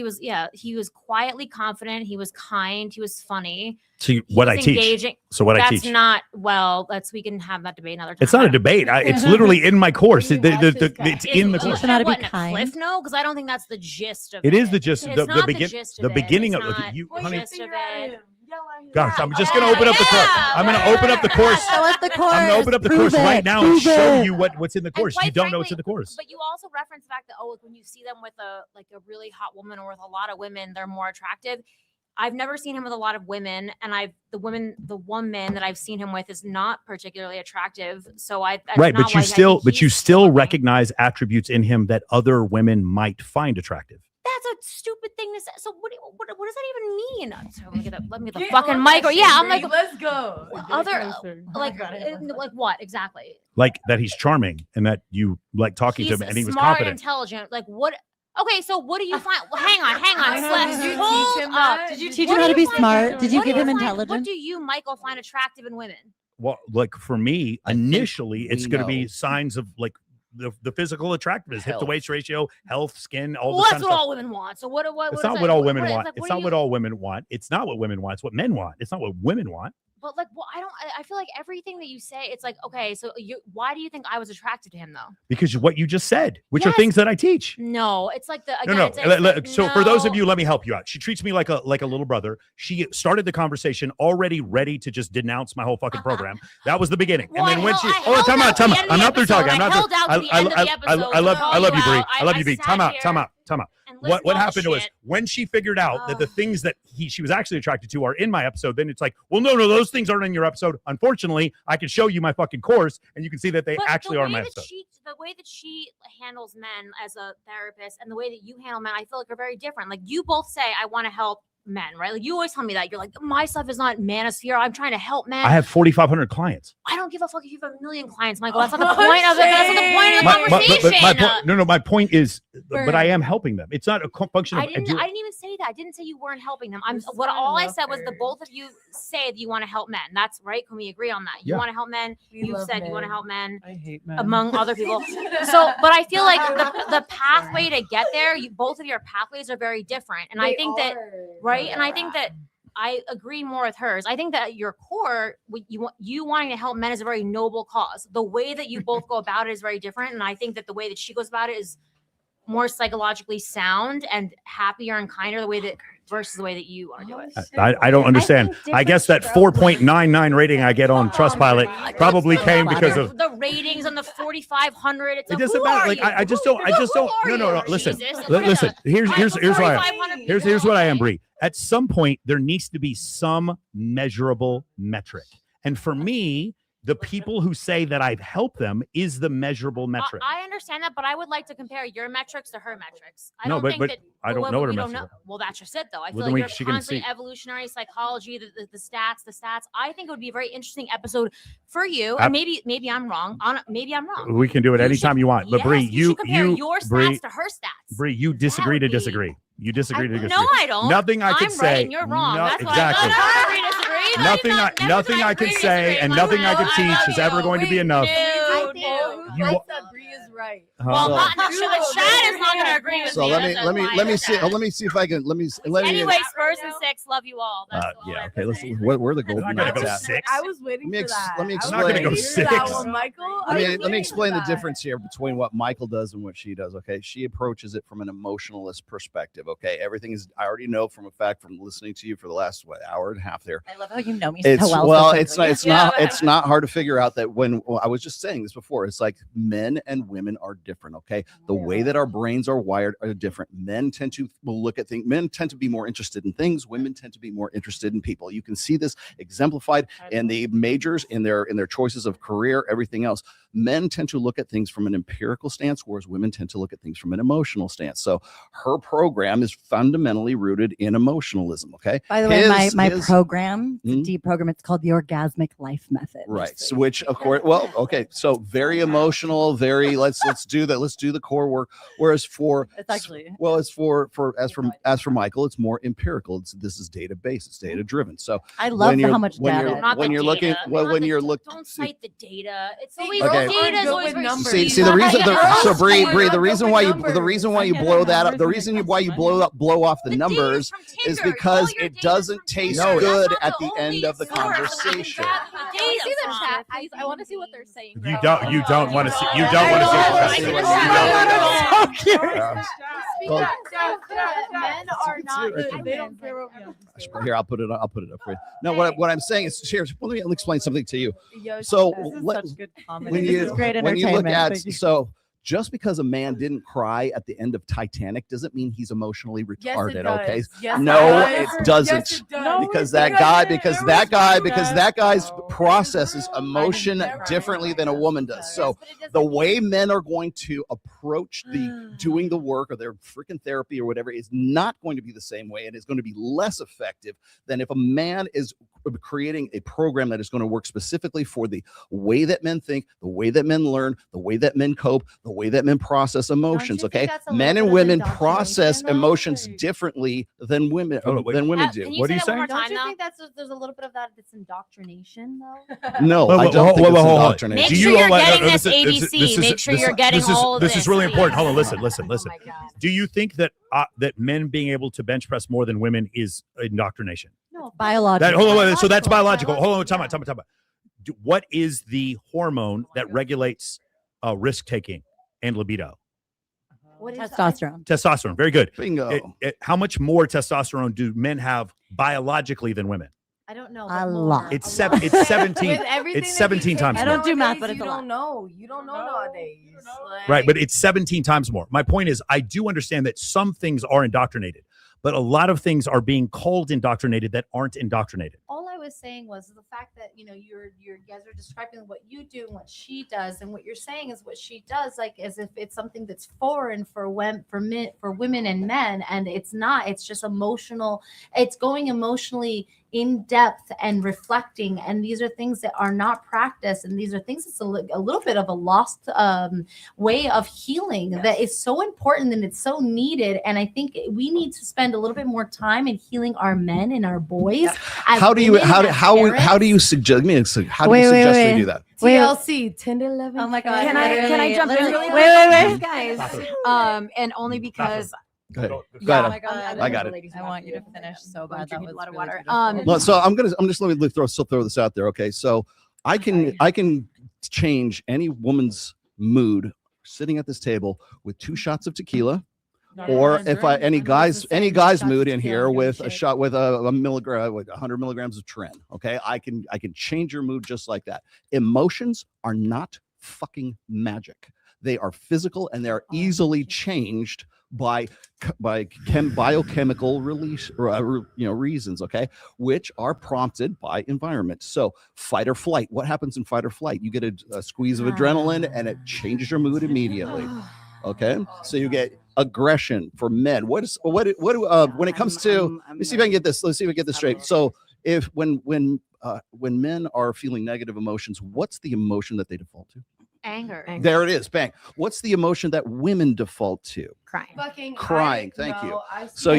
he was quietly confident, he was kind, he was funny. So what I teach. So what I teach. That's not we can have that debate another time. It's not a debate. It's literally in my course. It's in the course. Not to be kind. Cliff note, because I don't think that's the gist of it. It is the gist. The beginning of you, honey. Gosh, I'm just going to open up the course. I'm going to open up the course. Show us the course. I'm going to open up the course right now and show you what's in the course. You don't know what's in the course. But you also reference the fact that when you see them with a really hot woman or with a lot of women, they're more attractive. I've never seen him with a lot of women, and the one man that I've seen him with is not particularly attractive. So but you still recognize attributes in him that other women might find attractive. that's a stupid thing to say. So what does that even mean? So let me get the fucking mic. Or yeah, I'm like, let's go. Other like what exactly? Like that he's charming and that you like talking to him and he was smart, confident. intelligent. Like what? Okay, so what do you find? Well, hang on. Did you teach him that? Did you teach him how to be smart? Did you give him intelligence? What do you, Michael, find attractive in women? Well, like for me, initially, it's going to be signs of like the physical attractiveness, hip to waist ratio, health, skin, all Well, this that's kind of what stuff. all women want. So what It's not what all women want. It's not what all women want. It's not what women want. It's what men want. It's not what women want. But like, well, I feel like everything that you say, it's like, okay, so why do you think I was attracted to him though? Because of what you just said, which are things that I teach. No, it's like again, No. So for those of you, let me help you out. She treats me like a little brother. She started the conversation already ready to just denounce my whole fucking program. That was the beginning. Well, and then time out. I'm not through talking. I'm not through. I love you, Bree. I love you, Bree. Time out. What happened was when she figured out that the things that she was actually attracted to are in my episode, then it's like, well, no, those things aren't in your episode. Unfortunately, I can show you my fucking course and you can see that they actually are in my episode. The way that she handles men as a therapist and the way that you handle men, I feel like are very different. Like you both say, I want to help men, right? Like you always tell me that. You're like, my stuff is not Manosphere. I'm trying to help men. I have 4,500 clients. I don't give a fuck if you have 1 million clients, Michael. That's not the point of it. That's not the point of the conversation. My point is, but I am helping them. It's not a function of. I didn't even say that. I didn't say you weren't helping them. All I said was the both of you say that you want to help men. That's right. Can we agree on that? You want to help men. You said you want to help men. I hate men. Among other people. So, but I feel like the pathway to get there, both of your pathways are very different. And I think that, right? And I think that I agree more with hers. I think that your core, you wanting to help men is a very noble cause. The way that you both go about it is very different. And I think that the way that she goes about it is more psychologically sound and happier and kinder versus the way that you want to do it. I don't understand. I guess that 4.99 rating I get on Trustpilot probably came because of the ratings on the 4,500. It's it doesn't matter. Like I just don't. No. Listen. Here's what I am, Bree. At some point, there needs to be some measurable metric, and for me, the people who say that I've helped them is the measurable metric. I understand that, but I would like to compare your metrics to her metrics. I don't think that I don't know what her metrics are. Well, that's just it, though. I feel like you're constantly evolutionary psychology, the stats. I think it would be a very interesting episode for you. And maybe I'm wrong. Maybe I'm wrong. We can do it anytime you want. But Bree, you compare your stats to her stats. Bree, you disagree to disagree. You disagree to disagree. No, I don't. Nothing I could say. Right and you're wrong. That's exactly. Why I disagree. Nothing I could say and nothing I could teach is ever going to be enough. Bree is right. Well, not sure the chat is not going to agree with me. So let me see if I can Anyway, Spurs and 6, love you all. Okay. Let's. Where the golden nuggets at? 6. I was waiting for that. Let me explain. I'm not going to go 6. Michael. Let me explain the difference here between what Michael does and what she does. Okay, she approaches it from an emotionalist perspective. Okay, everything is. I already know from listening to you for the last hour and a half there. I love how you know me so well. Well, it's not hard to figure out that when I was just saying this before. It's like men and women are different. Okay, the way that our brains are wired are different. Men tend to look at things. Men tend to be more interested in things. Women tend to be more interested in people. You can see this exemplified in the majors, in their choices of career, everything else. Men tend to look at things from an empirical stance, whereas women tend to look at things from an emotional stance. So her program is fundamentally rooted in emotionalism. Okay. By the way, my program, it's a deep program. It's called the Orgasmic Life Method. Right. So which, of course, well, okay. So very emotional. Very. Let's do that. Let's do the core work. Whereas as for Michael, it's more empirical. This is data based. It's data driven. So I love how much data. When you're looking, don't cite the data. It's always data is always numbers. See the reason. So Bree, the reason why you blow that up, the reason why you blow off the numbers is because it doesn't taste good at the end of the conversation. See the chat, please. I want to see what they're saying. You don't want to see. You don't want to see. Men are not. They don't care what Here, I'll put it up for you. No, what I'm saying is, here, let me explain something to you. So when you look at just because a man didn't cry at the end of Titanic doesn't mean he's emotionally retarded. Okay, yes, no, it doesn't. Because that guy's processes emotion differently than a woman does. So the way men are going to approach the doing the work or their freaking therapy or whatever is not going to be the same way, and it's going to be less effective than if a man is creating a program that is going to work specifically for the way that men think, the way that men learn, the way that men cope, the way that men process emotions. Okay, men and women process emotions differently than women do. Can you say that one more time, Don't you though? think there's a little bit of that's indoctrination though? No, I don't think it's indoctrination. Make sure you're getting this ADC. Make sure you're getting all of this. This is really important. Hold on, listen. Do you think that that men being able to bench press more than women is indoctrination? No, biological. Hold on, so that's biological. Hold on, time out. What is the hormone that regulates risk taking and libido? What is testosterone? Testosterone. Very good. Bingo. How much more testosterone do men have biologically than women? I don't know. A lot. It's 17. It's 17 times I more. don't do math, but it's You a lot. don't know. You don't know nowadays. Right, but it's 17 times more. My point is, I do understand that some things are indoctrinated, but a lot of things are being called indoctrinated that aren't indoctrinated. All I was saying was the fact that you guys are describing what you do and what she does, and what you're saying is what she does, like as if it's something that's foreign for women and men, and it's not. It's just emotional. It's going emotionally in depth and reflecting, and these are things that are not practiced, and these are things that's a little bit of a lost way of healing that is so important and it's so needed. And I think we need to spend a little bit more time in healing our men and our boys. How do you suggest me? How do you suggest we do that? TLC 10 to 11. Oh my God. Can I jump in literally- really quick, guys? And only because Go ahead. Yeah, Go my ahead. God. I got it. I want you to finish so bad. That was a lot of really water. beautiful. Well, so let me throw this out there. Okay, so I can change any woman's mood sitting at this table with 2 shots of tequila, or if any guy's mood in here with a shot with a milligram with 100 milligrams of Tren. Okay, I can change your mood just like that. Emotions are not fucking magic. They are physical and they are easily changed by biochemical release reasons, okay, which are prompted by environment. So fight or flight. What happens in fight or flight? You get a squeeze of adrenaline and it changes your mood immediately. Okay, so you get aggression for men. What when it comes to let me see if I can get this. Let's see if I get this straight. So if when men are feeling negative emotions, what's the emotion that they default to? Anger. There it is. Bang. What's the emotion that women default to? Crying. Crying. Thank you. So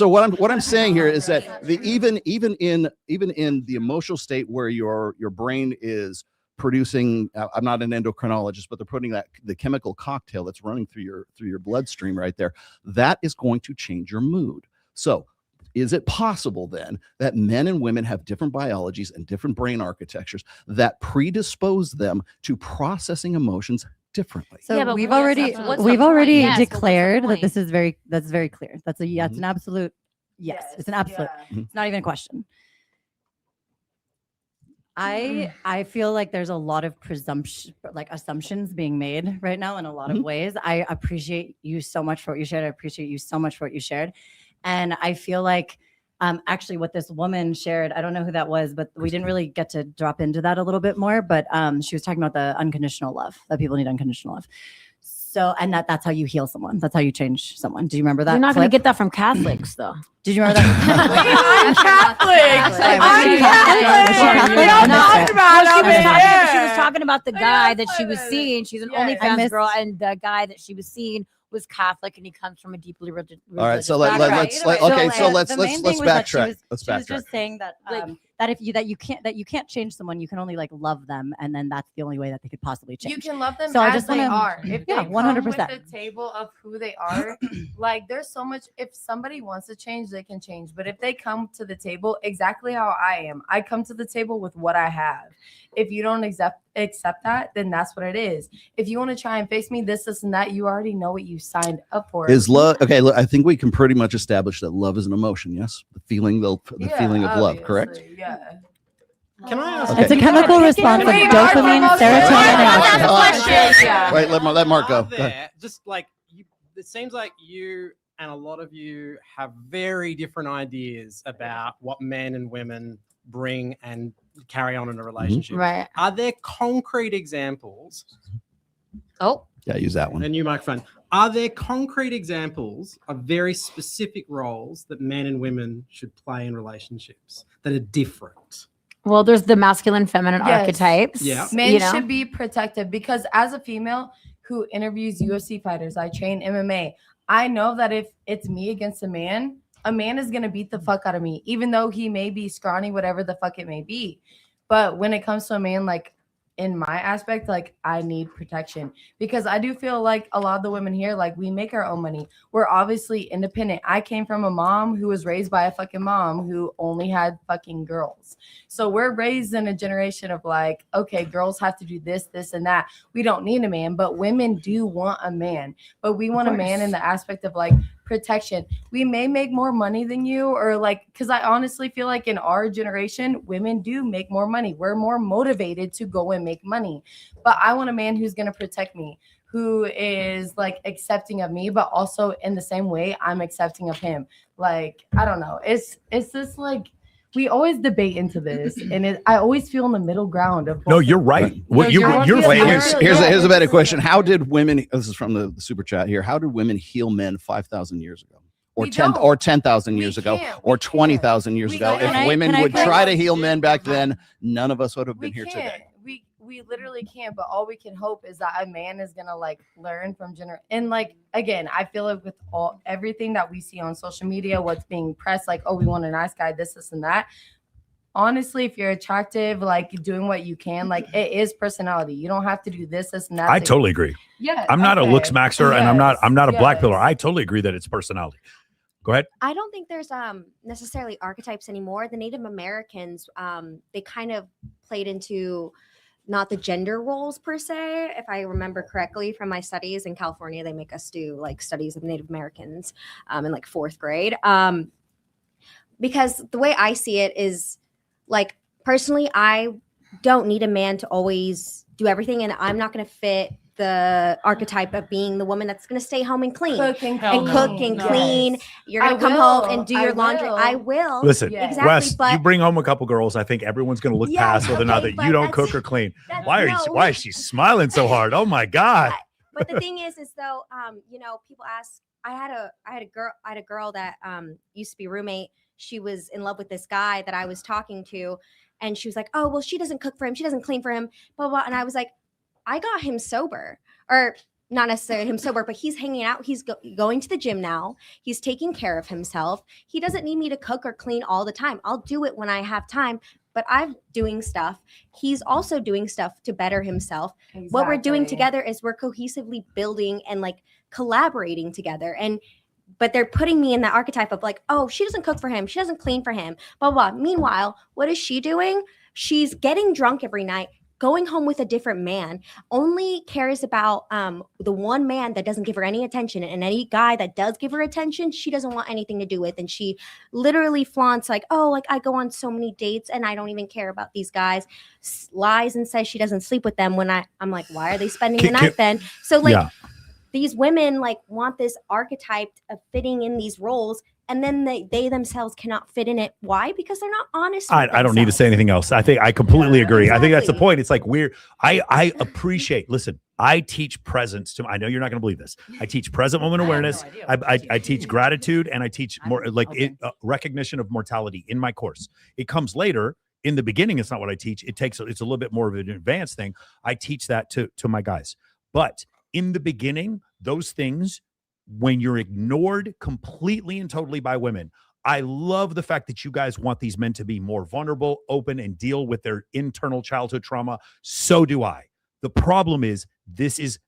what I'm saying here is that even in the emotional state where your brain is producing, I'm not an endocrinologist, but they're putting the chemical cocktail that's running through your bloodstream right there, that is going to change your mood. So is it possible then that men and women have different biologies and different brain architectures that predispose them to processing emotions differently? So we've already declared that that's very clear. That's an absolute yes. It's an absolute. It's not even a question. I feel like there's a lot of assumptions being made right now in a lot of ways. I appreciate you so much for what you shared. I appreciate you so much for what you shared. And I feel like actually what this woman shared, I don't know who that was, but we didn't really get to drop into that a little bit more. But she was talking about the unconditional love, that people need unconditional love. So, and that's how you heal someone. That's how you change someone. Do you remember that? You're not going to get that from Catholics, though. Did you remember that? She was talking about the guy that she was seeing. She's an OnlyFans girl, and the guy that she was seeing was Catholic, and he comes from a deeply religious. All right, so let's backtrack. Let's backtrack. She was just saying that that you can't change someone, you can only love them, and then that's the only way that they could possibly change. You can love them so as they are. If they 100%. come with the table of who they are, there's so much. If somebody wants to change, they can change. But if they come to the table exactly how I am, I come to the table with what I have. If you don't accept that, then that's what it is. If you want to try and face me, this, and that, you already know what you signed up for. Is love okay? Look, I think we can pretty much establish that love is an emotion. Yes, the feeling of love. Correct. Yeah. Can I ask? It's a chemical response of dopamine, serotonin. Wait, let Mark go. Go ahead. Just it seems like you and a lot of you have very different ideas about what men and women bring and carry on in a relationship. Right. Are there concrete examples? Oh. Yeah, use that one. A new microphone. Are there concrete examples of very specific roles that men and women should play in relationships that are different? Well, there's the masculine, feminine archetypes. Yeah. Men should be protected because as a female who interviews UFC fighters, I train MMA. I know that if it's me against a man is going to beat the fuck out of me, even though he may be scrawny, whatever the fuck it may be. But when it comes to a man, like in my aspect, like I need protection because I do feel like a lot of the women here, like we make our own money. We're obviously independent. I came from a mom who was raised by a fucking mom who only had fucking girls. So we're raised in a generation of like, okay, girls have to do this, this, and that. We don't need a man, but women do want a man. But we want a man in the aspect of like protection. We may make more money than you, or like, because I honestly feel like in our generation, women do make more money. We're more motivated to go and make money. But I want a man who's going to protect me, who is like accepting of me, but also in the same way I'm accepting of him. Like, I don't know. It's just like, we always debate into this, and I always feel in the middle ground of. No, you're right. What you're Here's a better question. How did women? This is from the super chat here. How did women heal men 5,000 years ago, or 10,000 years ago, or 20,000 years ago? If women would try to heal men back then, none of us would have been here today. We literally can't, but all we can hope is that a man is gonna like learn from and like again, I feel like with everything that we see on social media, what's being pressed, like, oh, we want a nice guy, this and that. Honestly, if you're attractive, like doing what you can, like it is personality. You don't have to do this and that. I totally agree. Yeah, I'm not a looks maxer, and I'm not a black pillar. I totally agree that it's personality. Go ahead. I don't think there's necessarily archetypes anymore. The Native Americans, they kind of played into not the gender roles per se. If I remember correctly from my studies in California, they make us do like studies of Native Americans in like 4th grade. Because the way I see it is like, personally, I don't need a man to always do everything. And I'm not going to fit the archetype of being the woman that's going to stay home and clean cook and clean. You're going to come home and do your laundry. I will. Listen, exactly, Wes, but you bring home a couple girls. I think everyone's going to look past whether or not that you don't cook or clean. Why is she smiling so hard? Oh my God. But the thing is though, you know, people ask, I had a girl that used to be roommate. She was in love with this guy that I was talking to, and she was like, oh, well, she doesn't cook for him. She doesn't clean for him, blah, blah. And I was like, I got him sober, or not necessarily him sober, but he's hanging out. He's going to the gym now. He's taking care of himself. He doesn't need me to cook or clean all the time. I'll do it when I have time, but I'm doing stuff. He's also doing stuff to better himself. Exactly. What we're doing together is we're cohesively building and like collaborating together. But they're putting me in that archetype of like, oh, she doesn't cook for him. She doesn't clean for him, blah, blah, blah. Meanwhile, what is she doing? She's getting drunk every night, going home with a different man, only cares about the one man that doesn't give her any attention, and any guy that does give her attention, she doesn't want anything to do with. And she literally flaunts like, oh, like I go on so many dates and I don't even care about these guys, lies and says she doesn't sleep with them when I'm like, why are they spending the night then? So like these women like want this archetype of fitting in these roles, and then they themselves cannot fit in it. Why? Because they're not honest. I don't need to say anything else. I think I completely agree. Exactly. I think that's the point. It's like I appreciate, listen, I teach presence to, I know you're not going to believe this. I teach present moment awareness. I teach gratitude, and I teach more like recognition of mortality in my course. It comes later. In the beginning, it's not what I teach. It's a little bit more of an advanced thing. I teach that to my guys. But in the beginning, those things, when you're ignored completely and totally by women, I love the fact that you guys want these men to be more vulnerable, open, and deal with their internal childhood trauma. So do I. The problem is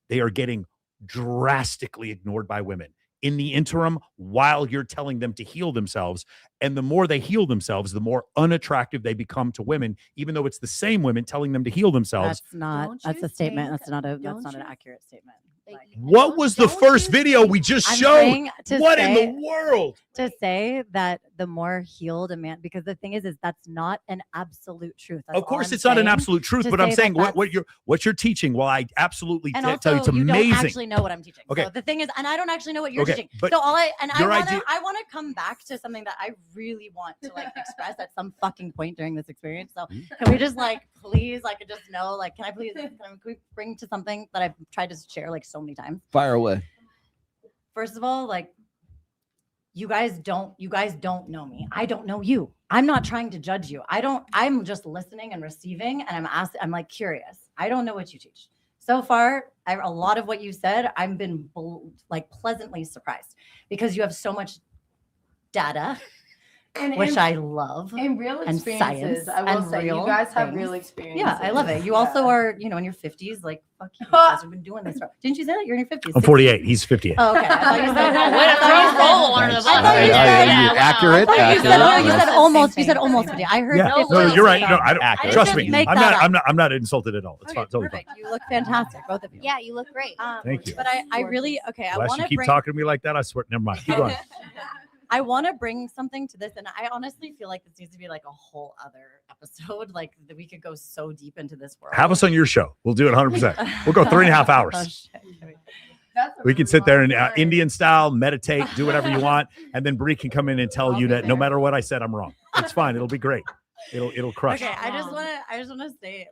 they are getting drastically ignored by women in the interim while you're telling them to heal themselves. And the more they heal themselves, the more unattractive they become to women, even though it's the same women telling them to heal themselves. That's a statement. That's not an accurate statement. What was the first video we just I'm showed? saying to What in say- the world? To say that the more healed a man, because the thing is that's not an absolute truth. That's Of all course, I'm it's not an saying. absolute truth, To but I'm say saying that what you're teaching. Well, I absolutely and tell also, you it's you amazing. don't actually know what I'm teaching. Okay. So the thing is, and I don't actually know what you're Okay, teaching. but So I your want idea- to come back to something that I really want to express at some fucking point during this experience. So can we just please just know can I please can we bring to something that I've tried to share so many times? Fire away. First of all, you guys don't know me. I don't know you. I'm not trying to judge you. I'm just listening and receiving, and I'm curious. I don't know what you teach. So far, a lot of what you said, I've been pleasantly surprised because you have so much data, which I love. And real and experiences. science I will and say, you real guys have real things. experiences. Yeah, I love it. You also are, in your 50s. Fuck you. You guys have been doing this. Didn't you say that you're in your 50s? I'm 48. He's 58. Oh, okay. I thought you said Way to throw Rolo under the bus. Accurate. You said almost. You said almost 50. I heard. Yeah, 50. no, you're right. No, I don't. Accurate. Trust didn't me. make I'm that not. up. I'm not insulted at all. It's fine. Totally fine. Perfect. You look fantastic, both of you. Yeah, you look great. Thank you. But I really I Unless want you to keep bring. talking to me like that, I swear. Never mind. Keep going. I want to bring something to this, and I honestly feel like this needs to be a whole other episode. That we could go so deep into this world. Have us on your show. We'll do it 100%. We'll go 3.5 hours. Oh, shit. We can sit there and Indian style, meditate, do whatever you want, and then Bree can come in and tell you that no matter what I said, I'm wrong. It's fine. It'll be great. It'll crush. Okay, I just want to say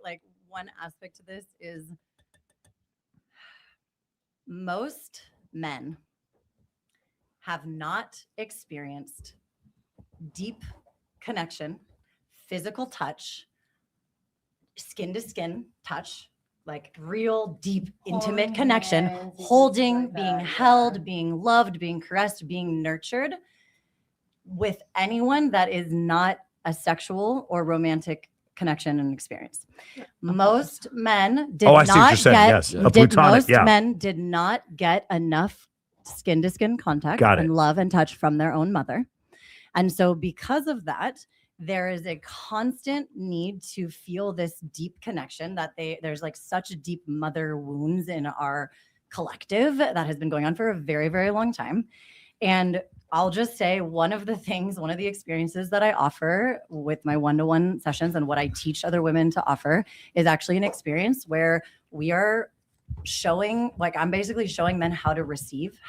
one aspect to this is most men have not experienced deep connection, physical touch, skin to skin touch, real deep intimate connection, holding, being held, being loved, being caressed, being nurtured with anyone that is not a sexual or romantic connection and experience. Most men did I see what not you're saying. get Yes, a platonic, most yeah. men did not get enough skin to skin contact Got it. and love and touch from their own mother. And so because of that, there is a constant need to feel this deep connection that there's such deep mother wounds in our collective that has been going on for a very, very long time. And I'll just say one of the experiences that I offer with my one-to-one sessions and what I teach other women to offer is actually an experience where we are showing I'm basically showing men how to receive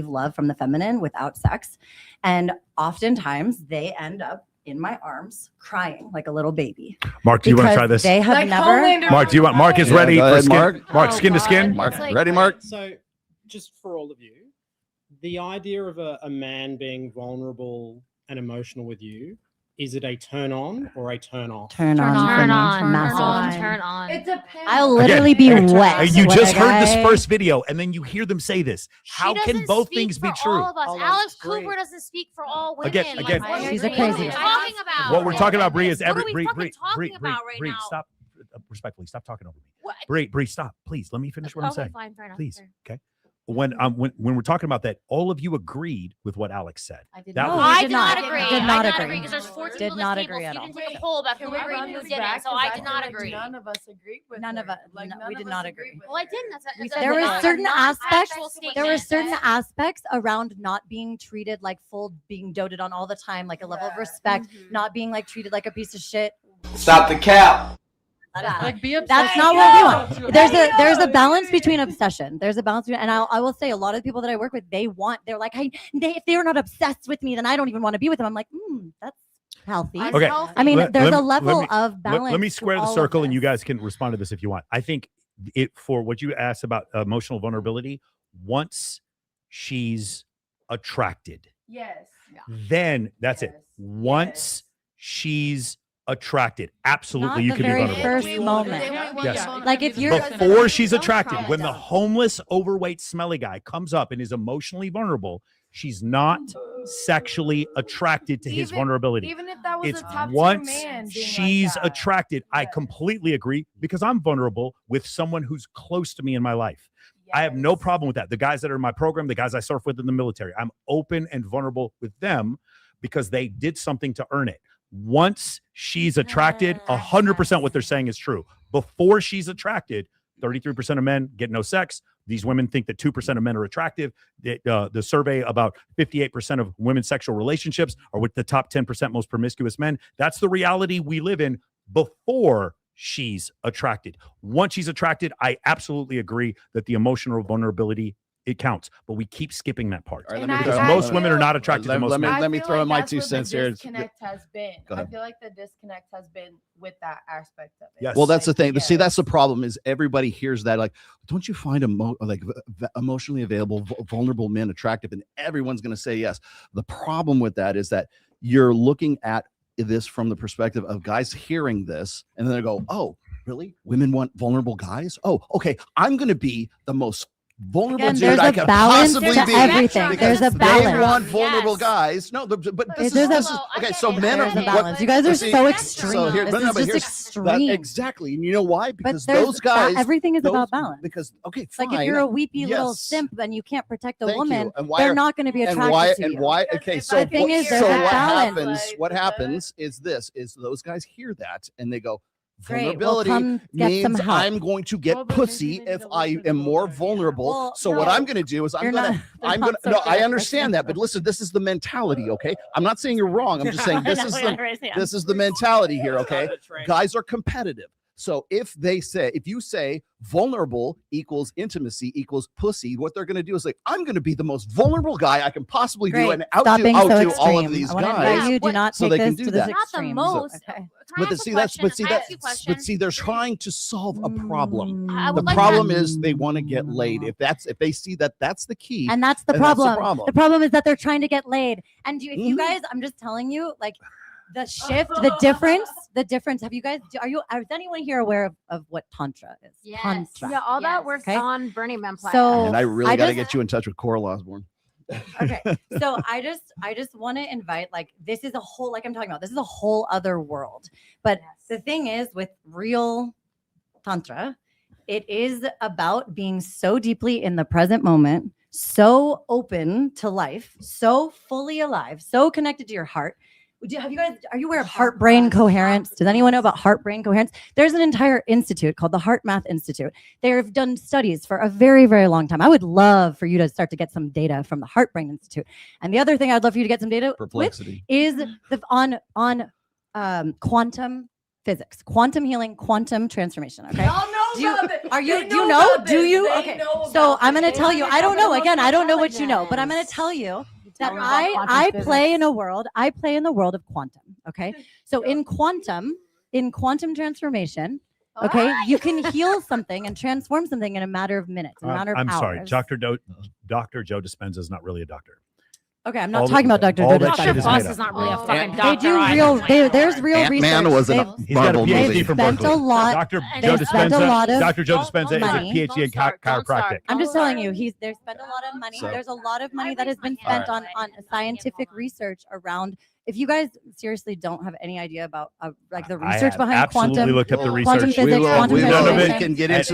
love from the feminine without sex. And oftentimes they end up in my arms crying like a little baby. Mark, do you want to Because try this? They have never. Mark, do you want? Mark is ready go for ahead, skin. Mark. Mark, skin to skin. Mark, ready, Mark? So, just for all of you, the idea of a man being vulnerable and emotional with you, is it a turn on or a turn off? Turn on. Massive. Turn on. It depends. I'll literally be wet. You when just a heard this guy- first video, and then you hear them say this. How She can doesn't both speak things be for true? all of us. Oh, Alex that's great. Cooper doesn't speak for all women. Again, what She's are a we crazy talking about? What we're talking about, Bree, is What are every we Bree, fucking Bree, talking Bree, about right Bree, now? stop. Respectfully, stop talking over me. Bree, stop, please. Let me finish what I'm Okay, saying. fine, fair enough. Please, fair. okay. When we're talking about that, all of you agreed with what Alex said. I did That not. was- I did did not not. agree. Did not I did not agree. because there's 4 Did people at not this table. agree So at you all. can take a poll about Can who we agreed run and who this didn't. back? So 'Cause I I did not feel like agree. None of us agreed with None her. of us. Like, no, none we of did us not agreed agree. with Well, I her. didn't. That's We a, said There that were not certain aspects. factual statement. There were certain aspects around not being treated like full, being doted on all the time, like a level of respect, not being treated like a piece of shit. Stop the cap. Be upset. That's not what we want. There's a balance between obsession. There's a balance between, and I will say a lot of the people that I work with, they're like, if they're not obsessed with me, then I don't even want to be with them. I'm like, that's healthy. Okay. I mean, there's a level let me- of balance. Let me to square the all of circle, and you this. guys can respond to this if you want. I think for what you asked about emotional vulnerability, once she's attracted, Yes. then that's it. Once she's attracted, absolutely, Not you the can be very vulnerable. first moment. Yes. Like if you're Before she's attracted, when the homeless, overweight, smelly guy comes up and is emotionally vulnerable, she's not sexually attracted to his vulnerability. Even if that was It's a top once tier man being she's like that. attracted. I completely agree because I'm vulnerable with someone who's close to me in my life. I have no problem with that. The guys that are in my program, the guys I surf with in the military, I'm open and vulnerable with them because they did something to earn it. Once she's attracted, 100% what they're saying is true. Before she's attracted, 33% of men get no sex. These women think that 2% of men are attractive. The survey about 58% of women's sexual relationships are with the top 10% most promiscuous men. That's the reality we live in before she's attracted. Once she's attracted, I absolutely agree that the emotional vulnerability, it counts, but we keep skipping that part because most women are not attracted to most men. Let me throw in my 2 cents here. Disconnect has been. I feel like the disconnect has been with that aspect of it. Yes. Well, that's the thing. See, that's the problem is everybody hears that like, don't you find emotionally available, vulnerable men attractive? And everyone's going to say yes. The problem with that is that you're looking at this from the perspective of guys hearing this and then they go, oh, really? Women want vulnerable guys? Oh, okay. I'm going to be the most vulnerable dude I could possibly be. Everything. There's a balance. They want vulnerable guys. No, but this is okay. So men are balance. You guys are so extreme. So here, this is just extreme. Exactly. And you know why? Because but those guys. Everything is about balance. Because okay, fine. Like if you're a weepy little simp and you can't protect a woman, they're not going to be attracted to you. And why? Okay, so the thing is, there's a balance. What happens is this: is those guys hear that and they go, vulnerability means I'm going to get pussy if I am more vulnerable. So what I'm going to do is I understand that, but listen, this is the mentality. Okay, I'm not saying you're wrong. I'm just saying this is the mentality here. Okay, guys are competitive. So if you say vulnerable equals intimacy equals pussy, what they're going to do is like, I'm going to be the most vulnerable guy I can possibly do and outdo all of these guys. You do not so they can do that. Not the most. But see, they're trying to solve a problem. The problem is they want to get laid. If they see that that's the key, and that's the problem. The problem is that they're trying to get laid. And if you guys, I'm just telling you, like. The shift, the difference. Have you guys? Is anyone here aware of what tantra is? Yes. Tantra. Yeah, all that works on Burning Man planet. So, and I really got to get you in touch with Coral Osborne. Okay, so I just want to invite, like, this is a whole, like I'm talking about, this is a whole other world. But the thing is, with real tantra, it is about being so deeply in the present moment, so open to life, so fully alive, so connected to your heart. Are you aware of heart-brain coherence? Does anyone know about heart-brain coherence? There's an entire institute called the Heart Math Institute. They've done studies for a very, very long time. I would love for you to start to get some data from the Heart-Brain Institute. And the other thing I'd love for you to get some data with is on quantum physics, quantum healing, quantum transformation. Okay. Do you know? Okay. So I'm going to tell you. I don't know. Again, I don't know what you know, but I'm going to tell you that I play in the world of quantum. Okay. So in quantum transformation, okay, you can heal something and transform something in a matter of minutes, a matter of hours. I'm sorry, Dr. Joe Dispenza is not really a doctor. Okay, I'm not talking about Dr. Joe Dispenza. Dr. Boss is not really a fucking doctor. They do there's real research. Ant-Man was in a Marvel movie. Spent a lot. Dr. Joe Dispenza is a PhD in chiropractic. I'm just telling you, they spent a lot of money. There's a lot of money that has been spent on scientific research around. If you guys seriously don't have any idea about like the research behind quantum, absolutely looked up the research. Quantum physics, quantum we can get into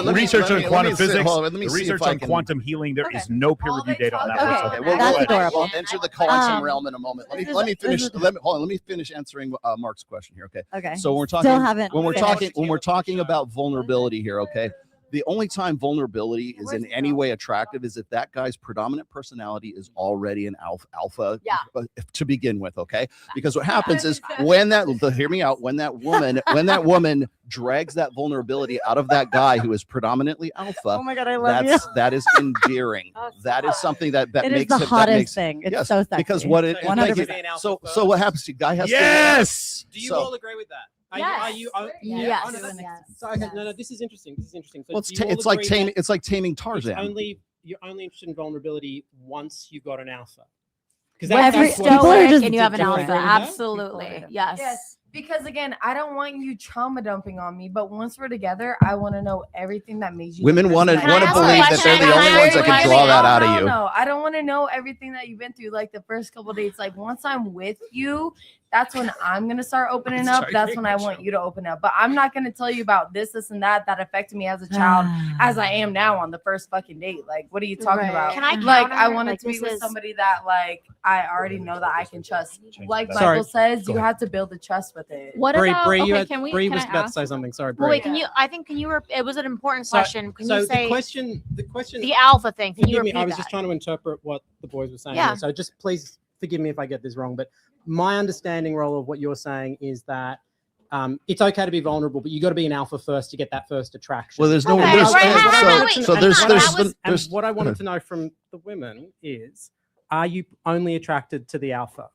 the research on quantum physics, the research on quantum healing. There is no peer-reviewed data on that whatsoever. That's adorable. We'll enter the quantum realm in a moment. Let me finish answering Mark's question here. Okay. So when we're talking about vulnerability here, okay. The only time vulnerability is in any way attractive is if that guy's predominant personality is already an alpha to begin with, okay? Because what happens is when that woman drags that vulnerability out of that guy who is predominantly alpha. Oh my God, I love you. That is endearing. That is something that it makes is the hottest thing. It's so sexy. Because what it 100%. So what happens to guy has to do you all agree with that? Yes. No, this is interesting. So well, it's like taming Tarzan. You're only interested in vulnerability once you've got an alpha. Because people are just and you have an alpha. Absolutely. Yes. Because again, I don't want you trauma dumping on me, but once we're together, I want to know everything that made you. Women want to believe that they're the only ones that can draw that out of you. No, I don't want to know everything that you've been through, like the first couple of dates. Like once I'm with you, that's when I'm gonna start opening up. That's when I want you to open up. But I'm not gonna tell you about this, and that affected me as a child, as I am now on the first fucking date. Like, what are you talking about? Can I like, I counter? wanted Like, to be this with is- somebody that like I already know that I can trust. Like Sorry. Michael says, Go you ahead. have to build the trust with it. What Bree, about? Bree, Okay, you had, can we? Bree can was I about to ask? say something. Sorry, Bree. Well, wait, can you? I think can you? It was an important question. Can so you say the question? the alpha thing? Can you Forgive me. repeat I was that? just trying to interpret what the boys were saying. Yeah. So just please forgive me if I get this wrong. But my understanding, role of what you're saying is that it's okay to be vulnerable, but you got to be an alpha first to get that first attraction. Well, there's no. Okay, There's, right, so there's and what I wanted to know from the women is, are you only attracted to the alpha?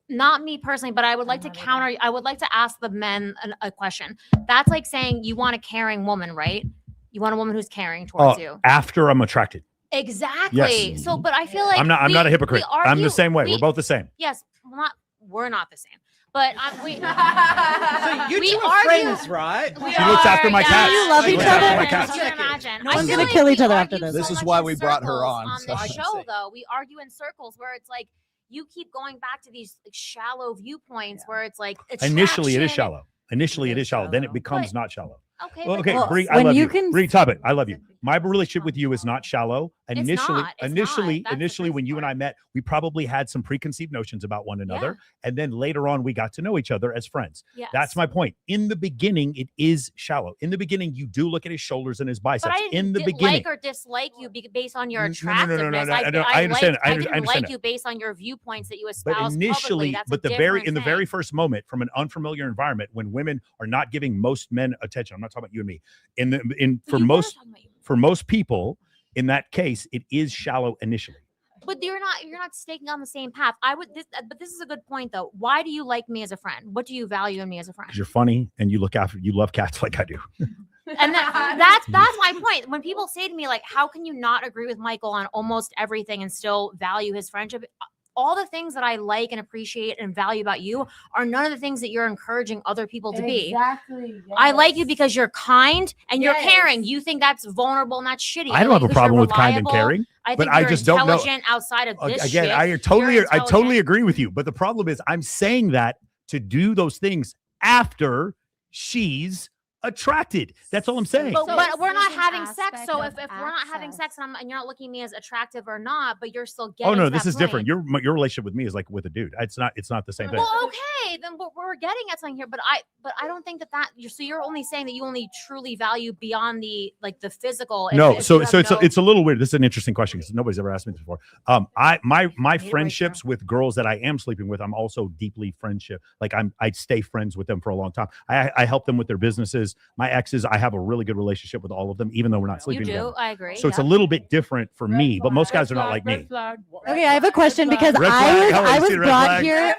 Not me personally, but I would like to counter. I would like to ask the men a question. That's like saying you want a caring woman, right? You want a woman who's caring towards you. After I'm attracted. Exactly. Yes. So, but I feel like I'm not a hypocrite. we I'm the argue- same way. we- We're both the same. Yes, we're not the same. But we You two are argue. friends, right? She looks after my cat. You love She each looks after other? my cat. You can imagine. No I one's feel gonna like kill we each other after argue this. so This is much why in we brought her circles on, so I this can show, say. though, we argue in circles where it's like you keep going back to these like, shallow viewpoints where it's like Initially, it is attraction. shallow. Initially, it is shallow. Then it becomes not shallow. Okay, Well, but okay, Well, Bree, I when love you you. can- Bree, top it. I love you. My relationship with you is not shallow. It's Initially, not. It's not. That's the initially, when crazy you and I met, we probably had some preconceived notions about one another, and then later on, we got to know each other as friends. Yes. That's my point. In the beginning, it is shallow. In the beginning, you do look at his shoulders and his biceps. But I didn't In the beginning, like or dislike you based on your No, no, attractiveness. no, I understand. I I didn't understand like that. you based on your viewpoints that you but espouse publicly. initially, That's but a the very different in the thing. very first moment, from an unfamiliar environment, when women are not giving most men attention, I'm not talking about you and me. For most people, in that case, it is shallow initially. But you're not staking on the same path. But this is a good point though. Why do you like me as a friend? What do you value in me as a friend? Because you're funny and you love cats like I do. And that's my point. When people say to me like, "How can you not agree with Michael on almost everything and still value his friendship?" All the things that I like and appreciate and value about you are none of the things that you're encouraging other people to be. Exactly. I like you because you're kind and you're Yes. caring. You think that's vulnerable and that's shitty. I don't like have a because problem you're with kind and reliable. caring, I but think I you're just don't know. intelligent outside of this Again, shit. I totally You're agree with you. But the problem is, I'm saying that to do those things after she's attracted. That's all I'm saying. But, So but this we're is not an having sex. aspect So of if we're not having sex and you're not looking at me as attractive or not, but you're still Oh getting. no, to this that is different. point. Your relationship with me is like with a dude. It's not the same thing. Well, okay, then we're getting at something here. But I don't think that you're only saying that you only truly value beyond the physical. No, if so you have it's a little weird. This is an interesting question because nobody's ever asked me this before. My friendships with girls that I am sleeping with, I'm also deeply friendship. Like I stay friends with them for a long time. I help them with their businesses. My exes, I have a really good relationship with all of them, even though we're not sleeping You do, together. I agree. So it's a little bit different for me, but most guys are not like me. Okay, I have a question because Red flag. How I you was see the red brought flag? here.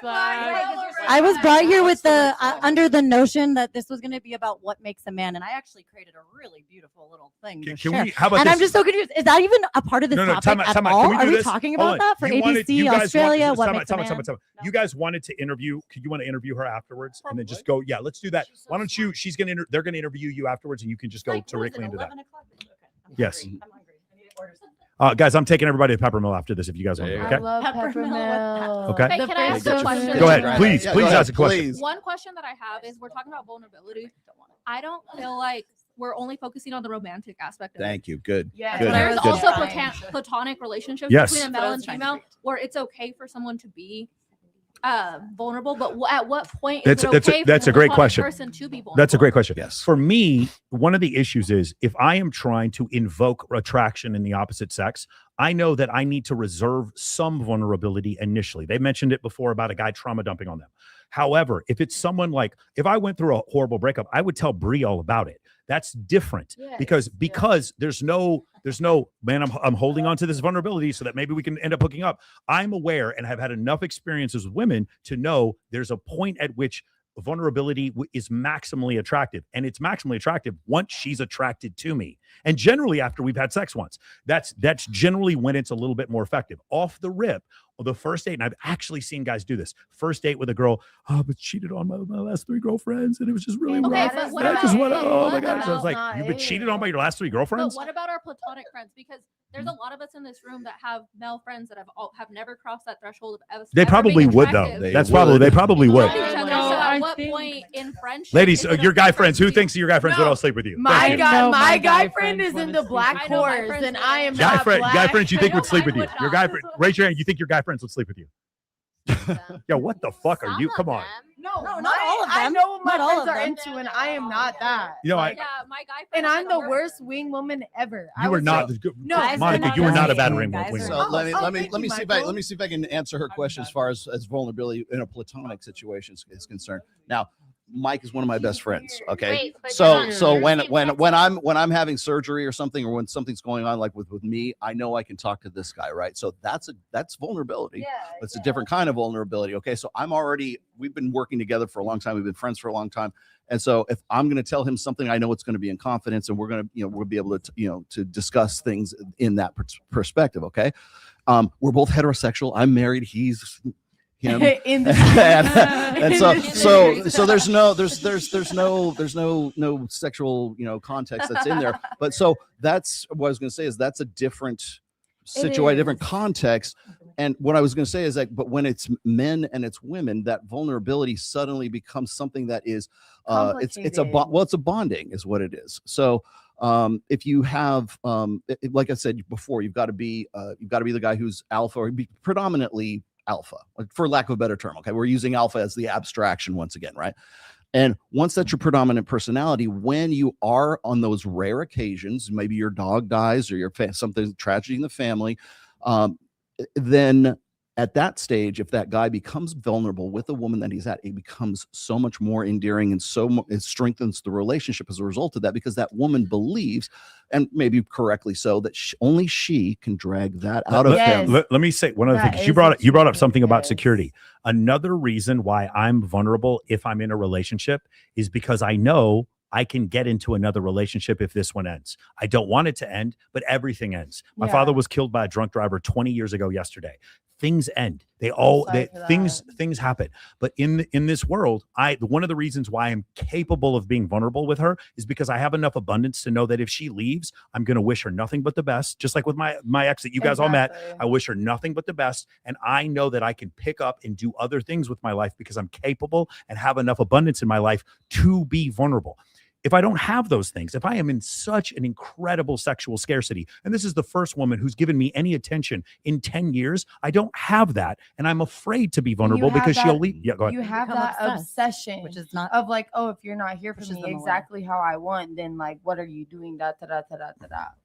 I was brought here with the under the notion that this was going to be about what makes a man, and I actually created a really beautiful little thing. to Can share. we? How about and this? I'm just so confused. Is that even a part of this topic time out, at time out. all? Can we do Are we this? talking Hold about on. that for You ABC guys Australia? What time makes out, a man? time out. You guys wanted to interview. You want to interview her afterwards, and then just go. Yeah, let's do that. Why don't you? They're gonna interview you afterwards, and you can just go directly into that. Yes. Guys, I'm taking everybody to Peppermill after this. If you guys want to, I okay? love peppermill. Okay. Hey, can I ask a question? Go ahead, please. Yeah, Please go ahead, ask a question. please. One question that I have is we're talking about vulnerability. I don't feel like we're only focusing on the romantic aspect of it. Thank you. Good. Yeah. Good. There's Good. also platonic relationships Yes. between a male and female where it's okay for someone to be vulnerable, but at what point is it okay That's for a the great platonic question. person to be vulnerable? That's a great question. Yes. For me, one of the issues is if I am trying to invoke attraction in the opposite sex, I know that I need to reserve some vulnerability initially. They mentioned it before about a guy trauma dumping on them. However, if it's someone like, if I went through a horrible breakup, I would tell Bree all about it. That's different because there's no man, I'm holding on to this vulnerability so that maybe we can end up hooking up. I'm aware and have had enough experiences with women to know there's a point at which vulnerability is maximally attractive, and it's maximally attractive once she's attracted to me, and generally after we've had sex once. That's generally when it's a little bit more effective. Off the rip, the first date, and I've actually seen guys do this. First date with a girl, but cheated on my last 3 girlfriends, and it was just really rough. but what I just about- want to, oh my what gosh! I was like, about you've been cheated on by your last 3 girlfriends. But what about our platonic friends? Because there's a lot of us in this room that have male friends that have never crossed that threshold of They ever probably being would though. attractive. They probably would. Each say in friendship. Ladies, is it your okay guy for friends, us who to thinks your guy friends would all sleep with you? My Thank you. guy, No, my my guy guy friend friends is in wouldn't the sleep black with you. I know my horse, friends and would. I am Guy not black. guy friends you think would sleep Mine with you? would Your not. guy friend, raise your hand. You think your guy friends would sleep with you? Yo, what the fuck are you? Come on. No, not my- all of I them. know what my Not all friends of are them. into, and I am not that. You know, Like, Yeah, my guy and friends I'm are the worst. worst wing woman ever. I you were was not. like- No, Guys are Monica, not you were not a that bad way. ring. Guys wing are woman. So not let me Oh, let me thank let me you, see if I Michael. let me see if I can answer her question as far as vulnerability in a platonic situation is concerned. Now, Mike is one of my best friends. Okay, Wait, but so you're so not- when you're when saying when I'm when I'm having surgery or something, or when something's going on like with me, I know I can talk to this guy, right? So that's vulnerability. It's a different kind of vulnerability. Okay, so we've been working together for a long time. We've been friends for a long time. And so if I'm going to tell him something, I know it's going to be in confidence, and we're going to, we'll be able to, to discuss things in that perspective. Okay. We're both heterosexual. I'm married. He's him. In the and so there's no sexual, context that's in there. But so that's what I was going to say is that's a different situation, different context. And what I was going to say is that, but when it's men and it's women, that vulnerability suddenly becomes something that is, it's a bonding is what it is. So if you have, like I said before, you've got to be the guy who's alpha, or be predominantly alpha, for lack of a better term. Okay, we're using alpha as the abstraction once again, right? And once that's your predominant personality, when you are on those rare occasions, maybe your dog dies or something tragedy in the family, then at that stage, if that guy becomes vulnerable with the woman that he's at, it becomes so much more endearing, and it strengthens the relationship as a result of that, because that woman believes, and maybe correctly so, that only she can drag that out of him. Let me say one other thing, because you brought up something about security. Another reason why I'm vulnerable if I'm in a relationship is because I know I can get into another relationship if this one ends. I don't want it to end, but everything ends. My father was killed by a drunk driver 20 years ago yesterday. Things end. Things happen. But in this world, one of the reasons why I'm capable of being vulnerable with her is because I have enough abundance to know that if she leaves, I'm going to wish her nothing but the best. Just like with my ex that you guys all met, I wish her nothing but the best. And I know that I can pick up and do other things with my life because I'm capable and have enough abundance in my life to be vulnerable. If I don't have those things, if I am in such an incredible sexual scarcity, and this is the first woman who's given me any attention in 10 years, I don't have that. And I'm afraid to be vulnerable because she'll leave. Yeah, go ahead. You have that obsession, which is not of like, oh, if you're not here for pushes me them away. exactly how I want, then like, what are you doing?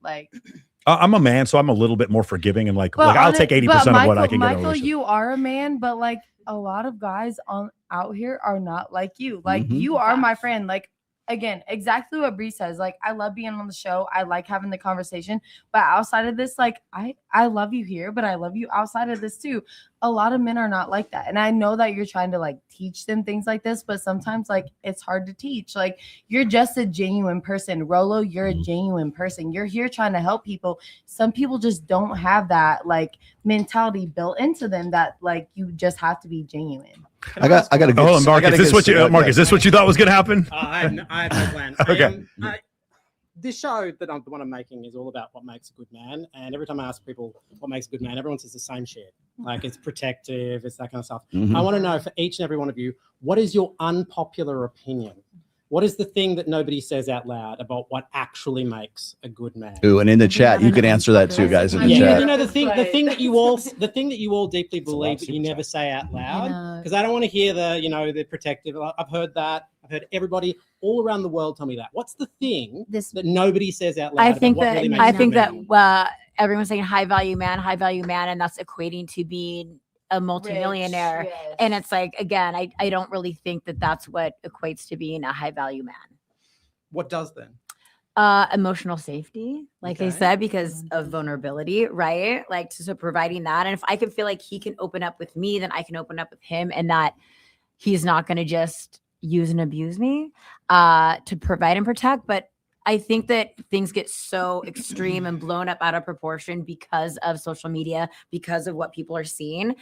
Like, I'm a man, so I'm a little bit more forgiving and like but I'll take 80% of what I can get. Michael, you are a man, but like a lot of guys out here are not like you. Like you are my friend. Like, again, exactly what Bree says. Like, I love being on the show. I like having the conversation. But outside of this, like, I love you here, but I love you outside of this too. A lot of men are not like that. And I know that you're trying to like teach them things like this, but sometimes like it's hard to teach. Like, you're just a genuine person. Rolo, you're a genuine person. You're here trying to help people. Some people just don't have that like mentality built into them that like you just have to be genuine. I got a good. Oh, Mark, is this what you thought was going to happen? I have no plan. Okay. This show that the one I'm making is all about what makes a good man. And every time I ask people what makes a good man, everyone says the same shit. Like, it's protective, it's that kind of stuff. I want to know for each and every one of you, what is your unpopular opinion? What is the thing that nobody says out loud about what actually makes a good man? Ooh, and in the chat, you can answer that too, guys. In the chat. You know the thing that you all deeply believe but you never say out loud, because I don't want to hear the protective. I've heard that. I've heard everybody all around the world tell me that. What's the thing that nobody says out loud? I think about what that really makes I a think good man? that everyone's saying high value man, and that's equating to being a multimillionaire. Rich, yes. And it's like, again, I don't really think that that's what equates to being a high value man. What does then? Emotional safety, like I said, because of vulnerability, right? Like, so providing that. And if I can feel like he can open up with me, then I can open up with him, and that he's not going to just use and abuse me to provide and protect. But I think that things get so extreme and blown up out of proportion because of social media, because of what people are seeing.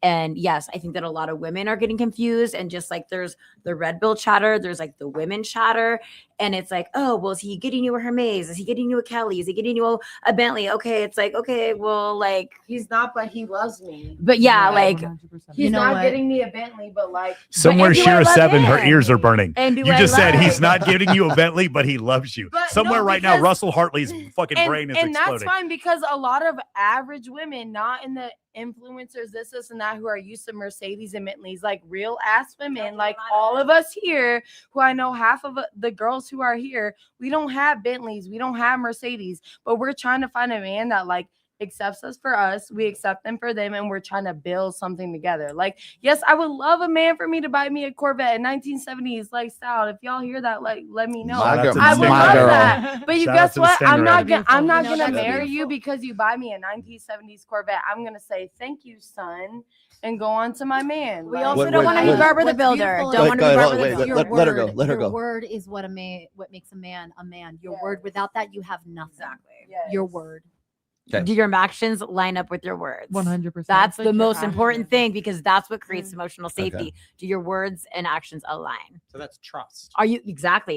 And yes, I think that a lot of women are getting confused, and just like there's the red pill chatter, there's like the women chatter, and it's like, oh, well, is he getting you a Hermes? Is he getting you a Kelly? Is he getting you a Bentley? Okay, it's like, okay, well, like he's not, but he loves me. But yeah, like 100%. He's not getting me a Bentley, but like Somewhere Shira 7, her ears are burning. And you do I just said love he's it? not giving you a Bentley, but he loves you. But Somewhere no, right now, because- Russell Hartley's fucking brain is and exploding. that's fine, because a lot of average women, not in the influencers, this and that, who are used to Mercedes and Bentleys, like real ass women, like all of us here, who I know half of the girls who are here, we don't have Bentleys, we don't have Mercedes, but we're trying to find a man that like accepts us for us, we accept them for them, and we're trying to build something together. Like, yes, I would love a man for me to buy me a Corvette in 1970s like style. If y'all hear that, like, let me know. My girl- I would my love girl. that. But you Shout out guess to the what? I'm not Stingray. gonna I'm not You know, gonna that's marry beautiful. you because you buy me a 1970s Corvette. I'm gonna say thank you, son, and go on to my man. We Like- also don't want to be Barbara the Builder. Don't want to be Barbara the Builder. Let her go. Let her Your go. word is what what makes a man a man. Your word, without that, you have nothing. Exactly. Your word. Do your actions line up with your words? 100%. That's It's the like your most important actions. thing, because that's what creates emotional Okay. safety. Do your words and actions align? So that's trust. Are you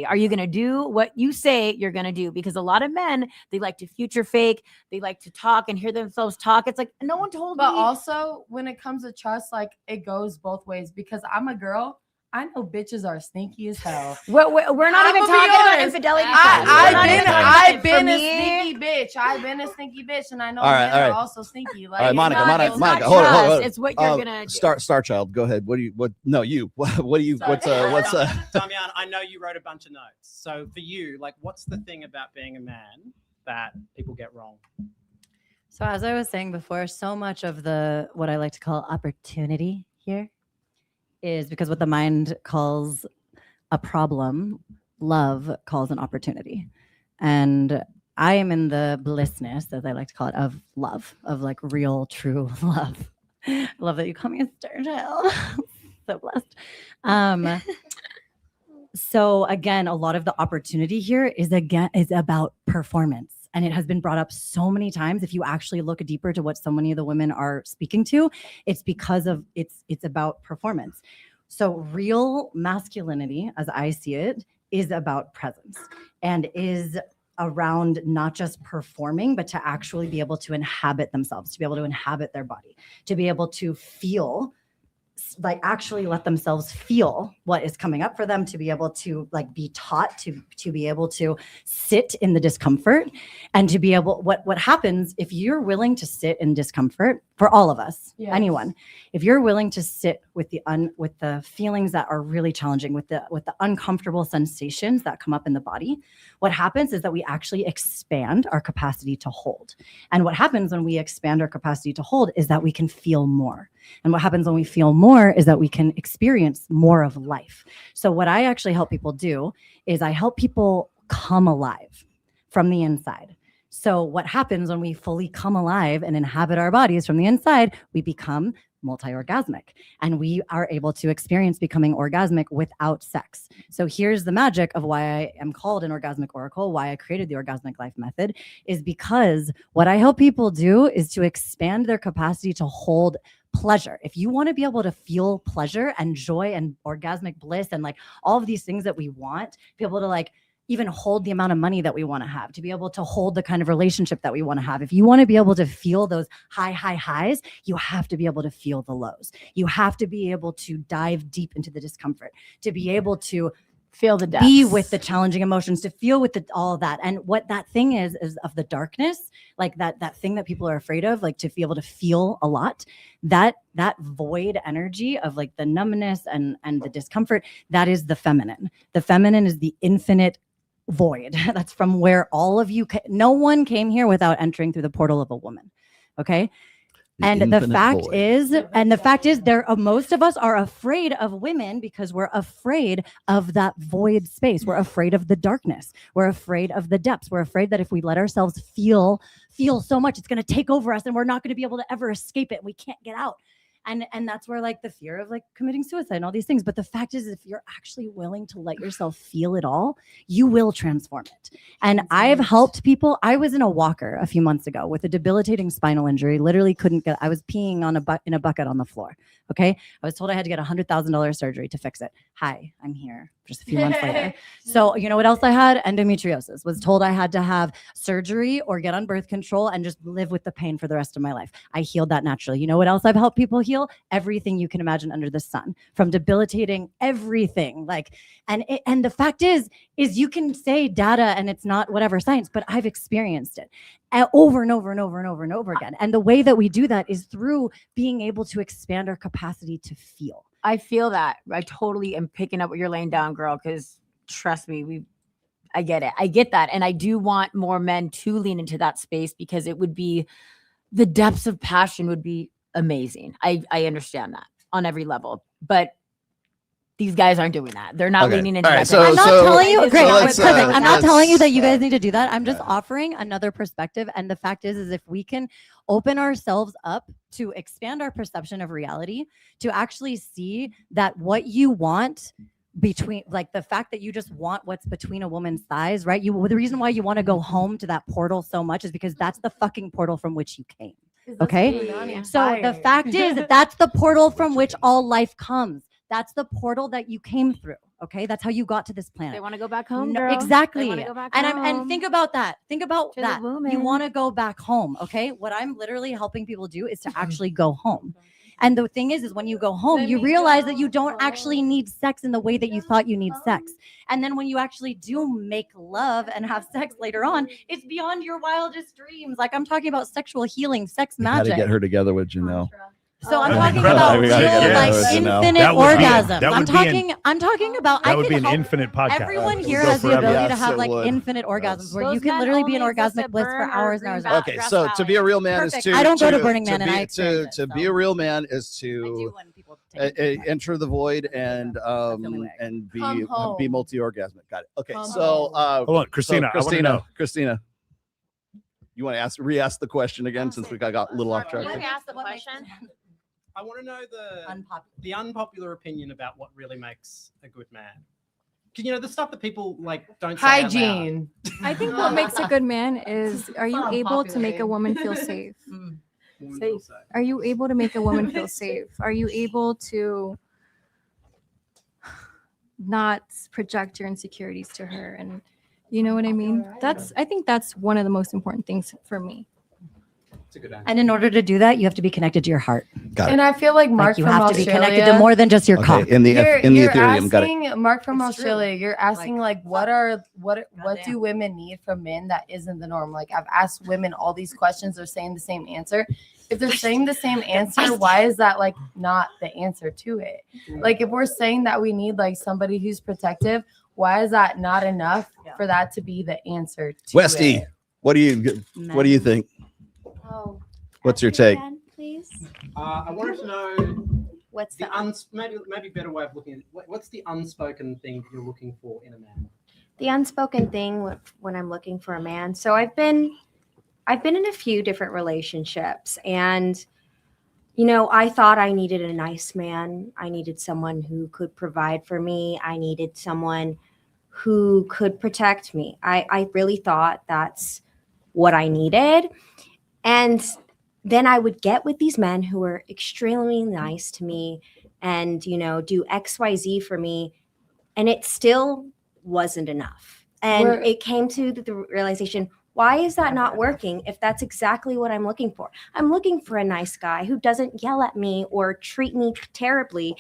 Are you going to do what you say you're going to do? Because a lot of men, they like to future fake. They like to talk and hear themselves talk. It's like, no one told But me. also, when it comes to trust, like, it goes both ways, because I'm a girl. I know bitches are sneaky as hell. We're not even I'ma be talking about honest. infidelity. We're not even talking about I've it. been For a me- sneaky bitch. I've been a sneaky bitch, and I know All right, men all are right. also sneaky. Like, All right, it's Monica, not- Monica, it's Monica, not hold on, hold trust. on. It's what you're gonna do. Star Child, go ahead. No, you. What do you? What's Damian, I know you wrote a bunch of notes. So for you, like, what's the thing about being a man that people get wrong? So as I was saying before, so much of the what I like to call opportunity here is because what the mind calls a problem, love calls an opportunity. And I am in the blissness, as I like to call it, of love, of like real, true love. I love that you call me a star child. So blessed. So again, a lot of the opportunity here is about performance. And it has been brought up so many times. If you actually look deeper to what so many of the women are speaking to, it's because of it's about performance. So real masculinity, as I see it, is about presence and is around not just performing, but to actually be able to inhabit themselves, to be able to inhabit their body, to be able to feel, like actually let themselves feel what is coming up for them, to be able to like be taught to be able to sit in the discomfort, and to be able, what happens if you're willing to sit in discomfort, for all of us, Yes. anyone, if you're willing to sit with the feelings that are really challenging, with the uncomfortable sensations that come up in the body, what happens is that we actually expand our capacity to hold. And what happens when we expand our capacity to hold is that we can feel more. And what happens when we feel more is that we can experience more of life. So what I actually help people do is I help people come alive from the inside. So what happens when we fully come alive and inhabit our bodies from the inside, we become multi-orgasmic, and we are able to experience becoming orgasmic without sex. So here's the magic of why I am called an orgasmic oracle, why I created the Orgasmic Life Method, is because what I help people do is to expand their capacity to hold pleasure. If you want to be able to feel pleasure and joy and orgasmic bliss and like all of these things that we want, be able to like even hold the amount of money that we want to have, to be able to hold the kind of relationship that we want to have. If you want to be able to feel those highs, you have to be able to feel the lows. You have to be able to dive deep into the discomfort, to be able to feel the depths, be with the challenging emotions, to feel with all of that. And what that thing is of the darkness, like that thing that people are afraid of, like to be able to feel a lot, that void energy of like the numbness and the discomfort, that is the feminine. The feminine is the infinite void. That's from where all of you, no one came here without entering through the portal of a woman. Okay. And the fact is, there most of us are afraid of women because we're afraid of that void space. We're afraid of the darkness. We're afraid of the depths. We're afraid that if we let ourselves feel so much, it's going to take over us and we're not going to be able to ever escape it. We can't get out. And that's where like the fear of like committing suicide and all these things. But the fact is, if you're actually willing to let yourself feel it all, you will transform it. And I've helped people. I was in a walker a few months ago with a debilitating spinal injury. Literally couldn't get. I was peeing on in a bucket on the floor. Okay, I was told I had to get $100,000 surgery to fix it. Hi, I'm here. Just a few months later. So you know what else I had? Endometriosis. Was told I had to have surgery or get on birth control and just live with the pain for the rest of my life. I healed that naturally. You know what else I've helped people heal? Everything you can imagine under the sun, from debilitating everything. Like, and the fact is you can say data and it's not whatever science, but I've experienced it over and over and over and over and over again. And the way that we do that is through being able to expand our capacity to feel. I feel that. I totally am picking up what you're laying down, girl, because trust me, I get it. I get that. And I do want more men to lean into that space because it would be, the depths of passion would be amazing. I understand that on every level. But these guys aren't doing that. They're not leaning into that. I'm not telling you, great, perfect. I'm not telling you that you guys need to do that. I'm just offering another perspective. And the fact is if we can open ourselves up to expand our perception of reality, to actually see that what you want between, like the fact that you just want what's between a woman's thighs, right? The reason why you want to go home to that portal so much is because that's the fucking portal from which you came. Okay. So the fact is that that's the portal from which all life comes. That's the portal that you came through. Okay, that's how you got to this planet. They want to go back home, No, girl. exactly. They wanna go back and home. and think about that. Think about To the that. woman. You want to go back home. Okay, what I'm literally helping people do is to actually go home. And the thing is when you go home, you realize that you don't actually need sex in the way that you thought you need sex. And then when you actually do make love and have sex later on, it's beyond your wildest dreams. Like I'm talking about sexual healing, sex How to magic. get her together with Janelle. So I'm talking about We real, gotta get like those, you know. infinite That would be- orgasms. that I'm would be an- talking about. That I would be can an help- infinite podcast. Everyone It would here go has the forever. ability to Yes, have it like would. infinite orgasms where Those you can men literally be in only exist orgasmic at bliss for Burn or hours and hours. Green and hours. Okay, so to be a real man is Perfect. to I don't go to Burning Man, to and be, I experience to it, be so. a real man is to enter the void and be Come home. be multi-orgasmic. Got it. Okay, Come so Hold on, Christina, I wanna know. Christina, you want to re-ask the question again since we got a little off track? Let me ask the question. I want to know the unpopular opinion about what really makes a good man. You know, the stuff that people like don't say out loud. Hygiene. I think what makes a good man is, are you able to make a woman feel safe? Are you able to make a woman feel safe? Are you able to not project your insecurities to her? And you know what I mean? I think that's one of the most important things for me. And in order to do that, you have to be connected to your heart. Got it. And I feel like Mark you from have to Australia, be connected to more than just your cock. in the you're Ethereum. Got it. asking Mark from Australia. You're asking like what do women need from men that isn't the norm? Like I've asked women all these questions. They're saying the same answer. If they're saying the same answer, why is that like not the answer to it? Like if we're saying that we need like somebody who's protective, why is that not enough for that to be the answer to Westy, it? what do you think? Oh, What's your take? again, please. I wanted to know What's the maybe better way of looking at it. What's the unspoken thing you're looking for in a man? The unspoken thing when I'm looking for a man. So I've been in a few different relationships, and you know, I thought I needed a nice man. I needed someone who could provide for me. I needed someone who could protect me. I really thought that's what I needed. And then I would get with these men who were extremely nice to me and, you know, do XYZ for me. And it still wasn't enough. And it came to the realization, why is that not working if that's exactly what I'm looking for? I'm looking for a nice guy who doesn't yell at me or treat me terribly.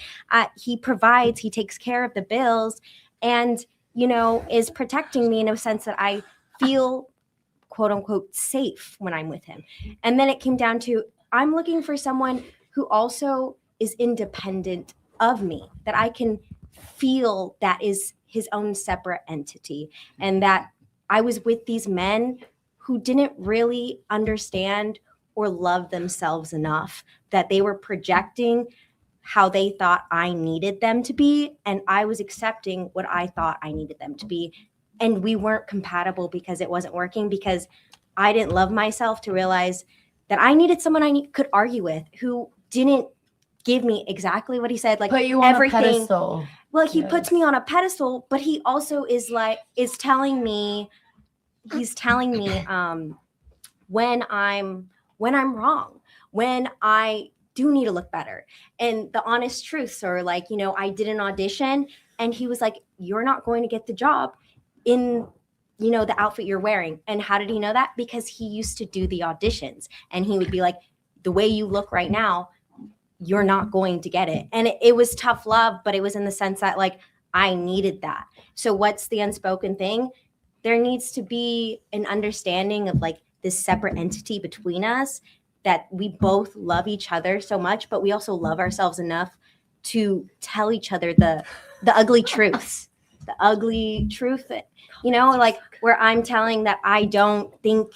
He provides, he takes care of the bills, and, you know, is protecting me in a sense that I feel quote unquote safe when I'm with him. And then it came down to, I'm looking for someone who also is independent of me, that I can feel that is his own separate entity. And that I was with these men who didn't really understand or love themselves enough, that they were projecting how they thought I needed them to be. And I was accepting what I thought I needed them to be. And we weren't compatible because it wasn't working, because I didn't love myself to realize that I needed someone could argue with, who didn't give me exactly what he said, like Put you on everything. a pedestal. Well, he puts me on a pedestal, but he also is telling me when I'm wrong, when I do need to look better. And the honest truths are like, I did an audition and he was like, you're not going to get the job in the outfit you're wearing. And how did he know that? Because he used to do the auditions and he would be like, the way you look right now, you're not going to get it. And it was tough love, but it was in the sense that like I needed that. So what's the unspoken thing? There needs to be an understanding of like this separate entity between us, that we both love each other so much, but we also love ourselves enough to tell each other the ugly truths, the ugly truth, like where I'm telling that I don't think,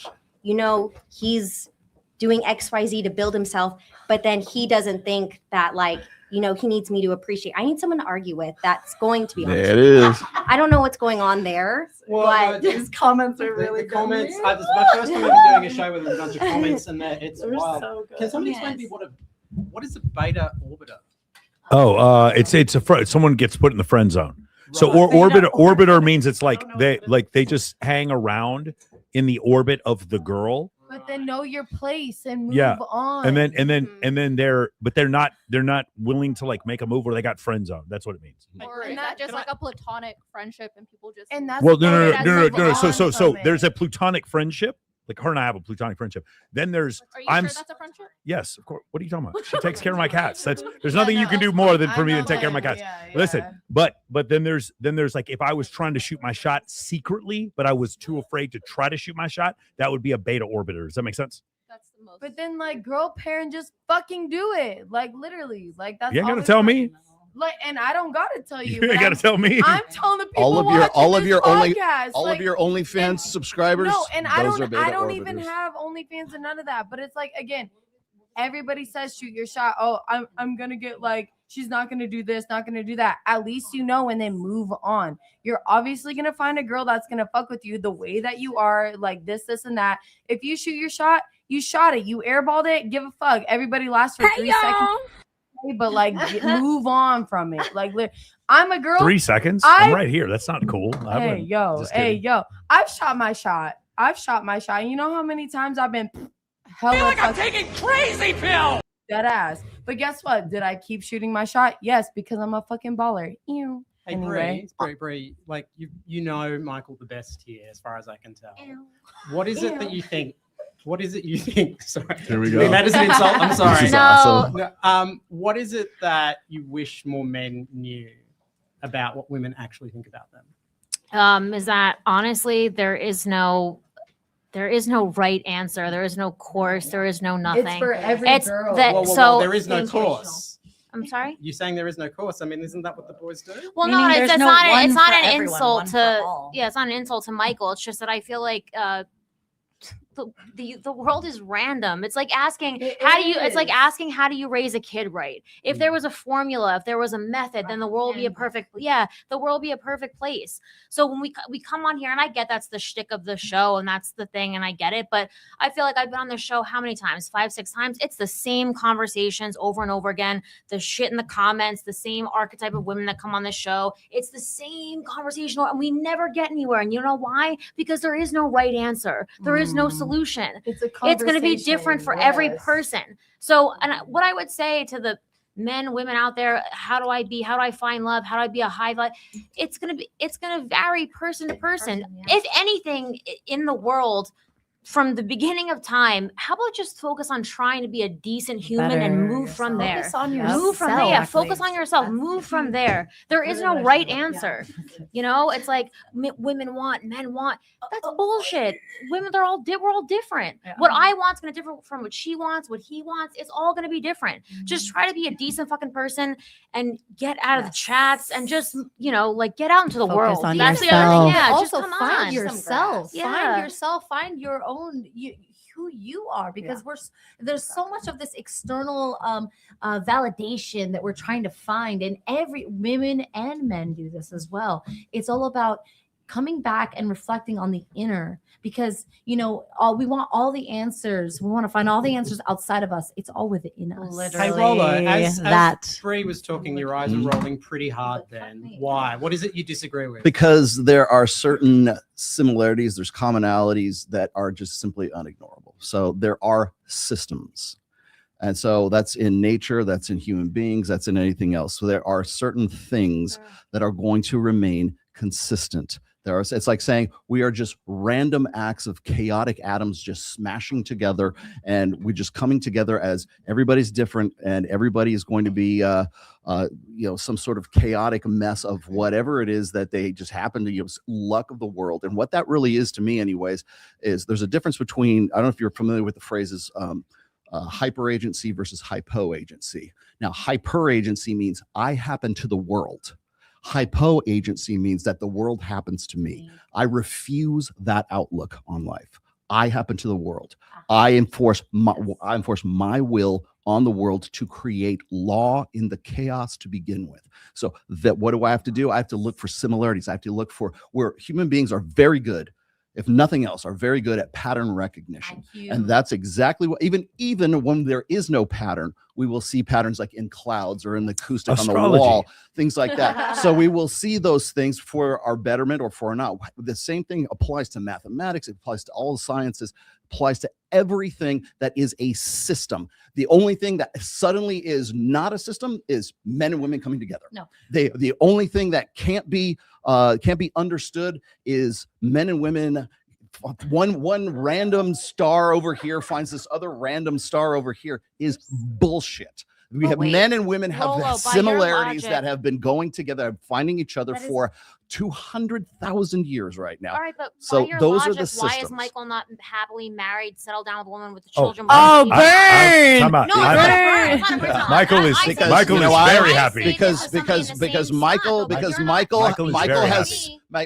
he's doing XYZ to build himself, but then he doesn't think that like, he needs me to appreciate. I need someone to argue with. That's going to be honest. There it is. I don't know what's going on there, but these comments The comments. This is my first time ever doing a show with a bunch of comments, and it's wild. so good. Can somebody explain to me what is a beta orbiter? Oh, it's someone gets put in the friend zone. So orbiter means it's like they just hang around in the orbit of the girl. But then know your place and move on. And then they're not willing to like make a move where they got friend zone. That's what it means. Or is that just like a platonic friendship and people just no. So there's a platonic friendship. Like her and I have a platonic friendship. Then there's Are you sure that's a friendship? Yes, of course. What are you talking about? She takes care of my cats. There's nothing you can do more than for me than take care of my cats. Listen, but then there's like if I was trying to shoot my shot secretly, but I was too afraid to try to shoot my shot, that would be a beta orbiter. Does that make sense? That's the most. But then like girl parent just fucking do it. Like literally. Like that's You ain't gonna tell me. Like, and I don't gotta tell you. You ain't gotta tell me. I'm telling the people all of your podcast, OnlyFans subscribers. No, and I don't orbiters. even have OnlyFans and none of that. But it's like again, everybody says shoot your shot. Oh, I'm gonna get like she's not gonna do this, not gonna do that. At least and then move on. You're obviously gonna find a girl that's gonna fuck with you the way that you are, like this, and that. If you shoot your shot, you shot it. You airballed it. Give a fuck. Everybody lasts for 3 seconds. But like move on from it. Like I'm a girl. 3 seconds. I'm right here. That's not cool. Hey yo. I've shot my shot. You know how many times I've been hella like I'm taking crazy pill. Dead ass. But guess what? Did I keep shooting my shot? Yes, because I'm a fucking baller. Ew. Hey, anyway, Bree, like you know Michael the best here, as far as I can tell. What is it that you think? What is it you think? Sorry. Here we go. That is an insult. I'm sorry. This is awesome. No, what is it that you wish more men knew about what women actually think about them? Is that honestly there is no right answer. There is no course. There is no nothing. It's for every girl. Well, there is no course. I'm sorry. You're saying there is no course. I mean, isn't that what the boys do? Well, no, it's not an insult to it's not an insult to Michael. It's just that I feel like the world is random. It's like asking how do you raise a kid right? If there was a formula, if there was a method, then the world would be a perfect place. So when we come on here, and I get that's the shtick of the show and that's the thing, and I get it, but I feel like I've been on the show how many times? 5-6 times. It's the same conversations over and over again, the shit in the comments, the same archetype of women that come on the show. It's the same conversation and we never get anywhere. And you know why? Because there is no right answer. There is no solution. It's going to be different for every person. So, and what I would say to the men, women out there, how do I find love? How do I be a high vibe? It's going to vary person to person. If anything in the world, from the beginning of time, how about just focus on trying to be a decent human and move from there? Focus on yourself. Move from there. Yeah, focus on yourself. Move from there. There is no right answer. You know, it's like women want, men want. That's bullshit. Women, we're all different. What I want is going to differ from what she wants, what he wants. It's all going to be different. Just try to be a decent fucking person and get out of the chats and just, like get out into the world. That's the other thing. Yeah, also just come find on. yourself. Yeah. Find yourself. Find your own who you are, because there's so much of this external validation that we're trying to find, and every women and men do this as well. It's all about coming back and reflecting on the inner, because we want all the answers. We want to find all the answers outside of us. It's all within us. Hey, Rollo, as Bree was talking, your eyes were rolling pretty hard then. Why? What is it you disagree with? Because there are certain similarities, there's commonalities that are just simply unignorable. So there are systems. And so that's in nature, that's in human beings, that's in anything else. So there are certain things that are going to remain consistent. It's like saying we are just random acts of chaotic atoms just smashing together, and we're just coming together as everybody's different, and everybody is going to be some sort of chaotic mess of whatever it is that they just happen to luck of the world. And what that really is to me anyways is there's a difference between, I don't know if you're familiar with the phrases hyper agency versus hypo agency. Now hyper agency means I happen to the world. Hypo agency means that the world happens to me. I refuse that outlook on life. I happen to the world. I enforce my will on the world to create law in the chaos to begin with. So that what do I have to do? I have to look for similarities. I have to look for where human beings are very good, if nothing else, are very good at pattern recognition. And that's exactly what, even when there is no pattern, we will see patterns like in clouds or in the acoustic on the wall, things like that. So we will see those things for our betterment or for our not. The same thing applies to mathematics. It applies to all the sciences, applies to everything that is a system. The only thing that suddenly is not a system is men and women coming together. No. The only thing that can't be understood is men and women. One random star over here finds this other random star over here is bullshit. We have men and women have similarities that have been going together, finding each other for 200,000 years right now. All right, but so those logic, are the systems. why is Michael not happily married, settled down with a woman with the Oh. children? Oh, Why- burn! No, Time out. it's Time not out. burn. It's not a burn. Michael is I Michael is very happy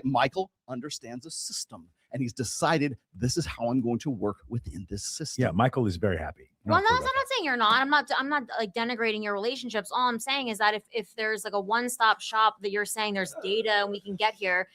Michael understands a system, and he's decided this is how I'm going to work within this system. Yeah, Michael is very happy. Well, no, I'm not saying you're not. I'm not like denigrating your relationships. All I'm saying is that if there's like a one-stop shop that you're saying there's data and we can get here,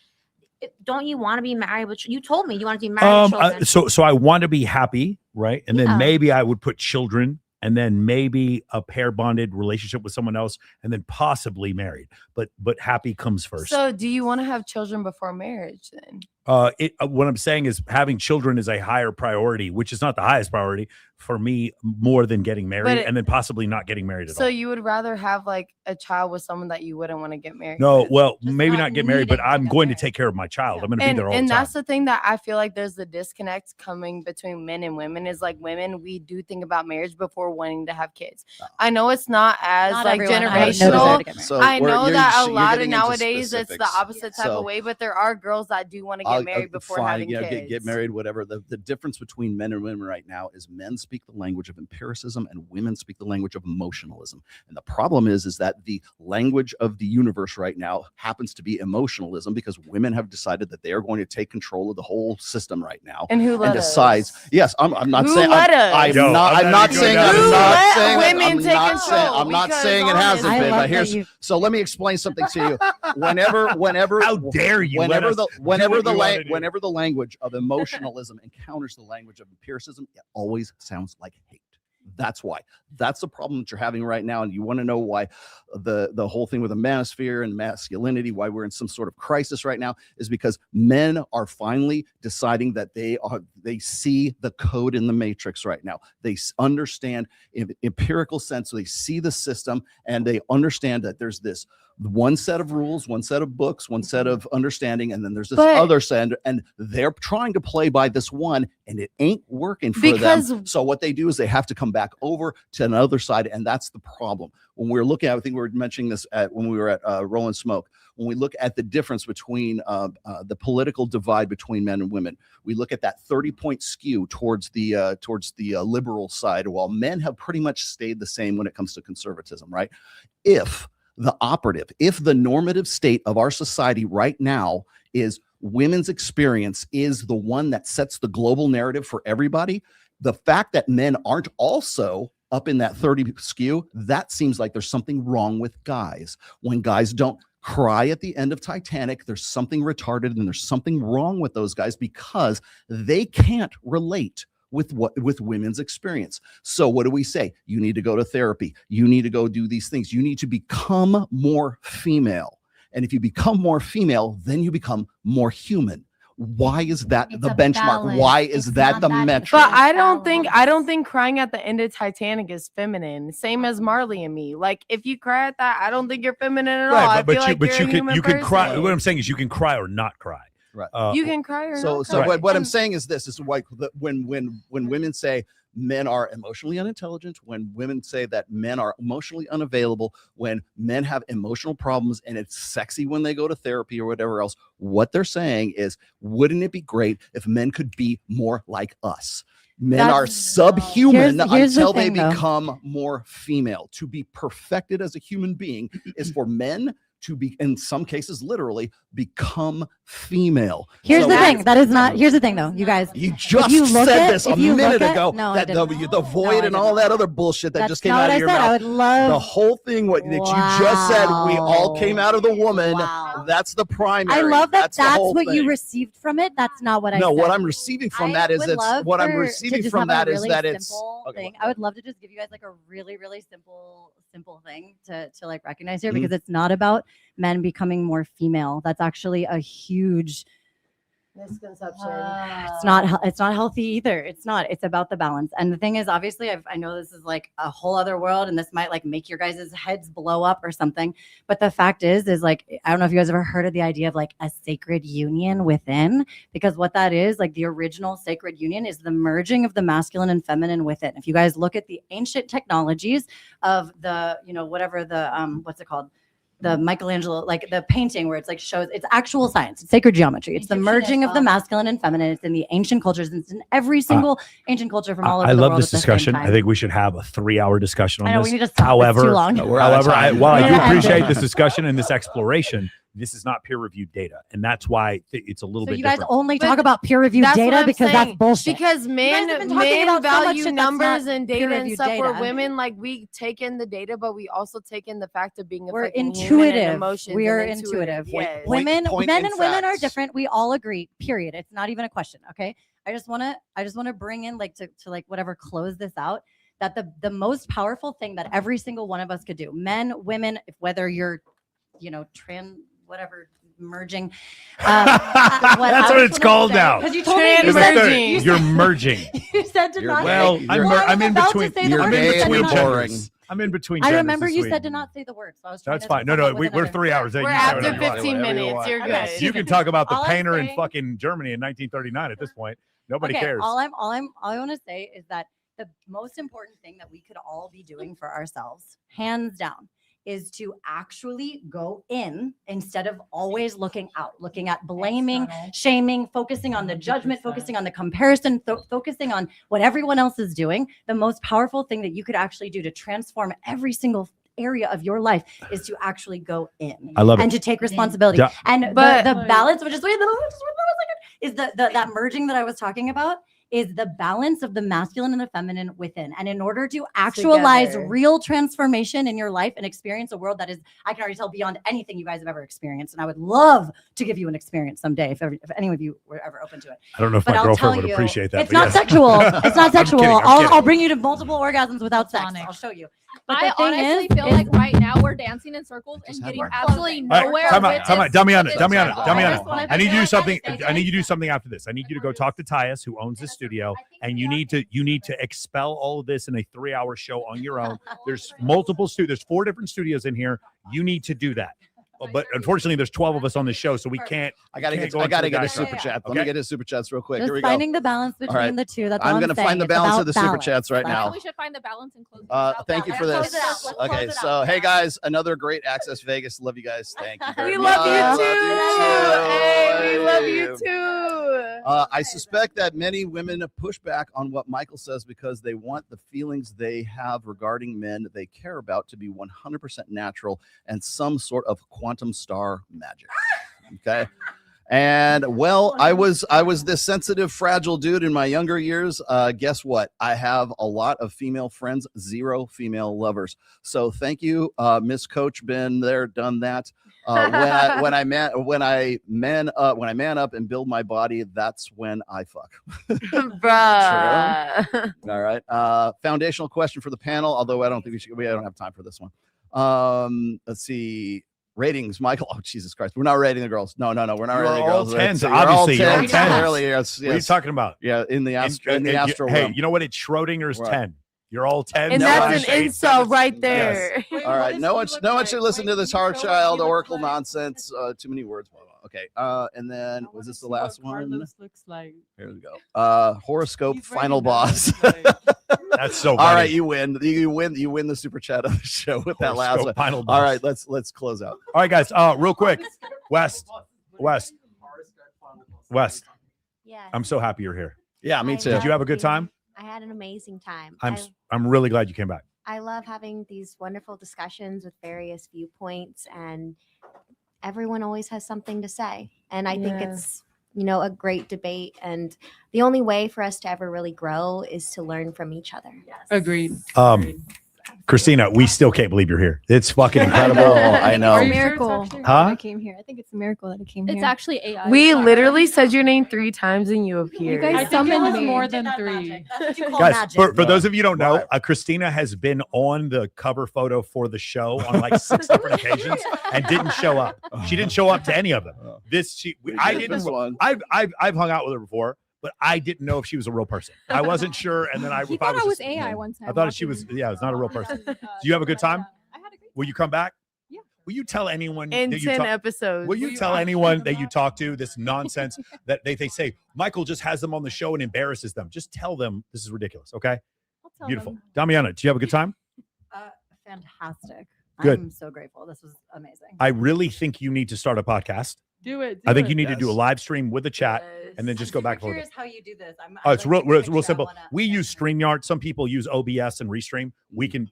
don't you want to be married? Which you told me you want to be married. With children. So I want to be happy, right? And then Yeah. maybe I would put children, and then maybe a pair bonded relationship with someone else, and then possibly married. But happy comes first. So do you want to have children before marriage then? What I'm saying is having children is a higher priority, which is not the highest priority for me, more than getting married, and then possibly not getting married at all. So you would rather have like a child with someone that you wouldn't want to get married No, with? well, maybe not get married, but I'm going to take care of my child. I'm going to be there all the And time. that's the thing that I feel like there's the disconnect coming between men and women is like women, we do think about marriage before wanting to have kids. I know it's not as Not like everyone. I have no desire to generational. get married. So I we're- know you're- that a you're lot of getting into nowadays it's the specifics. opposite type So- of way, but there are girls that do want to get married before having kids. Get married, whatever. The difference between men and women right now is men speak the language of empiricism and women speak the language of emotionalism. And the problem is that the language of the universe right now happens to be emotionalism because women have decided that they are going to take control of the whole system right now. And who let decides? us? Yes, I'm not Who saying. let us? I'm Yo, not. I'm I'm not not even saying. going I'm down not this saying. women I'm take not saying. control I'm not because saying it honestly- hasn't I been. love But that here's. you- So let me explain something to you. Whenever. How dare you? Let Whenever us the do whenever what the we la- wanna do. whenever the language of emotionalism encounters the language of empiricism, it always sounds like hate. That's why. That's the problem that you're having right now. And you want to know why the whole thing with the manosphere and masculinity, why we're in some sort of crisis right now, is because men are finally deciding that they see the code in the matrix right now. They understand in empirical sense. So they see the system and they understand that there's this one set of rules, one set of books, one set of understanding, and then there's this other set, and they're trying to play by this one, and it ain't working for them. So what they do is they have to come back over to another side, and that's the problem. When we're looking at, I think we were mentioning this when we were at Rolling Smoke. When we look at the difference between the political divide between men and women, we look at that 30-point skew towards the liberal side, while men have pretty much stayed the same when it comes to conservatism, right? If the normative state of our society right now is women's experience is the one that sets the global narrative for everybody, the fact that men aren't also up in that 30 skew, that seems like there's something wrong with guys. When guys don't cry at the end of Titanic. There's something retarded and there's something wrong with those guys because they can't relate with women's experience. So what do we say? You need to go to therapy. You need to go do these things. You need to become more female. And if you become more female, then you become more human. Why is that the benchmark? balance. Why is that the metric? But I don't think crying at the end of Titanic is feminine. Same as Marley and Me. Like if you cry at that, I don't think you're feminine at all. I Right, but, feel you, like but you're you a can human you can person. cry. What I'm saying is you can cry or not cry. Right. You can cry or So not so cry. what I'm saying is this is like when women say men are emotionally unintelligent, when women say that men are emotionally unavailable, when men have emotional problems and it's sexy when they go to therapy or whatever else, what they're saying is, wouldn't it be great if men could be more like us? Men are subhuman here's the until they thing, though. become more female. To be perfected as a human being is for men to be, in some cases, literally become female. Here's So the that- thing. That is not. Here's the thing, though, you guys. You just said this a minute ago. that the void and all that other bullshit that That's just came not out what of I your said. mouth. I would love the whole thing. What that you just said. We all came out of the woman. That's the primary. I love that. the whole That's what you thing. received from it. That's not what I No, said. what I'm receiving from that is would it's love what I'm to receiving just from have a that is really that it's simple okay, thing. I would love to just give you guys like a really simple thing to like recognize here Mhm. because it's not about men becoming more female. That's actually a huge Misconception. it's not healthy either. It's not. It's about the balance. And the thing is, obviously, I know this is like a whole other world, and this might like make your guys' heads blow up or something. But the fact is like I don't know if you guys ever heard of the idea of like a sacred union within, because what that is, like the original sacred union is the merging of the masculine and feminine within. If you guys look at the ancient technologies of the, whatever the what's it called? The Michelangelo, like the painting where it's like shows, it's actual science, it's sacred geometry. It's the merging of the masculine and feminine. It's in the ancient cultures. It's in every single ancient culture from all over I the love world. this at the same discussion. time. I think we should have a 3-hour discussion on I know, this. we need to stop. It's However, too long. No, we're out of time. While I do We're gonna end appreciate it. this discussion and this exploration, this is not peer-reviewed data, and that's why it's a little So bit you guys different. only talk about peer-reviewed That's what data I'm because that's saying. bullshit. Because guys men have been talking about so much value shit that's numbers not and data and peer-reviewed stuff. Where data. women, like we take in the data, but we also take in the fact of being a We're fucking human and intuitive. emotions We are and intuitive. Yes. Women, point men and and women are facts. different. We all agree. Period. It's not even a question. Okay. I just want to bring in like to like whatever close this out. That the most powerful thing that every single one of us could do, men, women, whether you're, trans, whatever, merging. That's what it's called now. Because you told me It's you a said, thing. you You're said- merging. You said to You're not. Well, say- I'm in about to between. say the I'm word, in you said between to not- genders. I'm in between. I genders remember this you week. said to not say the word. So I was trying That's to fine. No, come no, up with we're another 3 hours. We're You can say after whatever you want. 15 minutes. You're good. You can talk about the All I'm painter in saying- fucking Germany in 1939 at this point. Nobody cares. All I want to say is that the most important thing that we could all be doing for ourselves, hands down, is to actually go in instead of always looking out, looking at blaming, shaming, focusing on the judgment, focusing on the comparison, focusing on what everyone else is doing. The most powerful thing that you could actually do to transform every single area of your life is to actually go in. I love it. And to take responsibility. Yeah. And But- the balance, which is wait, is that merging that I was talking about is the balance of the masculine and the feminine within. And in order to actualize Together. real transformation in your life and experience a world that is, I can already tell, beyond anything you guys have ever experienced. And I would love to give you an experience someday if any of you were ever open to it. I don't know if But my I'll girlfriend tell would you, appreciate that. It's but not yes. sexual. It's not sexual. I'm kidding. I'll bring you to multiple orgasms without sex. Sonic. I'll show you. But I the thing honestly is, feel like right now we're dancing in circles and had getting one. absolutely All right, nowhere. time with out, time this- out. Damiana, with this Damiana, at all. Damiana. I need you to do something. Stay I need you to do something after this. I need you to go talk to Tyus, who owns the studio, and you need to expel all of this in a 3-hour show on your own. There's multiple studios. There's 4 different studios in here. You need to do that. But unfortunately, there's 12 of us on the show, so we can't. I gotta can't get. go I into gotta the get a guys' super show. chat. Let Okay? me get his super chats real quick. just Here we go. finding the balance between right. the two. That's I'm all gonna saying. find the It's balance about of the super balance. chats right Like, now. We should find the balance and close this out. Thank you for Let's this. close it out. Let's Okay, close it so out. hey guys, another great Access Vegas. Love you guys. Thank you. Very We much. love you too. Hey, we love Hey. you too. I suspect that many women push back on what Michael says because they want the feelings they have regarding men they care about to be 100% natural and some sort of quantum star magic. Okay. And well, I was this sensitive, fragile dude in my younger years. Guess what? I have a lot of female friends, 0 female lovers. So thank you, Miss Coach. Been there, done that. When I man up and build my body, that's when I fuck. Bruh. True. All right. Foundational question for the panel, although I don't think we don't have time for this one. Let's see. Ratings, Michael. Oh, Jesus Christ. We're not rating the girls. No. We're not You're rating the all girls. tens, You're all obviously. You're all tens. tens. Clearly, yes. What are you talking about? Yeah, in the astral Hey, realm. you know what? It's Schrodinger's Right. 10. You're all 10. And that's an insult right there. Yes. All right. No one should listen to this hard child oracle nonsense. Too many words. Blah, blah. Okay. And then was this the last one? Looks like. Here we go. Horoscope final boss. That's so funny. All right, you win. You win the super chat of the show with that last Horoscope one. final boss. All right, let's close out. All right, guys. Real quick. West. Yeah. I'm so happy you're here. Yeah, me too. Did you have a good time? I had an amazing time. I'm really glad you came back. I love having these wonderful discussions with various viewpoints, and everyone always has something to say. And I think it's, a great debate. And the only way for us to ever really grow is to learn from each other. Agreed. Christina, we still can't believe you're here. It's fucking incredible. I know. It's a miracle. Huh? I came here. I think it's a miracle that I came here. It's actually AI. We literally said your name 3 times and you appeared. guys I think it summoned was me. more than 3. Guys, for those of you who don't know, Christina has been on the cover photo for the show on like 6 different occasions and didn't show up. She didn't show up to any of them. I've hung out with her before, but I didn't know if she was a real person. I wasn't sure, and then I He thought thought I was just- AI one time. I thought she was. Yeah, it's not a real person. Do you have a good time? I had a great Will you come back? Yeah. Will you tell anyone In that you 10 talk- episodes. Will you tell anyone that you talk to this nonsense that they say Michael just has them on the show and embarrasses them? Just tell them this is ridiculous. Okay. tell Beautiful. them. Damiana, do you have a good time? Fantastic. Good. I'm so grateful. This was amazing. I really think you need to start a podcast. Do it. I think you need to do a live stream with a chat and then just go back I'm and curious forth. how you do this. Oh, it's real simple. We use StreamYard. Some people use OBS and Restream.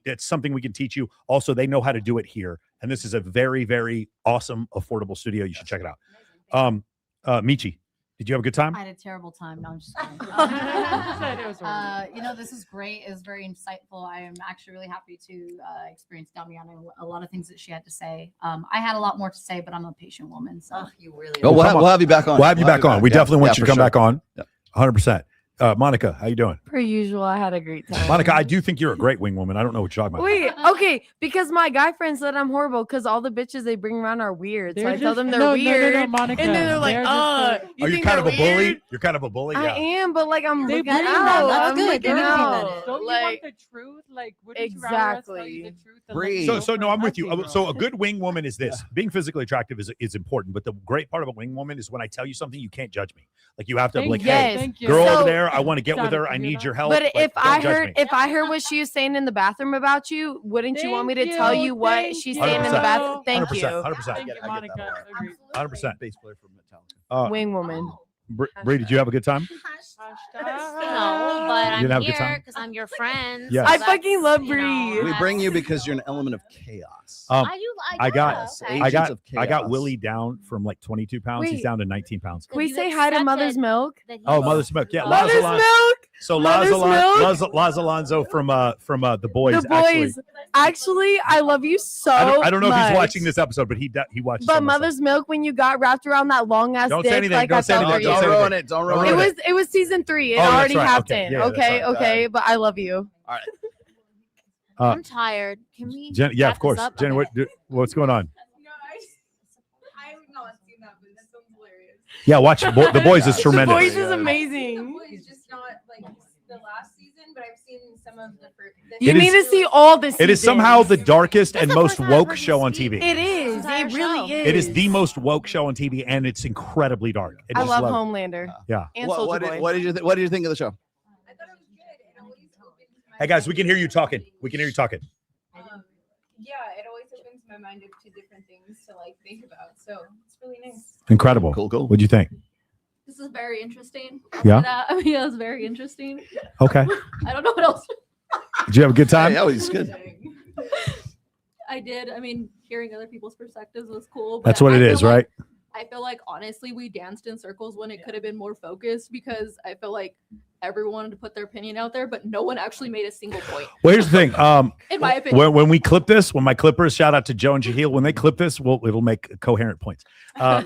It's something we can teach you. Also, they know how to do it here. And this is a very, very awesome, affordable studio. You should check it out. Michi, did you have a good time? I had a terrible time. No, I'm just kidding. This is great. It was very insightful. I am actually really happy to experience Damiana and a lot of things that she had to say. I had a lot more to say, but I'm a patient woman. So you really we'll have you back on. We'll have you back on. We definitely want you to come for back on. 100%. Monica, how you doing? Per usual, I had a great time. Monica, I do think you're a great wing woman. I don't know what you're talking about. Wait, okay, because my guy friends said I'm horrible because all the bitches they bring around are weird. So They're I tell just- them they're no, weird, Monica. and then they're like, They're just "Oh, Are you think kind of they're a bully? weird?" You're kind of a bully. I Yeah. am, but like I'm They looking believe out. that. That's I'm good. looking They're out. looking at it. Don't you Like, want the truth? Like, wouldn't you rather us tell you the truth than let you So go no, for I'm with you. nothing? So a good wing woman is this. Being physically attractive is important, but the great part of a wing woman is when I tell you something, you can't judge me. Like you have to be like, Yes. hey, Thank you. girl So- over there, I want to get with her. I need your help. But Like, if don't I judge heard me. if I heard what she was saying in the bathroom about you, wouldn't you want me to tell you what she's saying in the bathroom? Thank you. 100%. 100%. Bass player from Metallica. Wing woman. Bree, did you have a good time? No, but You didn't I'm have a good here time? because I'm your friend. Yes. I fucking love Bree. We bring you because you're an element of chaos. I got Agents of chaos. Willie down from like 22 pounds. He's Wait. down to 19 pounds. Can we say hi to Mother's Milk? Oh, Mother's Milk. Yeah, Mother's Laz Milk. So Mother's Milk. Laz Alonso from The Boys. The boys. Actually, I love you so I don't know if he's much. watching this episode, but he watches. But some of the Mother's Milk, when you got wrapped around that long ass Don't dick, say anything. like Don't I say felt anything. for Don't you. say ruin it. Don't ruin It it. was it was season 3. It Oh, that's already right. happened. Okay. Yeah, Okay, that's right. okay, but I love you. All right. I'm tired. Can we? Jen, yeah, wrap of course. this up? Jen, Okay. what's going on? I have not seen that, but that sounds hilarious. Yeah, watch The Boys is tremendous. The Boys is amazing. Boys, just not like the last season, but I've seen some of the first. You It need is- to see all the seasons. It is somehow the darkest and most woke show on TV. It is. It really is. It is the most woke show on TV, and it's incredibly dark. It I is love lovely. Homelander. Yeah. And What, Soulja what, Boy. did, what, did you what did you think of the show? Hey guys, we can hear you talking. We can hear you talking. Yeah, it always opens my mind up to different things to like think about. So it's really nice. Incredible. Cool. What'd you think? This is very interesting. Yeah? I mean, it was very interesting. Okay. I don't know what else. Did you have a good time? Yeah, it's good. I did. I mean, hearing other people's perspectives was cool. But That's what I it feel is, like- right? I feel like honestly, we danced in circles when it could have been more focused because I feel like everyone to put their opinion out there, but no one actually made a single point. Well, here's the thing. In my opinion. When we clip this, when my clippers, shout out to Joe and Jaheel, when they clip this, it'll make coherent points. I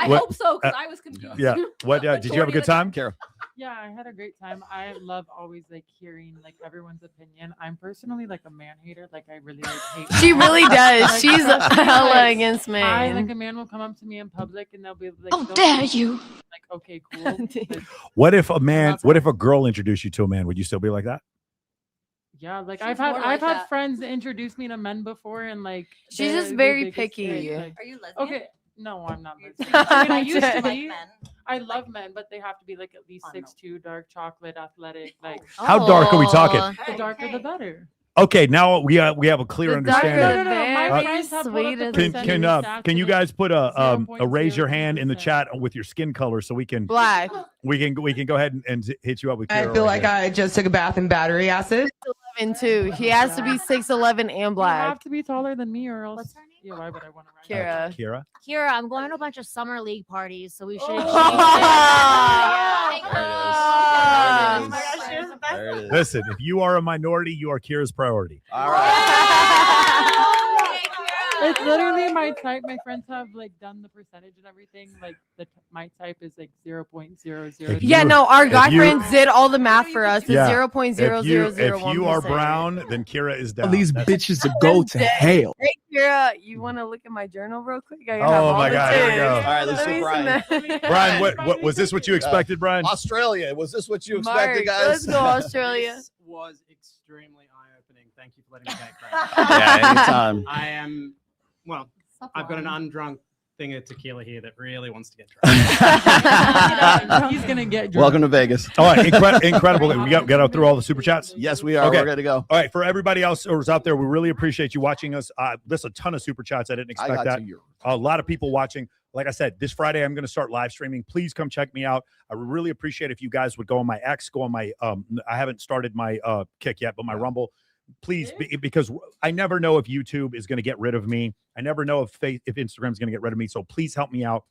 hope so, because I was confused. Yeah. What did you have a good time, Kara? Yeah, I had a great time. I love always like hearing like everyone's opinion. I'm personally like a man hater. Like I really like hate. She really does. Like, She's hella like, against men. I like a man will come up to me in public and they'll be like, How dare you? Like, okay, cool. Like, what if a girl introduced you to a man? Would you still be like that? yeah, like She's I've had more like had that. friends introduce me to men before, and like She's they're just the very biggest picky. fan, like- Are you lesbian? Okay, no, I'm not lesbian. I mean, I used to Like be. men? I love men, but they have to be like at least 6'2", dark chocolate, athletic. Like How dark are we talking? The darker, the better. Okay, now we have a clear understanding. My friends have put up the Can you guys put a raise your hand in the chat with your skin color so we can Black. we can go ahead and hit you up with. I Kara feel right like here. I just took a bath in battery acid. 6'11" too. He has to be 6'11" and You have black. to be taller than me, or else. Yeah, why would I want to ride? Kira. Kira. Kira, I'm going to a bunch of summer league parties, so we should. There it is. Listen, if you are a minority, you are Kira's priority. All right. It's literally my type. My friends have like done the percentage and everything. Like my type is like 0.00. Yeah, no, our guy if you- friends did all the math for us. It's Yeah. 0.0001%. If you are brown, then Kira is down. These bitches to go to hell. Hey, Kira, you want to look at my journal real quick? I have Oh all my the God, here we tips. go. All right, let's Let see me Brian. see that. Brian, what was this? What you expected, Brian? Australia. Was this what you Mark, expected, guys? let's go Australia. This was extremely eye-opening. Thank you for letting me back. Yeah, anytime. I am, well, I've got an undrunk thing of tequila here that really wants to get drunk. He's gonna get drunk. Welcome to Vegas. All right, incredible. We got through all the super chats. Yes, we are. Okay. We're ready to go. All right, for everybody else who's out there, we really appreciate you watching us. There's a ton of super chats. I didn't expect got that. to yours. A lot of people watching. Like I said, this Friday I'm going to start live streaming. Please come check me out. I would really appreciate if you guys would go on my X, go on my I haven't started my Kick yet, but my Rumble. Please, because I never know if YouTube is going to get rid of me. I never know if Instagram is going to get rid of me. So please help me out.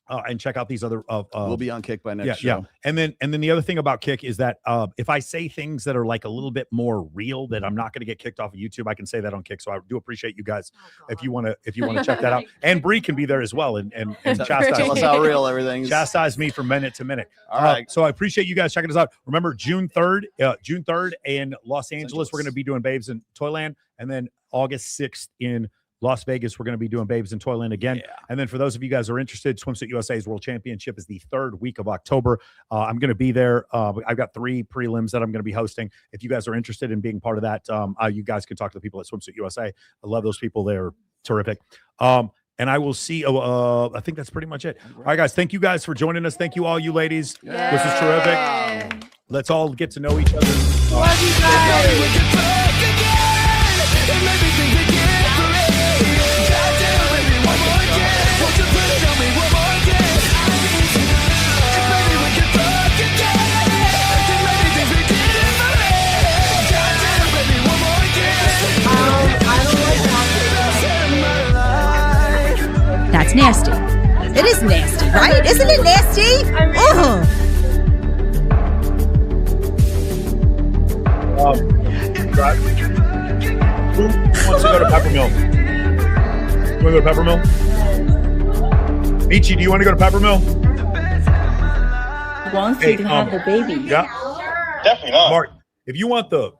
And check out these other. We'll be on Kick by next show. Yeah, and then the other thing about Kick is that if I say things that are like a little bit more real, that I'm not going to get kicked off of YouTube, I can say that on Kick. So I do appreciate you guys if you want to check that out. And Bree can be there as well and chastise. Tell us how real everything is. Chastise me from minute to minute. All right. So I appreciate you guys checking us out. Remember June 3rd in Los Angeles, we're going to be doing Babes in Toyland, and then August 6th in Las Vegas, we're going to be doing Babes in Toyland again. Yeah. And then for those of you guys who are interested, Swimsuit USA's World Championship is the 3rd week of October. I'm going to be there. I've got 3 prelims that I'm going to be hosting. If you guys are interested in being part of that, you guys can talk to the people at Swimsuit USA. I love those people. They're terrific. And I will see. I think that's pretty much it. All right, guys. Thank you guys for joining us. Thank you all you ladies. Yay. This is terrific. Let's all get to know each other. Love you guys. That's nasty. It is nasty, right? Isn't it nasty? Who wants to go to Peppermill? You want to go to Peppermill? Michi, do you want to go to Peppermill? Wants Hey, you to have the baby. Yeah. Definitely not. Mark, if you want the